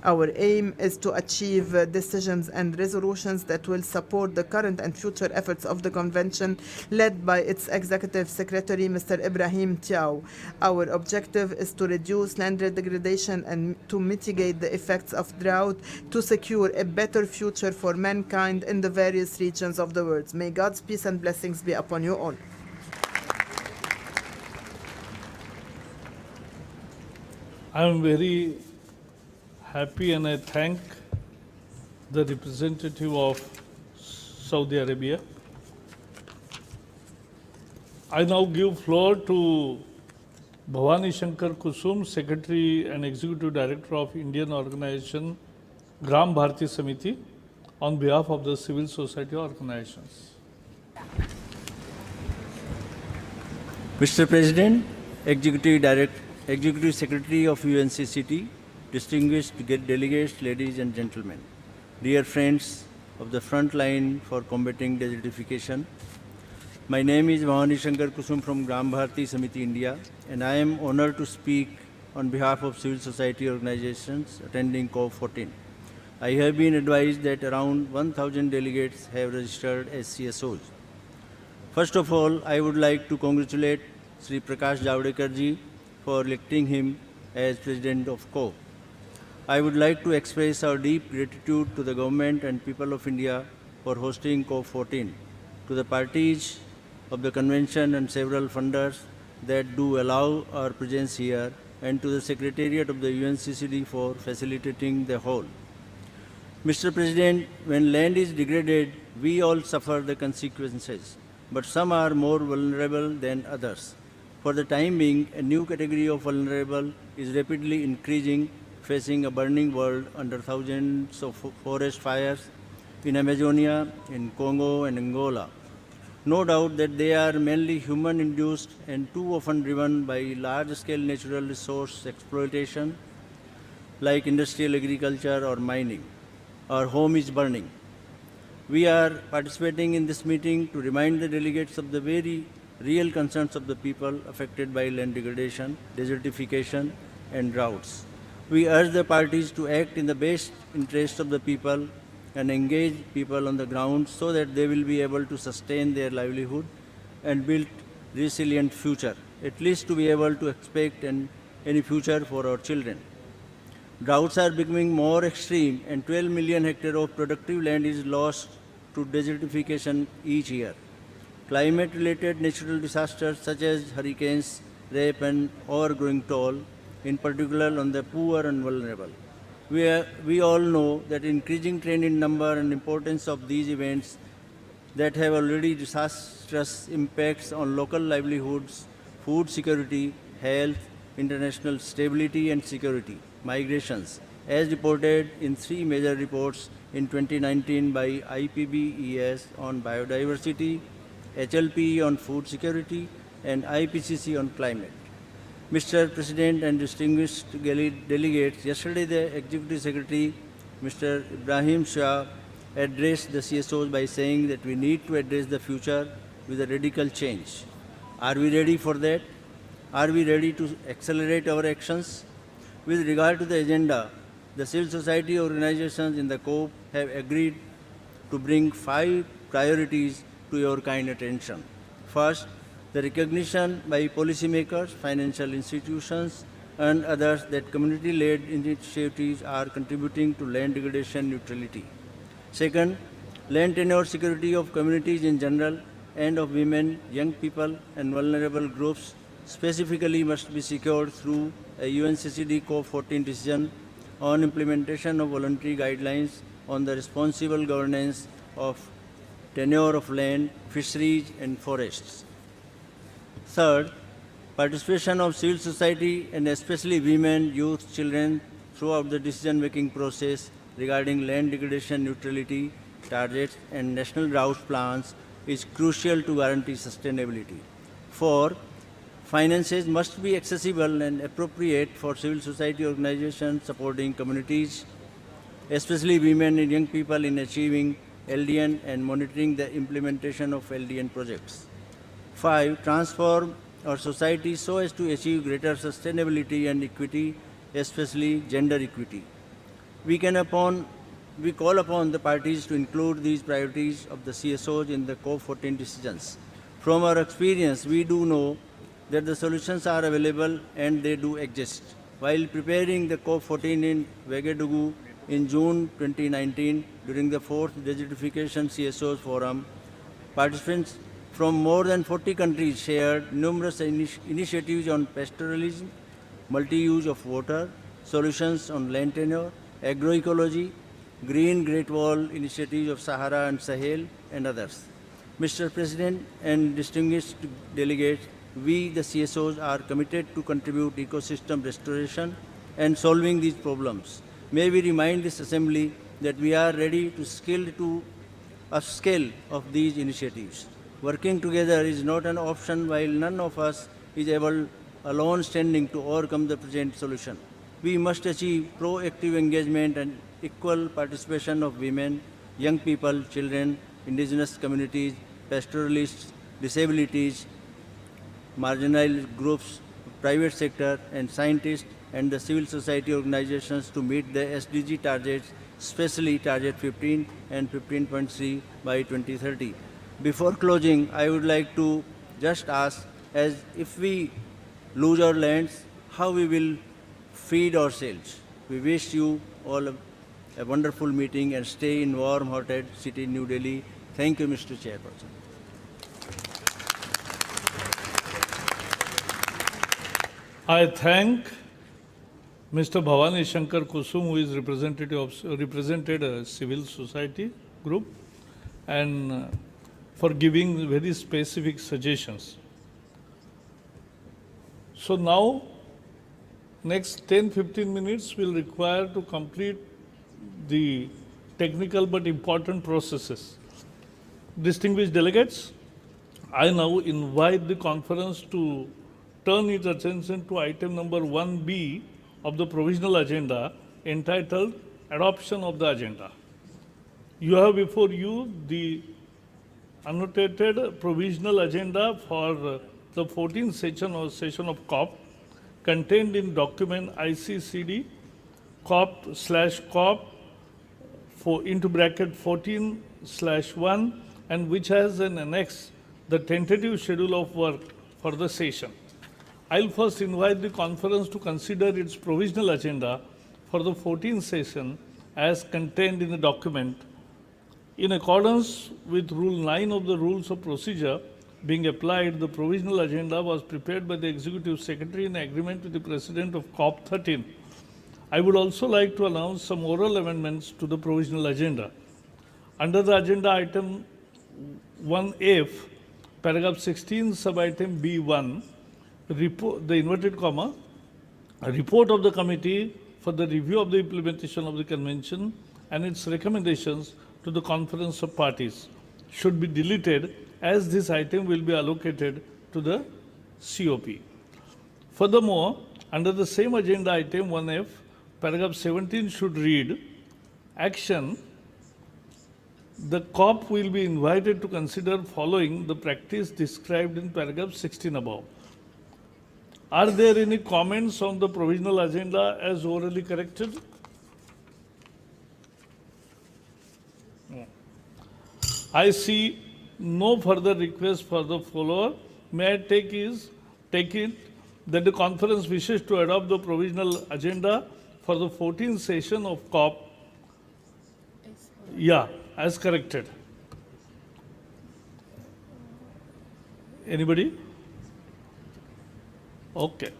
Our aim is to achieve decisions and resolutions that will support the current and future efforts of the Convention, led by its Executive Secretary, Mr. Ibrahim Thiaw. Our objective is to reduce land degradation and to mitigate the effects of drought, to secure a better future for mankind in the various regions of the world. May God's peace and blessings be upon you all. I am very happy and I thank the representative of Saudi Arabia. I now give floor to Bhavani Shankar Kusum, Secretary and Executive Director of Indian organization Gram Bharti Samiti, on behalf of the civil society organizations. Mr. President, Executive Secretary of UNCCD, distinguished delegates, ladies and gentlemen, dear friends of the front line for combating desertification, my name is Bhavani Shankar Kusum from Gram Bharti Samiti, India, and I am honored to speak on behalf of civil society organizations attending COP14. I have been advised that around 1,000 delegates have registered as CSOs. First of all, I would like to congratulate Sri Prakash Javadekar ji for electing him as President of COP. I would like to express our deep gratitude to the government and people of India for hosting COP14, to the parties of the convention and several funders that do allow our presence here, and to the Secretariat of the UNCCD for facilitating the whole. Mr. President, when land is degraded, we all suffer the consequences, but some are more vulnerable than others. For the time being, a new category of vulnerable is rapidly increasing, facing a burning world under thousands of forest fires in Amazonia, in Congo and Angola. No doubt that they are mainly human-induced and too often driven by large-scale natural resource exploitation like industrial agriculture or mining. Our home is burning. We are participating in this meeting to remind the delegates of the very real concerns of the people affected by land degradation, desertification, and droughts. We urge the parties to act in the best interest of the people and engage people on the ground so that they will be able to sustain their livelihood and build resilient future, at least to be able to expect any future for our children. Droughts are becoming more extreme and 12 million hectares of productive land is lost to desertification each year. Climate-related natural disasters such as hurricanes, rape and overgrowing toll, in particular on the poor and vulnerable. We all know that increasing trend in number and importance of these events that have already disastrous impacts on local livelihoods, food security, health, international stability and security, migrations, as reported in 3 major reports in 2019 by IPBES on biodiversity, HLP on food security, and IPCC on climate. Mr. President and distinguished delegates, yesterday the Executive Secretary, Mr. Ibrahim Shah, addressed the CSOs by saying that we need to address the future with a radical change. Are we ready for that? Are we ready to accelerate our actions? With regard to the agenda, the civil society organizations in the COP have agreed to bring 5 priorities to your kind attention. First, the recognition by policymakers, financial institutions, and others that community-led initiatives are contributing to land degradation neutrality. Second, land tenure security of communities in general and of women, young people, and vulnerable groups specifically must be secured through a UNCCDCOP14 decision on implementation of voluntary guidelines on the responsible governance of tenure of land, fisheries, and forests. Third, participation of civil society and especially women, youth, children throughout the decision-making process regarding land degradation neutrality targets and national drought plans is crucial to guarantee sustainability. Four, finances must be accessible and appropriate for civil society organizations supporting communities, especially women and young people in achieving LDN and monitoring the implementation of LDN projects. 5, transform our society so as to achieve greater sustainability and equity, especially gender equity. We call upon the parties to include these priorities of the CSOs in the COP14 decisions. From our experience, we do know that the solutions are available and they do exist. While preparing the COP14 in Ouagadougou in June 2019 during the 4th Desertification CSOs Forum, participants from more than 40 countries shared numerous initiatives on pastoralism, multi-use of water, solutions on land tenure, agroecology, Green Great Wall initiatives of Sahara and Sahel, and others. Mr. President and distinguished delegates, we, the CSOs, are committed to contribute ecosystem restoration and solving these problems. May we remind this Assembly that we are ready to upscale of these initiatives. Working together is not an option while none of us is able alone standing to overcome the present solution. We must achieve proactive engagement and equal participation of women, young people, children, indigenous communities, pastoralists, disabilities, marginalized groups, private sector, and scientists, and the civil society organizations to meet the SDG targets, especially Target 15 and 15.3 by 2030. Before closing, I would like to just ask, as if we lose our lands, how we will feed ourselves. We wish you all a wonderful meeting and stay in warm-hearted city, New Delhi. Thank you, Mr. Chairperson. I thank Mr. Bhavani Shankar Kusum, who is represented a civil society group, and for giving very specific suggestions. So now, next 10-15 minutes will require to complete the technical but important processes. Distinguished delegates, I now invite the conference to turn its attention to item number 1B of the provisional agenda entitled Adoption of the Agenda. You have before you the annotated provisional agenda for the 14th session of COP contained in document ICCD COP/COP into bracket 14/1 and which has an annex the tentative schedule of work for the session. I'll first invite the conference to consider its provisional agenda for the 14th session as contained in the document. In accordance with Rule 9 of the Rules of Procedure being applied, the provisional agenda was prepared by the Executive Secretary in agreement with the President of COP13. I would also like to announce some oral amendments to the provisional agenda. Under the agenda item 1F, paragraph 16, sub-item B1, the inverted comma, a report of the committee for the review of the implementation of the convention and its recommendations to the conference of parties should be deleted, as this item will be allocated to the COP. Furthermore, under the same agenda item 1F, paragraph 17 should read, action, the COP will be invited to consider following the practice described in paragraph 16 above. Are there any comments on the provisional agenda as orally corrected? No. I see no further request for the follower. May I take it that the conference wishes to adopt the provisional agenda for the 14th session of COP? Yeah, as corrected. Anybody? Okay.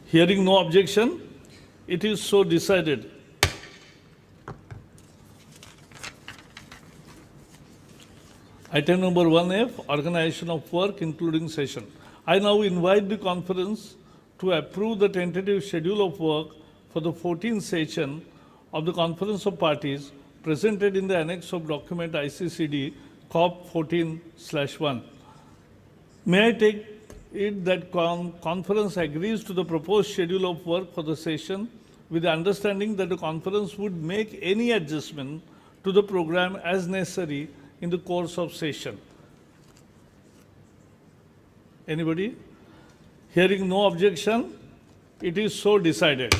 Hearing no objection, it is so decided. Item number 1F, organization of work including session. I now invite the conference to approve the tentative schedule of work for the 14th session of the Conference of Parties presented in the annex of document ICCD COP14/1. May I take it that conference agrees to the proposed schedule of work for the session with the understanding that the conference would make any adjustment to the program as necessary in the course of session. Anybody? Hearing no objection, it is so decided.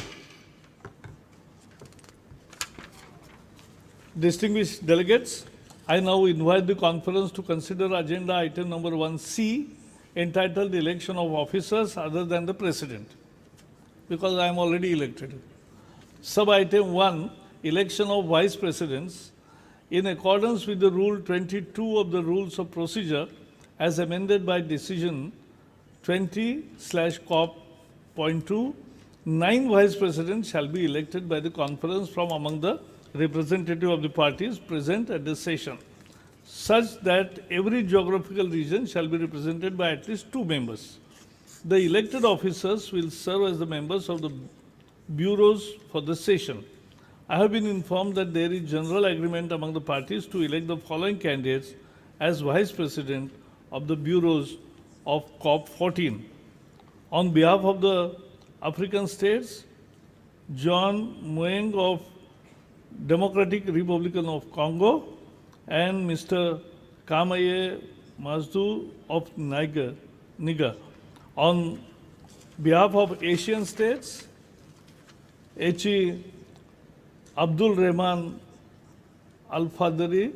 Distinguished delegates, I now invite the conference to consider agenda item number 1C, entitled election of officers other than the president, because I am already elected. Sub-item 1, election of vice presidents, in accordance with the Rule 22 of the Rules of Procedure, as amended by decision 20/COP.2, 9 vice presidents shall be elected by the conference from among the representatives of the parties present at the session, such that every geographical region shall be represented by at least 2 members. The elected officers will serve as the members of the bureaus for the session. I have been informed that there is general agreement among the parties to elect the following candidates as vice president of the bureaus of COP14. On behalf of the African states, John Mueng of Democratic Republic of Congo and Mr. Kamaye Mazdu of Niger. On behalf of Asian states, H.E. Abdul Rahman Al-Fadri,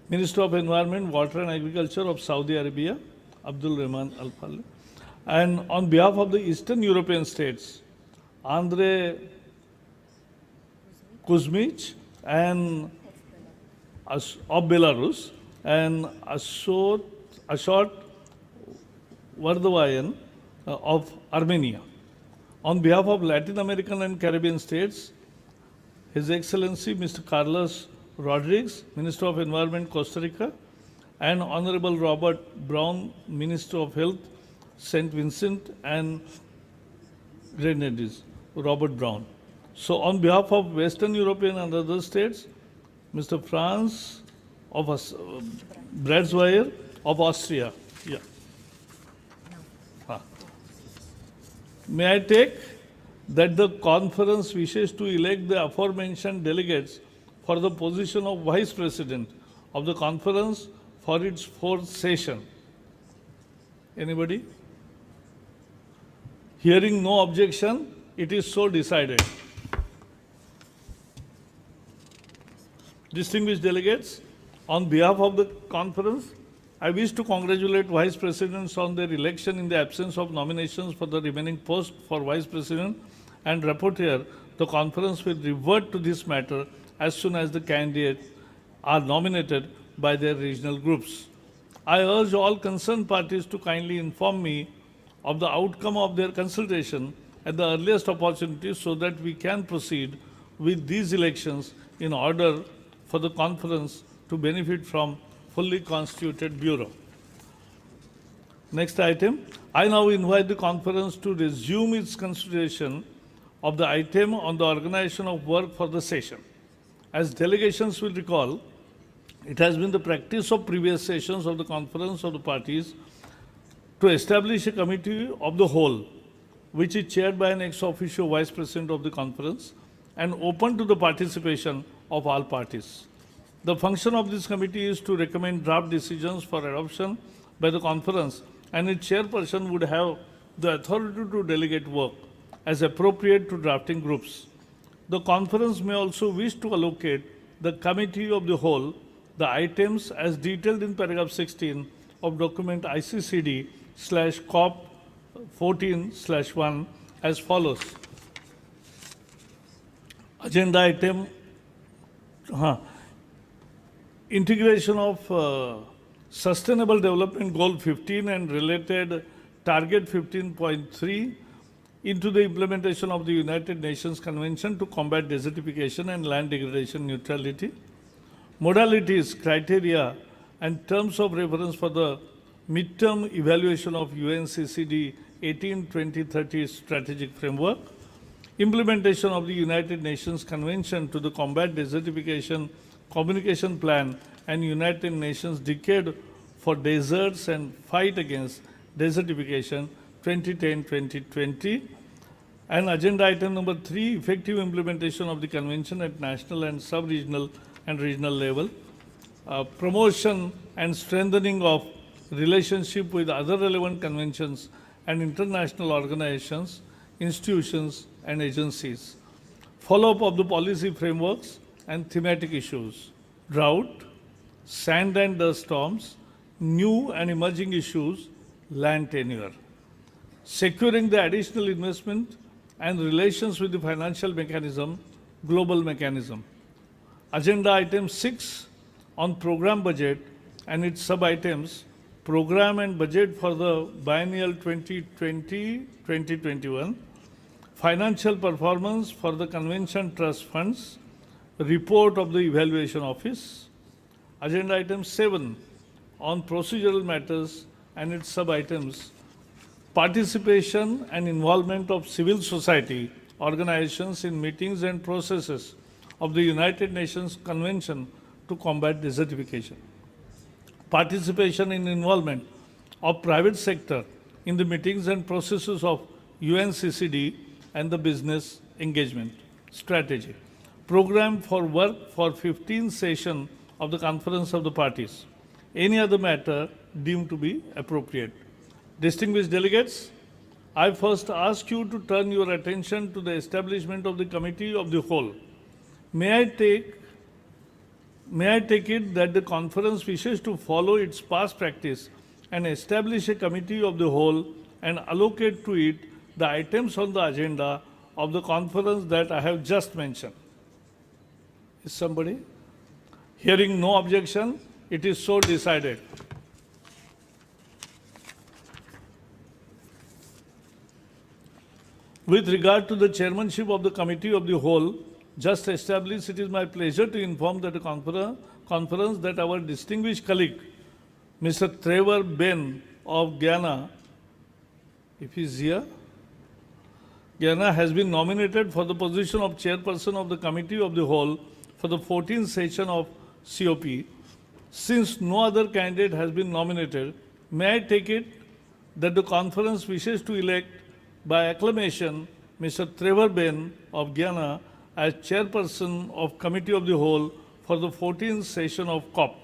Minister of Environment, Water and Agriculture of Saudi Arabia, Abdul Rahman Al-Fadri. And on behalf of the Eastern European states, Andrei Kuzmich and of Belarus, and Ashot Vardavayan of Armenia. On behalf of Latin American and Caribbean states, His Excellency Mr. Carlos Rodriguez, Minister of Environment, Costa Rica, and Honorable Robert Brown, Minister of Health, St. Vincent and Grenadines, Robert Brown. So on behalf of Western European and other states, Mr. Franz of Bradsweier of Austria. Yeah. May I take that the conference wishes to elect the aforementioned delegates for the position of Vice President of the conference for its 4th session. Anybody? Hearing no objection, it is so decided. Distinguished delegates, on behalf of the conference, I wish to congratulate Vice Presidents on their election in the absence of nominations for the remaining post for Vice President and Rapporteur. The conference will revert to this matter as soon as the candidates are nominated by their regional groups. I urge all concerned parties to kindly inform me of the outcome of their consultation at the earliest opportunity so that we can proceed with these elections in order for the conference to benefit from fully constituted bureau. Next item, I now invite the conference to resume its consideration of the item on the organization of work for the session. As delegations will recall, it has been the practice of previous sessions of the conference of the parties to establish a committee of the whole, which is chaired by an ex officio vice president of the conference and open to the participation of all parties. The function of this committee is to recommend draft decisions for adoption by the conference, and its chairperson would have the authority to delegate work as appropriate to drafting groups. The conference may also wish to allocate the committee of the whole the items as detailed in paragraph 16 of document ICCD/COP14/1 as follows. Agenda item, integration of Sustainable Development Goal 15 and related Target 15.3 into the implementation of the United Nations Convention to Combat Desertification and Land Degradation Neutrality. Modalities, criteria, and terms of reference for the midterm evaluation of UNCCD 18-2030 strategic framework. Implementation of the United Nations Convention to the Combat Desertification Communication Plan and United Nations Decade for Deserts and Fight Against Desertification 2010-2020. And agenda item number 3, effective implementation of the convention at national and sub-regional and regional level. Promotion and strengthening of relationship with other relevant conventions and international organizations, institutions and agencies. Follow-up of the policy frameworks and thematic issues. Drought, sand and dust storms, new and emerging issues, land tenure. Securing the additional investment and relations with the financial mechanism, global mechanism. Agenda item 6 on program budget and its sub-items, program and budget for the biennial 2020-2021, financial performance for the convention trust funds, report of the evaluation office. Agenda item 7 on procedural matters and its sub-items, participation and involvement of civil society organizations in meetings and processes of the United Nations Convention to Combat Desertification. Participation and involvement of private sector in the meetings and processes of UNCCD and the business engagement strategy. Program for work for 15th session of the Conference of the Parties. Any other matter deemed to be appropriate. Distinguished delegates, I first ask you to turn your attention to the establishment of the Committee of the Whole. May I take it that the conference wishes to follow its past practice and establish a Committee of the Whole and allocate to it the items on the agenda of the conference that I have just mentioned. Is somebody? Hearing no objection, it is so decided. With regard to the chairmanship of the Committee of the Whole, just established, it is my pleasure to inform that the conference that our distinguished colleague, Mr. Trevor Ben of Ghana, if he is here, Ghana has been nominated for the position of chairperson of the Committee of the Whole for the 14th session of COP. Since no other candidate has been nominated, may I take it that the conference wishes to elect by acclamation Mr. Trevor Ben of Ghana as chairperson of Committee of the Whole for the 14th session of COP.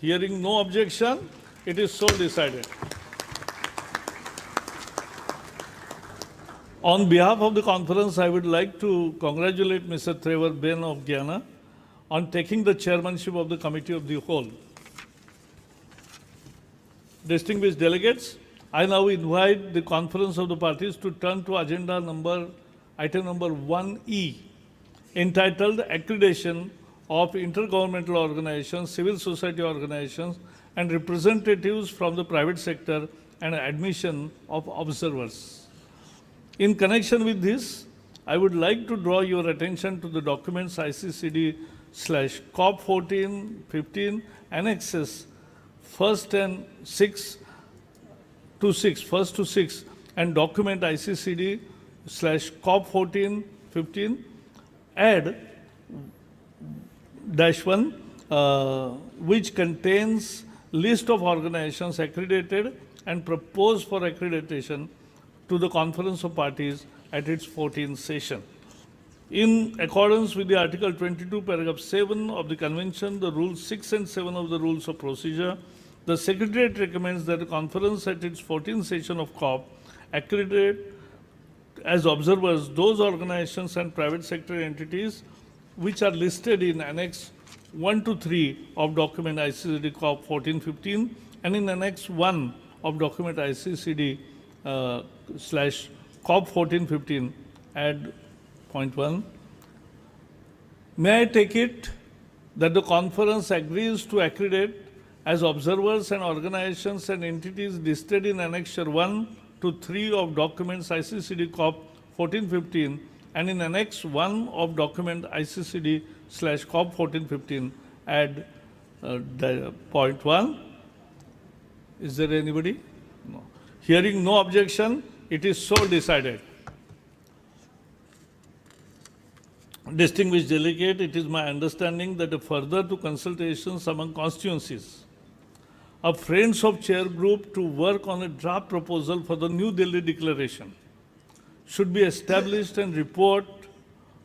Hearing no objection, it is so decided. On behalf of the conference, I would like to congratulate Mr. Trevor Ben of Ghana on taking the chairmanship of the Committee of the Whole. Distinguished delegates, I now invite the conference of the parties to turn to item number 1E, entitled Accreditation of Intergovernmental Organizations, Civil Society Organizations, and Representatives from the Private Sector and admission of observers. In connection with this, I would like to draw your attention to the documents ICCD/COP14/15 annexes first to 6 and document ICCD/COP14/15 add -1 which contains list of organizations accredited and proposed for accreditation to the Conference of Parties at its 14th session. In accordance with the Article 22, paragraph 7 of the Convention, the Rules 6 and 7 of the Rules of Procedure, the Secretariat recommends that the Conference at its 14th session of COP accredit as observers those organizations and private sector entities which are listed in Annex 1 to 3 of document ICCD COP14/15 and in Annex 1 of document ICCD/COP14/15 add point 1. May I take it that the conference agrees to accredit as observers and organizations and entities listed in Annexure 1 to 3 of documents ICCD COP14/15 and in Annex 1 of document ICCD/COP14/15 add point 1. Is there anybody? No. Hearing no objection, it is so decided. Distinguished delegate, it is my understanding that further to consultations among constituencies, a Friends of Chair group to work on a draft proposal for the New Delhi Declaration should be established and report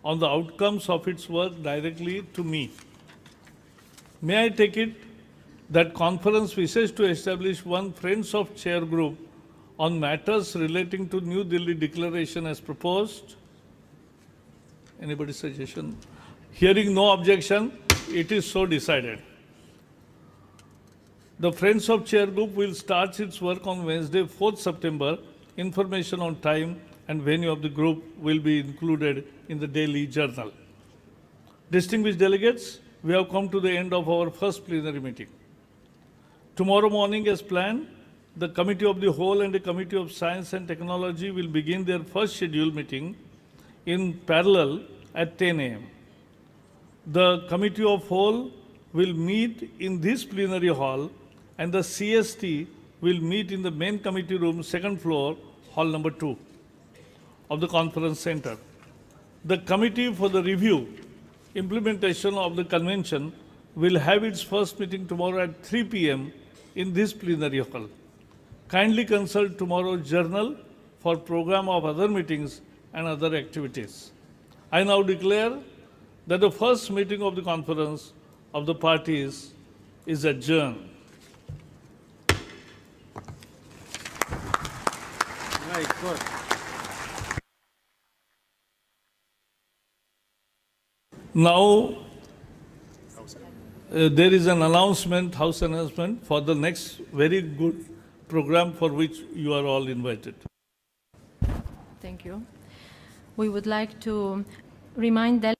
on the outcomes of its work directly to me. May I take it that conference wishes to establish one Friends of Chair group on matters relating to New Delhi Declaration as proposed? Anybody's suggestion? Hearing no objection, it is so decided. The Friends of Chair group will start its work on Wednesday, 4th September. Information on time and venue of the group will be included in the daily journal. Distinguished delegates, we have come to the end of our first plenary meeting. Tomorrow morning, as planned, the Committee of the Whole and the Committee of Science and Technology will begin their first scheduled meeting in parallel at 10 a.m. The Committee of Whole will meet in this plenary hall and the CST will meet in the main committee room, second floor, hall number 2 of the conference center. The Committee for the Review, Implementation of the Convention will have its first meeting tomorrow at 3 p.m. in this plenary hall. Kindly consult tomorrow's journal for program of other meetings and other activities. I now declare that the first meeting of the conference of the parties is adjourned. Right, good. Now, there is an announcement, house announcement, for the next very good program for which you are all invited. Thank you. We would like to remind them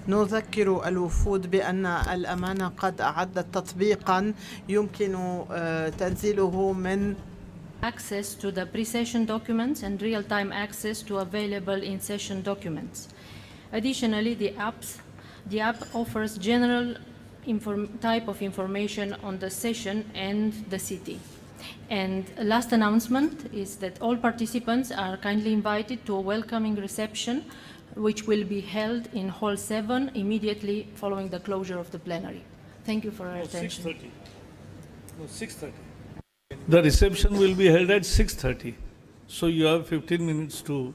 نذكر الوفود بأن الأمانة قد أعدت تطبيقا يمكن تنزيله من access to the pre-session documents and real-time access to available in-session documents. Additionally, the app offers general type of information on the session and the city. And last announcement is that all participants are kindly invited to a welcoming reception which will be held in Hall 7 immediately following the closure of the plenary. Thank you for your attention. 6:30. No, 6:30. The reception will be held at 6:30. So you have 15 minutes to